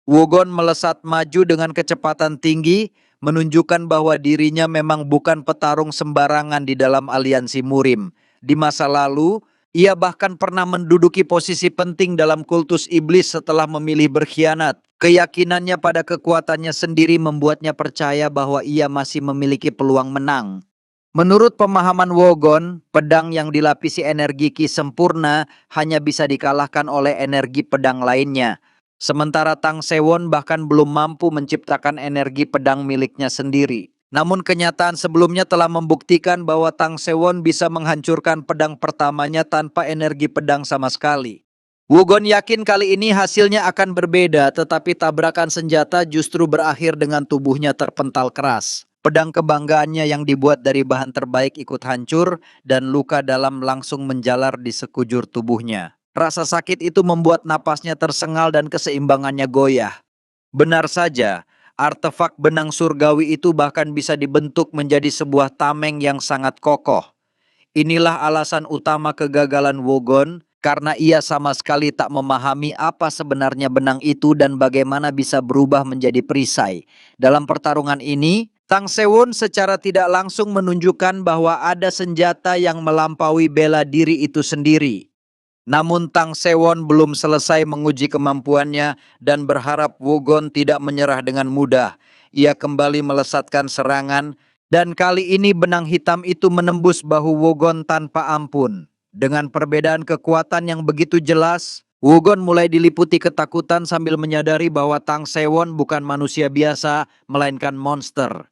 A: Wogon melesat maju dengan kecepatan tinggi, menunjukkan bahwa dirinya memang bukan petarung sembarangan di dalam aliansi Murim. Di masa lalu, ia bahkan pernah menduduki posisi penting dalam kultus iblis setelah memilih berkhianat. Keyakinannya pada kekuatannya sendiri membuatnya percaya bahwa ia masih memiliki peluang menang. Menurut pemahaman Wogon, pedang yang dilapisi energi ki sempurna hanya bisa dikalahkan oleh energi pedang lainnya. Sementara Tang Sewon bahkan belum mampu menciptakan energi pedang miliknya sendiri. Namun kenyataan sebelumnya telah membuktikan bahwa Tang Sewon bisa menghancurkan pedang pertamanya tanpa energi pedang sama sekali. Wogon yakin kali ini hasilnya akan berbeda, tetapi tabrakan senjata justru berakhir dengan tubuhnya terpental keras. Pedang kebanggaannya yang dibuat dari bahan terbaik ikut hancur dan luka dalam langsung menjalar di sekujur tubuhnya. Rasa sakit itu membuat napasnya tersengal dan keseimbangannya goyah. Benar saja, artefak benang surgawi itu bahkan bisa dibentuk menjadi sebuah tameng yang sangat kokoh. Inilah alasan utama kegagalan Wogon, karena ia sama sekali tak memahami apa sebenarnya benang itu dan bagaimana bisa berubah menjadi perisai. Dalam pertarungan ini, Tang Sewon secara tidak langsung menunjukkan bahwa ada senjata yang melampaui bela diri itu sendiri. Namun Tang Sewon belum selesai menguji kemampuannya dan berharap Wogon tidak menyerah dengan mudah. Ia kembali melesatkan serangan dan kali ini benang hitam itu menembus bahu Wogon tanpa ampun. Dengan perbedaan kekuatan yang begitu jelas, Wogon mulai diliputi ketakutan sambil menyadari bahwa Tang Sewon bukan manusia biasa, melainkan monster.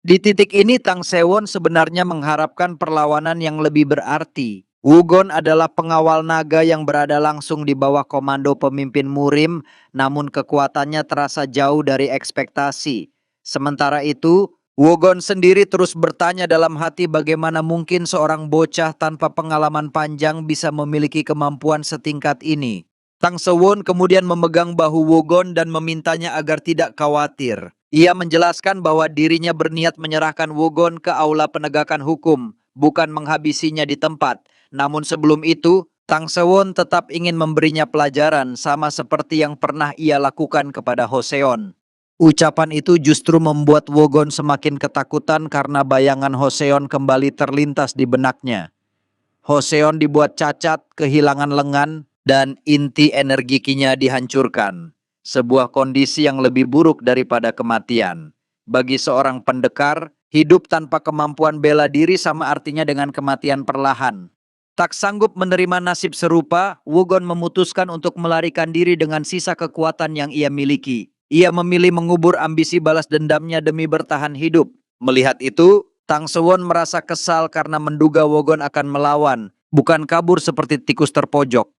A: Di titik ini Tang Sewon sebenarnya mengharapkan perlawanan yang lebih berarti. Wogon adalah pengawal naga yang berada langsung di bawah komando pemimpin Murim, namun kekuatannya terasa jauh dari ekspektasi. Sementara itu, Wogon sendiri terus bertanya dalam hati bagaimana mungkin seorang bocah tanpa pengalaman panjang bisa memiliki kemampuan setingkat ini. Tang Sewon kemudian memegang bahu Wogon dan memintanya agar tidak khawatir. Ia menjelaskan bahwa dirinya berniat menyerahkan Wogon ke aula penegakan hukum, bukan menghabisinya di tempat. Namun sebelum itu, Tang Sewon tetap ingin memberinya pelajaran sama seperti yang pernah ia lakukan kepada Hoseon. Ucapan itu justru membuat Wogon semakin ketakutan karena bayangan Hoseon kembali terlintas di benaknya. Hoseon dibuat cacat, kehilangan lengan, dan inti energi kinya dihancurkan. Sebuah kondisi yang lebih buruk daripada kematian. Bagi seorang pendekar, hidup tanpa kemampuan bela diri sama artinya dengan kematian perlahan. Tak sanggup menerima nasib serupa, Wogon memutuskan untuk melarikan diri dengan sisa kekuatan yang ia miliki. Ia memilih mengubur ambisi balas dendamnya demi bertahan hidup. Melihat itu, Tang Sewon merasa kesal karena menduga Wogon akan melawan, bukan kabur seperti tikus terpojok.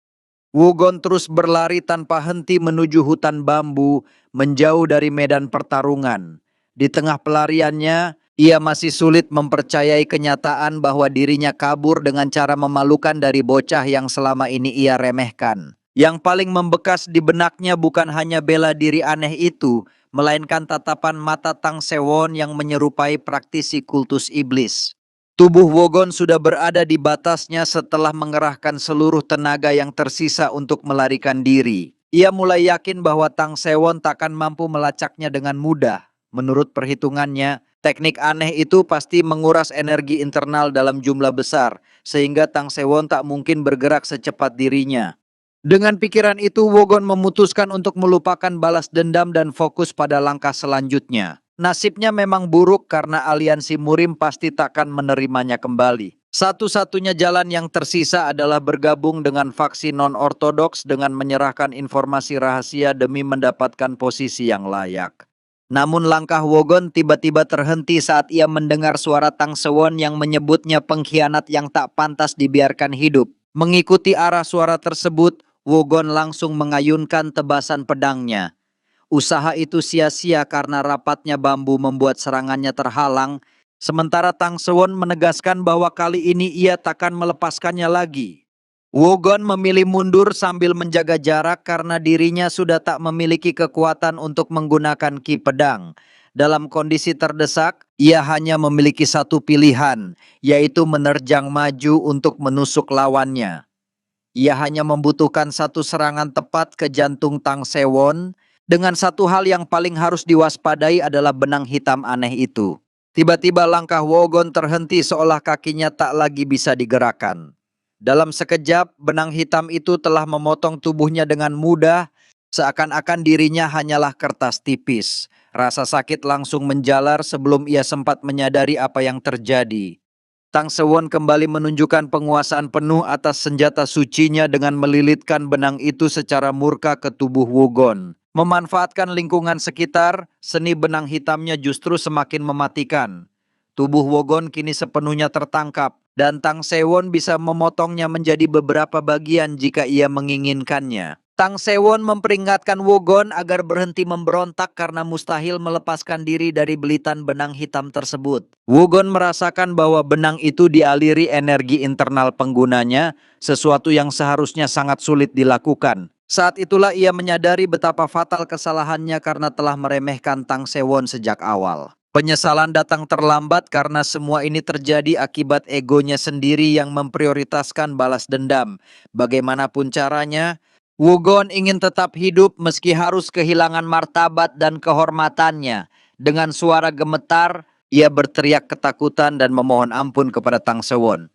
A: Wogon terus berlari tanpa henti menuju hutan bambu, menjauh dari medan pertarungan. Di tengah pelariannya, ia masih sulit mempercayai kenyataan bahwa dirinya kabur dengan cara memalukan dari bocah yang selama ini ia remehkan. Yang paling membekas di benaknya bukan hanya bela diri aneh itu, melainkan tatapan mata Tang Sewon yang menyerupai praktisi kultus iblis. Tubuh Wogon sudah berada di batasnya setelah mengerahkan seluruh tenaga yang tersisa untuk melarikan diri. Ia mulai yakin bahwa Tang Sewon takkan mampu melacaknya dengan mudah. Menurut perhitungannya, teknik aneh itu pasti menguras energi internal dalam jumlah besar, sehingga Tang Sewon tak mungkin bergerak secepat dirinya. Dengan pikiran itu, Wogon memutuskan untuk melupakan balas dendam dan fokus pada langkah selanjutnya. Nasibnya memang buruk karena aliansi Murim pasti takkan menerimanya kembali. Satu-satunya jalan yang tersisa adalah bergabung dengan faksi non-ortodoks dengan menyerahkan informasi rahasia demi mendapatkan posisi yang layak. Namun langkah Wogon tiba-tiba terhenti saat ia mendengar suara Tang Sewon yang menyebutnya pengkhianat yang tak pantas dibiarkan hidup. Mengikuti arah suara tersebut, Wogon langsung mengayunkan tebasan pedangnya. Usaha itu sia-sia karena rapatnya bambu membuat serangannya terhalang, sementara Tang Sewon menegaskan bahwa kali ini ia takkan melepaskannya lagi. Wogon memilih mundur sambil menjaga jarak karena dirinya sudah tak memiliki kekuatan untuk menggunakan ki pedang. Dalam kondisi terdesak, ia hanya memiliki satu pilihan, yaitu menerjang maju untuk menusuk lawannya. Ia hanya membutuhkan satu serangan tepat ke jantung Tang Sewon. Dengan satu hal yang paling harus diwaspadai adalah benang hitam aneh itu. Tiba-tiba langkah Wogon terhenti seolah kakinya tak lagi bisa digerakkan. Dalam sekejap, benang hitam itu telah memotong tubuhnya dengan mudah, seakan-akan dirinya hanyalah kertas tipis. Rasa sakit langsung menjalar sebelum ia sempat menyadari apa yang terjadi. Tang Sewon kembali menunjukkan penguasaan penuh atas senjata sucinya dengan melilitkan benang itu secara murka ke tubuh Wugon. Memanfaatkan lingkungan sekitar, seni benang hitamnya justru semakin mematikan. Tubuh Wugon kini sepenuhnya tertangkap, dan Tang Sewon bisa memotongnya menjadi beberapa bagian jika ia menginginkannya. Tang Sewon memperingatkan Wugon agar berhenti memberontak karena mustahil melepaskan diri dari belitan benang hitam tersebut. Wugon merasakan bahwa benang itu dialiri energi internal penggunanya, sesuatu yang seharusnya sangat sulit dilakukan. Saat itulah ia menyadari betapa fatal kesalahannya karena telah meremehkan Tang Sewon sejak awal. Penyesalan datang terlambat karena semua ini terjadi akibat egonya sendiri yang memprioritaskan balas dendam. Bagaimanapun caranya, Wugon ingin tetap hidup meski harus kehilangan martabat dan kehormatannya. Dengan suara gemetar, ia berteriak ketakutan dan memohon ampun kepada Tang Sewon.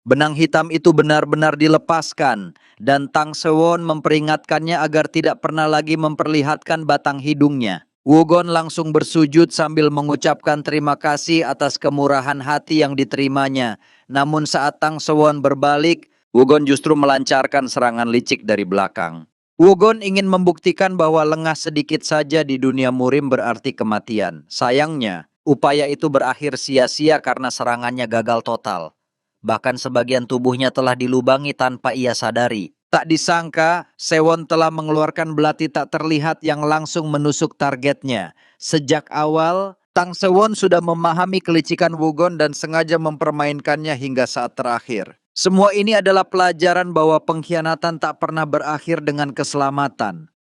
A: Benang hitam itu benar-benar dilepaskan, dan Tang Sewon memperingatkannya agar tidak pernah lagi memperlihatkan batang hidungnya. Wugon langsung bersujud sambil mengucapkan terima kasih atas kemurahan hati yang diterimanya. Namun saat Tang Sewon berbalik, Wugon justru melancarkan serangan licik dari belakang. Wugon ingin membuktikan bahwa lengah sedikit saja di dunia murim berarti kematian. Sayangnya, upaya itu berakhir sia-sia karena serangannya gagal total. Bahkan sebagian tubuhnya telah dilubangi tanpa ia sadari. Tak disangka, Sewon telah mengeluarkan belati tak terlihat yang langsung menusuk targetnya. Sejak awal, Tang Sewon sudah memahami kelicikan Wugon dan sengaja mempermainkannya hingga saat terakhir. Semua ini adalah pelajaran bahwa pengkhianatan tak pernah berakhir dengan keselamatan.